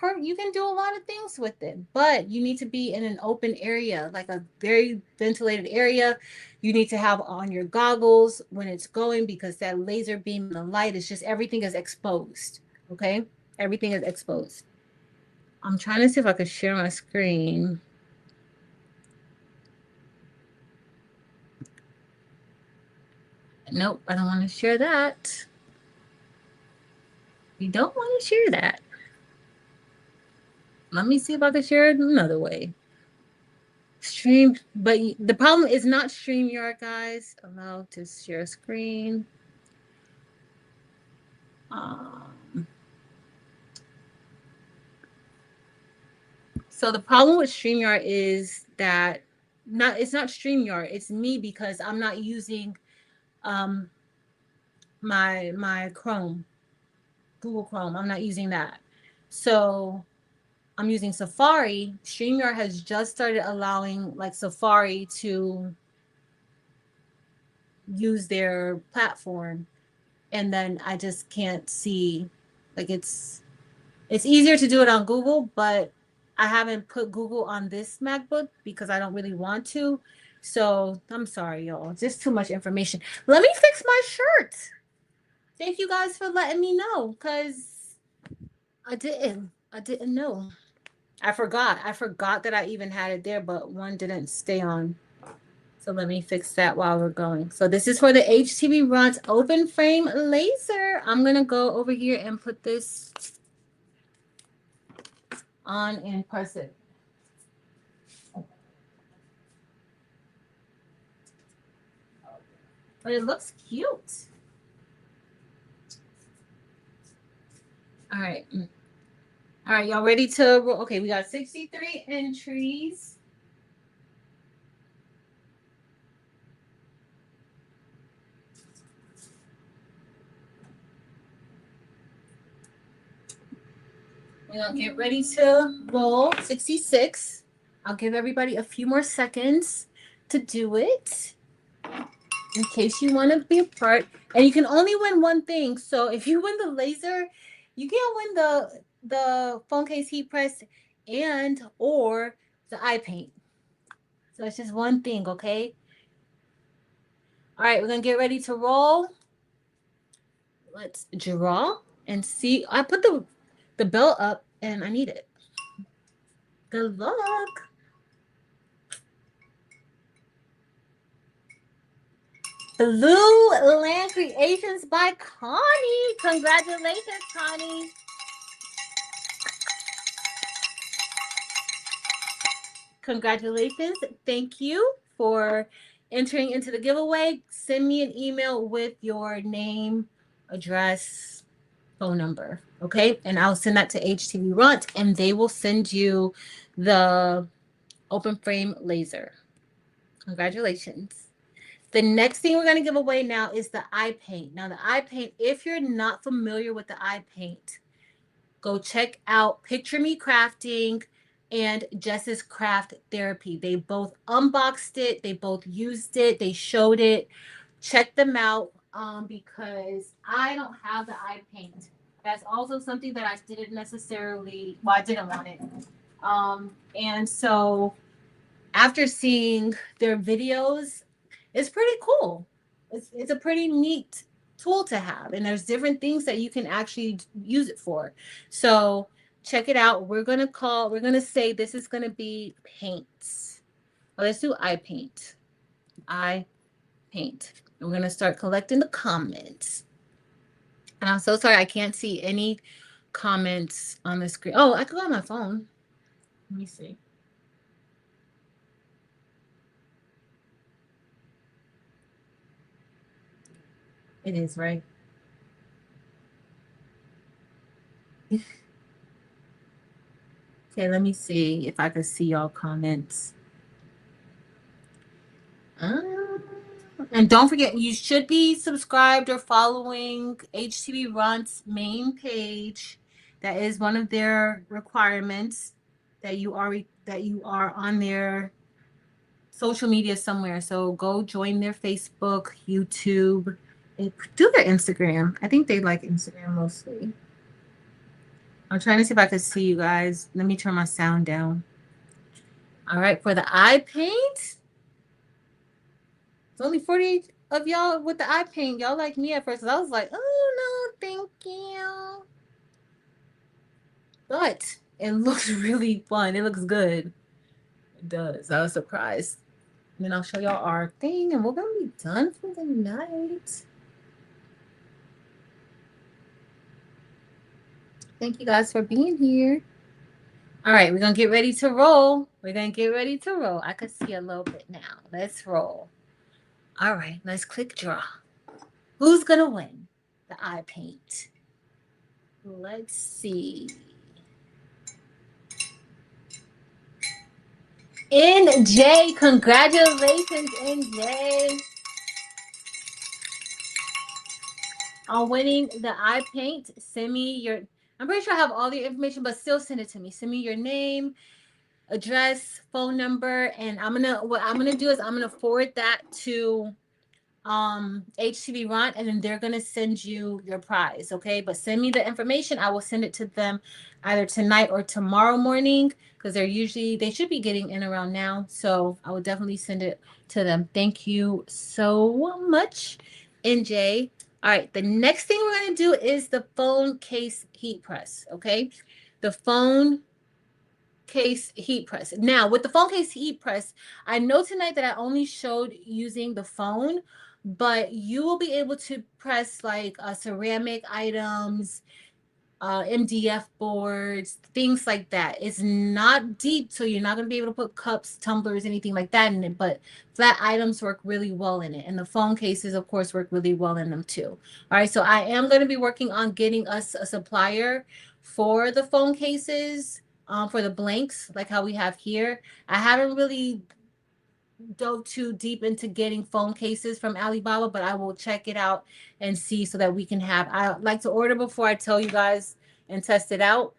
do a lot of things with it, but you need to be in an open area, like a very ventilated area. You need to have on your goggles when it's going because that laser beam and the light is just everything is exposed. Okay, everything is exposed. I'm trying to see if I could share my screen. Nope, I don't want to share that. We don't want to share that. Let me see if I can share it another way. Stream, but the problem is not StreamYard, guys. Allow to share screen. Um, so the problem with StreamYard is that it's not StreamYard, it's me because I'm not using um my Chrome, Google Chrome. I'm not using that. So I'm using Safari. StreamYard has just started allowing like Safari to use their platform, and then I just can't see, like it's easier to do it on Google, but I haven't put Google on this MacBook because I don't really want to. So I'm sorry, y'all. Just too much information. Let me fix my shirt. Thank you guys for letting me know because I didn't know. I forgot. I forgot that I even had it there, but one didn't stay on. So let me fix that while we're going. So this is for the HTVRONT'S open frame laser. I'm going to go over here and put this on and press it. But it looks cute. All right. All right, y'all ready to roll? Okay, we got 63 entries. We're gonna get ready to roll 66. I'll give everybody a few more seconds to do it in case you want to be a part. And you can only win one thing. So if you win the laser, you can't win the phone case heat press and or the eye paint. So it's just one thing, okay? All right, we're gonna get ready to roll. Let's draw and see. I put the belt up and I need it. Good luck. Blue Land Creations by Connie. Congratulations, Connie. Congratulations. Thank you for entering into the giveaway. Send me an email with your name, address, phone number. Okay. And I'll send that to HTV Runt and they will send you the open frame laser. Congratulations. The next thing we're going to give away now is the eye paint. Now, the eye paint, if you're not familiar with the eye paint, go check out Picture Me Crafting and Jess's Craft Therapy. They both unboxed it, they both used it, they showed it. Check them out because I don't have the eye paint. That's also something that I didn't necessarily, well, I didn't want it. And so after seeing their videos, it's pretty cool. It's a pretty neat tool to have, and there's different things that you can actually use it for. So check it out. We're gonna say this is gonna be paints. Well, let's do eye paint. Eye paint. And we're gonna start collecting the comments. And I'm so sorry I can't see any comments on the screen. Oh, I could go on my phone. Let me see. It is, right? Okay, let me see if I can see y'all comments. And don't forget, you should be subscribed or following HTV Runt's main page. That is one of their requirements that you are on their social media somewhere. So go join their Facebook, YouTube, and do their Instagram. I think they like Instagram mostly. I'm trying to see if I can see you guys. Let me turn my sound down. All right, for the eye paint, it's only 48 of y'all with the eye paint. Y'all like me at first. I was like, oh no, thank you. But it looks really fun. It looks good. It does. I was surprised. And then I'll show y'all our thing, and we're gonna be done for the night. Thank you guys for being here. All right, we're gonna get ready to roll. We're gonna get ready to roll. I can see a little bit now. Let's roll. All right, let's click draw. Who's gonna win the eye paint? Let's see. NJ, congratulations, NJ, on winning the eye paint. Send me your, I'm pretty sure I have all your information, but still send it to me. Send me your name, address, phone number, and what I'm gonna do is I'm gonna forward that to HTV Ront, and then they're gonna send you your prize. Okay, but send me the information. I will send it to them either tonight or tomorrow morning, because they should be getting in around now, so I will definitely send it to them. Thank you so much, NJ. All right, the next thing we're gonna do is the phone case heat press. Okay, the phone case heat press. Now, with the phone case heat press, I know tonight that I only showed using the phone, but you will be able to press like ceramic items, MDF boards, things like that. It's not deep, so you're not going to be able to put cups, tumblers, anything like that in it, but flat items work really well in it. And the phone cases, of course, work really well in them too. All right, so I am going to be working on getting us a supplier for the phone cases, for the blanks, like how we have here. I haven't really dove too deep into getting phone cases from Alibaba, but I will check it out and see so that we can have. I like to order before I tell you guys and test it out.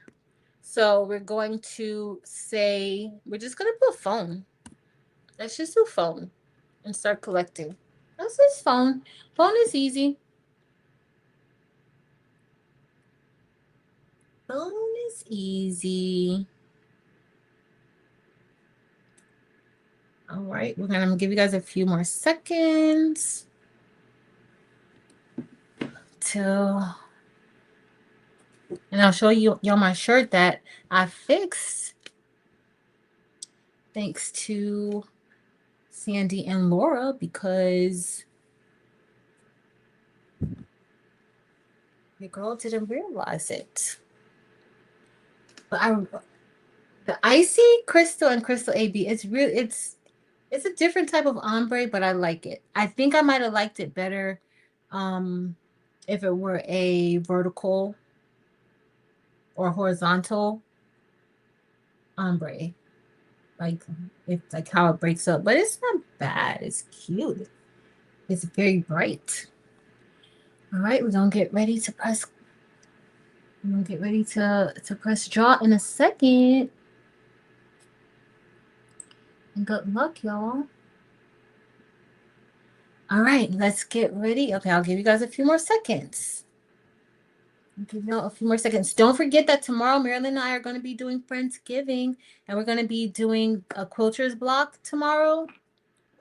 So we're going to say we're just gonna put phone. Let's just do phone and start collecting. That's just phone. Phone is easy. Phone is easy. All right, we're gonna give you guys a few more seconds till, and I'll show you y'all my shirt that I fixed thanks to Sandy and Laura, because the girl didn't realize it. But the icy crystal and crystal AB, it's a different type of ombre, but I like it. I think I might have liked it better um if it were a vertical or horizontal ombre. Like, it's like how it breaks up, but it's not bad. It's cute. It's very bright. All right, we're gonna get ready to press. I'm gonna get ready to press draw in a second. And good luck, y'all. All right, let's get ready. Okay, I'll give you guys a few more seconds. I'll give you a few more seconds. Don't forget that tomorrow, Marilyn and I are going to be doing Friendsgiving, and we're going to be doing a quilters block tomorrow.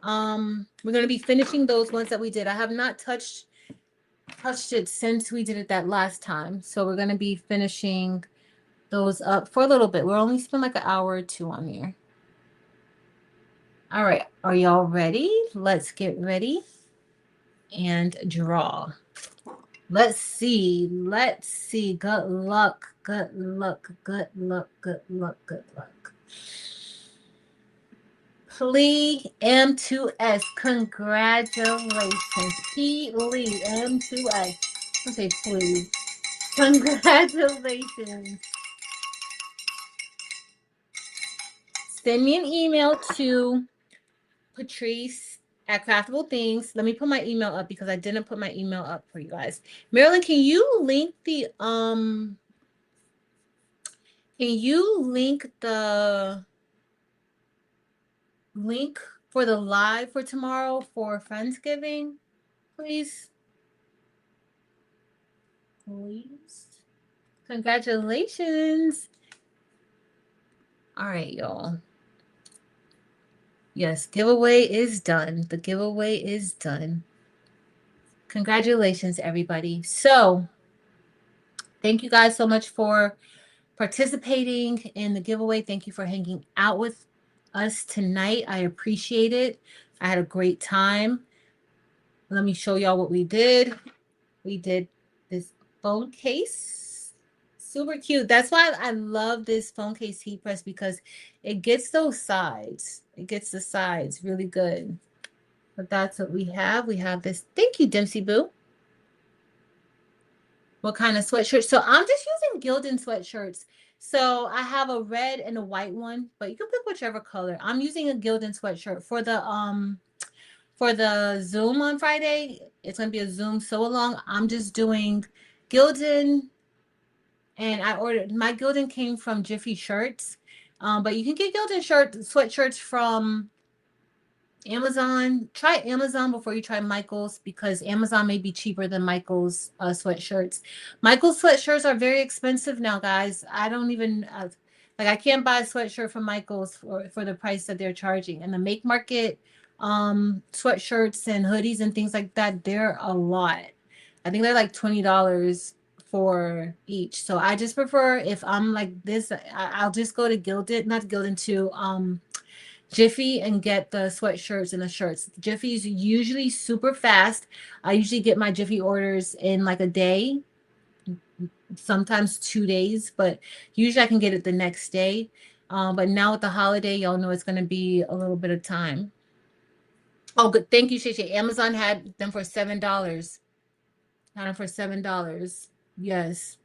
We're going to be finishing those ones that we did. I have not touched it since we did it that last time, so we're going to be finishing those up for a little bit. We'll only spend like an hour or two on here. All right, are y'all ready? Let's get ready and draw. Let's see. Let's see. Good luck. Good luck. Good luck. Good luck. Good luck. Plea M2S. Congratulations. P. Lee M2S. Okay, please. Congratulations. Send me an email to Patrice at Craftable Things. Let me put my email up because I didn't put my email up for you guys. Marilyn, can you link the link for the live for tomorrow for Friendsgiving, please? Please. Congratulations. All right, y'all. Yes, giveaway is done. The giveaway is done. Congratulations, everybody. So, thank you guys so much for participating in the giveaway. Thank you for hanging out with us tonight. I appreciate it. I had a great time. Let me show y'all what we did. We did this phone case. Super cute. That's why I love this phone case heat press, because it gets those sides. It gets the sides really good. But that's what we have. We have this. Thank you, Dempsey Boo. What kind of sweatshirt? So I'm just using Gildan sweatshirts. So I have a red and a white one, but you can pick whichever color. I'm using a Gildan sweatshirt for the Zoom on Friday. It's gonna be a Zoom sew along. I'm just doing Gildan, and I ordered my Gildan came from Jiffy Shirts. But you can get Gildan sweatshirts from Amazon. Try Amazon before you try Michael's, because Amazon may be cheaper than Michael's sweatshirts. Michael's sweatshirts are very expensive now, guys. I don't even like, I can't buy a sweatshirt from Michael's for the price that they're charging. And the Make Market sweatshirts and hoodies and things like that, they're a lot. I think they're like $20 for each. So I just prefer, if I'm like this, I'll just go to Gildan, not Gildan, to Jiffy, and get the sweatshirts and the shirts. Jiffy's usually super fast. I usually get my Jiffy orders in like a day, sometimes 2 days, but usually I can get it the next day. But now with the holiday, y'all know it's going to be a little bit of time. Oh, good. Thank you, Shay Shay. Amazon had them for $7. Had them for $7. Yes.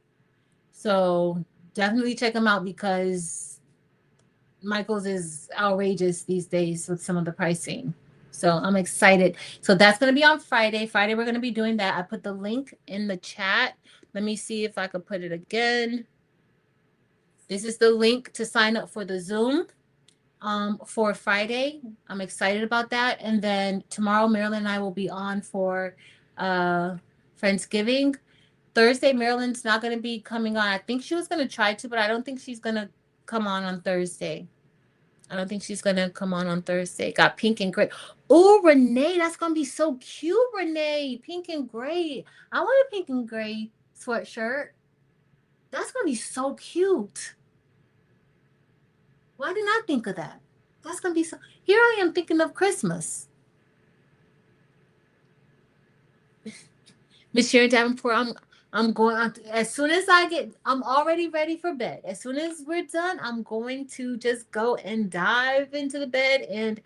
So definitely check them out, because Michael's is outrageous these days with some of the pricing. So I'm excited. So that's going to be on Friday. Friday, we're going to be doing that. I put the link in the chat. Let me see if I could put it again. This is the link to sign up for the Zoom for Friday. I'm excited about that. And then tomorrow, Marilyn and I will be on for Friendsgiving. Thursday, Marilyn's not going to be coming on. I think she was going to try to, but I don't think she's going to come on Thursday. I don't think she's going to come on Thursday. Got pink and gray. Oh, Renee, that's going to be so cute, Renee. Pink and gray. I want a pink and gray sweatshirt. That's going to be so cute. Why didn't I think of that? That's going to be so... Here I am thinking of Christmas. Miss Sharon Davenport, I'm going on as soon as I'm already ready for bed. As soon as we're done, I'm going to just go and dive into the bed and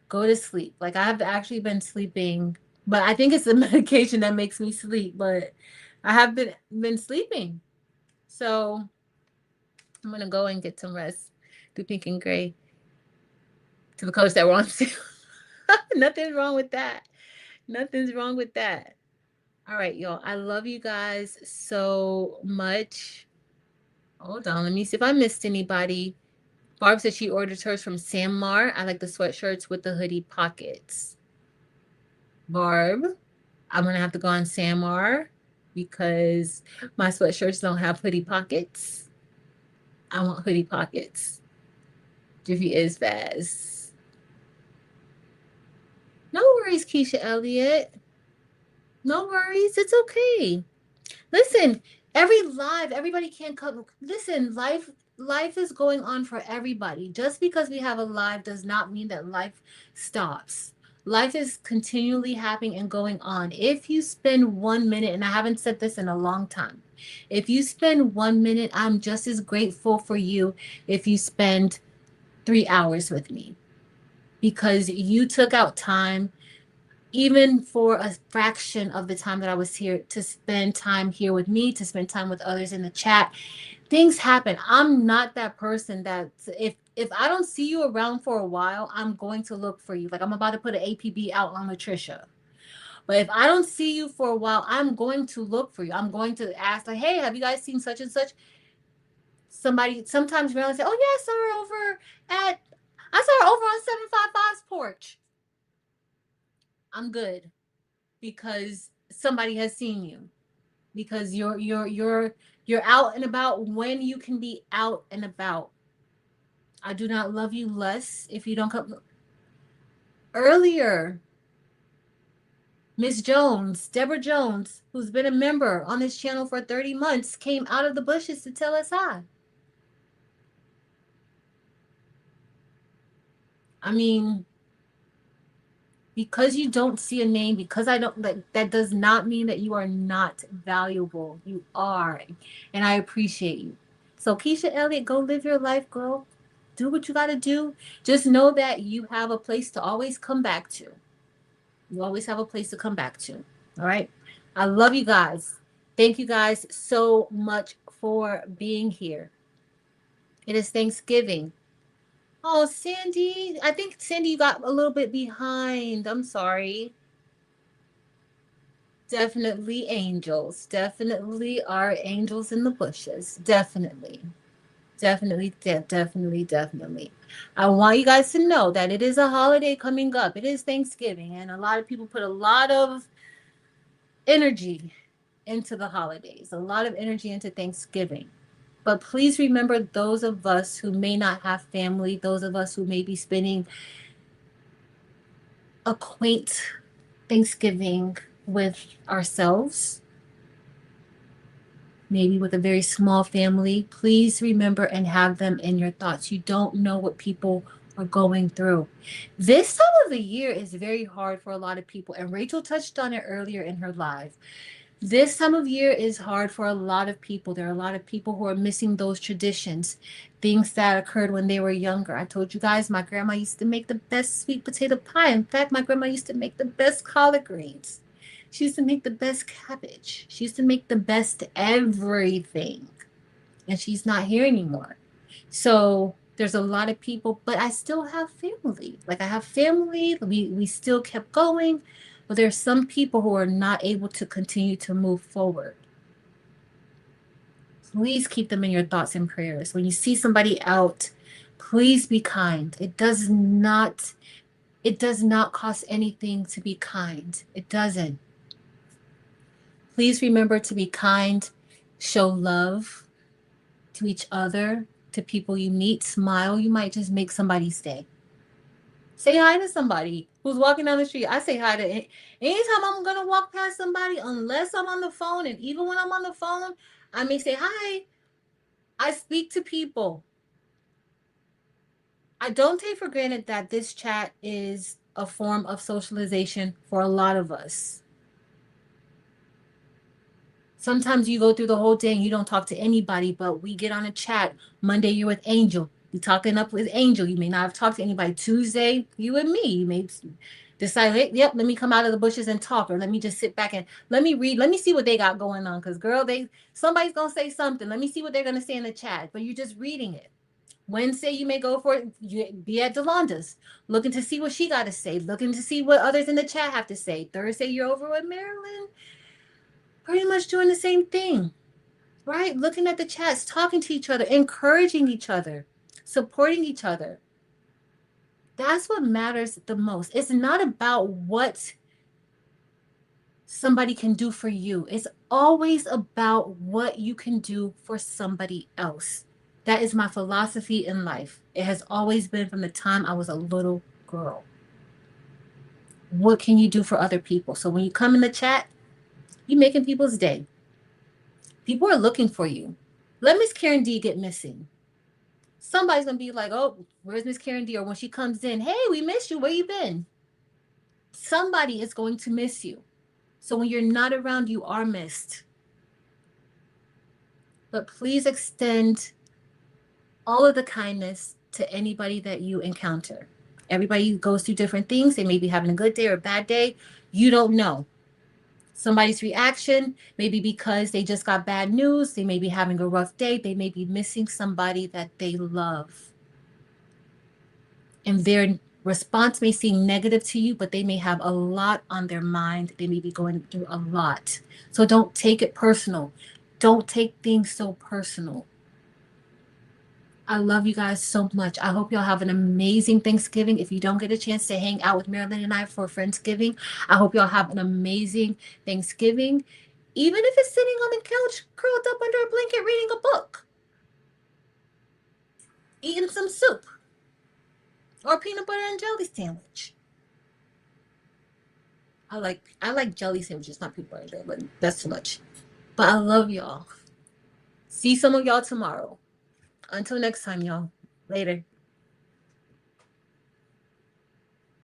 go to sleep. Like, I have actually been sleeping, but I think it's the medication that makes me sleep, but I have been sleeping. So I'm going to go and get some rest. Do pink and gray. To the coach that wants to. Nothing's wrong with that. Nothing's wrong with that. All right, y'all. I love you guys so much. Hold on. Let me see if I missed anybody. Barb said she ordered hers from Sanmar. I like the sweatshirts with the hoodie pockets. Barb, I'm going to have to go on Sanmar because my sweatshirts don't have hoodie pockets. I want hoodie pockets. Jiffy is fast. No worries, Keisha Elliott. No worries. It's okay. Listen, everybody can't come. Listen, life is going on for everybody. Just because we have a live does not mean that life stops. Life is continually happening and going on. If you spend 1 minute, and I haven't said this in a long time, if you spend 1 minute, I'm just as grateful for you if you spend 3 hours with me, because you took out time, even for a fraction of the time that I was here, to spend time here with me, to spend time with others in the chat. Things happen. I'm not that person that if I don't see you around for a while, I'm going to look for you. Like, I'm about to put an APB out on Latricia. But if I don't see you for a while, I'm going to look for you. I'm going to ask, like, hey, have you guys seen such and such? Sometimes Marilyn say, oh, yeah, I saw her over on 755's porch. I'm good, because somebody has seen you, because you're out and about when you can be out and about. I do not love you less if you don't come. Earlier, Miss Jones, Deborah Jones, who's been a member on this channel for 30 months, came out of the bushes to tell us hi. I mean, because you don't see a name, because I don't, that does not mean that you are not valuable. You are, and I appreciate you. So Keisha Elliott, go live your life, girl. Do what you got to do. Just know that you have a place to always come back to. You always have a place to come back to. All right. I love you guys. Thank you guys so much for being here. It is Thanksgiving. Oh, Sandy, I think Sandy, you got a little bit behind. I'm sorry. Definitely angels. Definitely are angels in the bushes. Definitely. Definitely, definitely, definitely. I want you guys to know that it is a holiday coming up. It is Thanksgiving, and a lot of people put a lot of energy into the holidays, a lot of energy into Thanksgiving. But please remember those of us who may not have family, those of us who may be spending a quaint Thanksgiving with ourselves, maybe with a very small family, please remember and have them in your thoughts. You don't know what people are going through. This time of the year is very hard for a lot of people, and Rachel touched on it earlier in her live. This time of year is hard for a lot of people. There are a lot of people who are missing those traditions, things that occurred when they were younger. I told you guys my grandma used to make the best sweet potato pie. In fact, my grandma used to make the best collard greens. She used to make the best cabbage. She used to make the best everything. And she's not here anymore. So there's a lot of people, but I still have family. Like I have family. We still kept going, but there's some people who are not able to continue to move forward. Please keep them in your thoughts and prayers. When you see somebody out, please be kind. It does not cost anything to be kind. It doesn't. Please remember to be kind, show love to each other, to people you meet, smile. You might just make somebody's day. Say hi to somebody who's walking down the street. I say hi to anytime I'm gonna walk past somebody, unless I'm on the phone, and even when I'm on the phone, I may say hi. I speak to people. I don't take for granted that this chat is a form of socialization for a lot of us. Sometimes you go through the whole day and you don't talk to anybody, but we get on a chat. Monday, you're with Angel. You talking up with Angel. You may not have talked to anybody. Tuesday, you and me. You may decide, hey, yep, let me come out of the bushes and talk, or let me just sit back and let me read. Let me see what they got going on. Because girl, somebody's gonna say something. Let me see what they're gonna say in the chat. But you're just reading it. Wednesday, you may go for it. You be at Delonda's, looking to see what she got to say, looking to see what others in the chat have to say. Thursday, you're over with Marilyn, pretty much doing the same thing, right? Looking at the chats, talking to each other, encouraging each other, supporting each other. That's what matters the most. It's not about what somebody can do for you, it's always about what you can do for somebody else. That is my philosophy in life. It has always been from the time I was a little girl. What can you do for other people? So when you come in the chat, you're making people's day. People are looking for you. Let Miss Karen D get missing. Somebody's gonna be like, "Oh, where's Miss Karen D?" Or when she comes in, "Hey, we missed you. Where you been?" Somebody is going to miss you. So when you're not around, you are missed. But please extend all of the kindness to anybody that you encounter. Everybody goes through different things. They may be having a good day or a bad day. You don't know. Somebody's reaction may be because they just got bad news. They may be having a rough day. They may be missing somebody that they love. And their response may seem negative to you, but they may have a lot on their mind. They may be going through a lot. So don't take it personal. Don't take things so personal. I love you guys so much. I hope y'all have an amazing Thanksgiving. If you don't get a chance to hang out with Marilyn and I for Friendsgiving, I hope y'all have an amazing Thanksgiving. Even if it's sitting on the couch, curled up under a blanket, reading a book, eating some soup, or peanut butter and jelly sandwich. I like jelly sandwiches, not peanut butter, but that's too much. But I love y'all. See some of y'all tomorrow. Until next time, y'all. Later.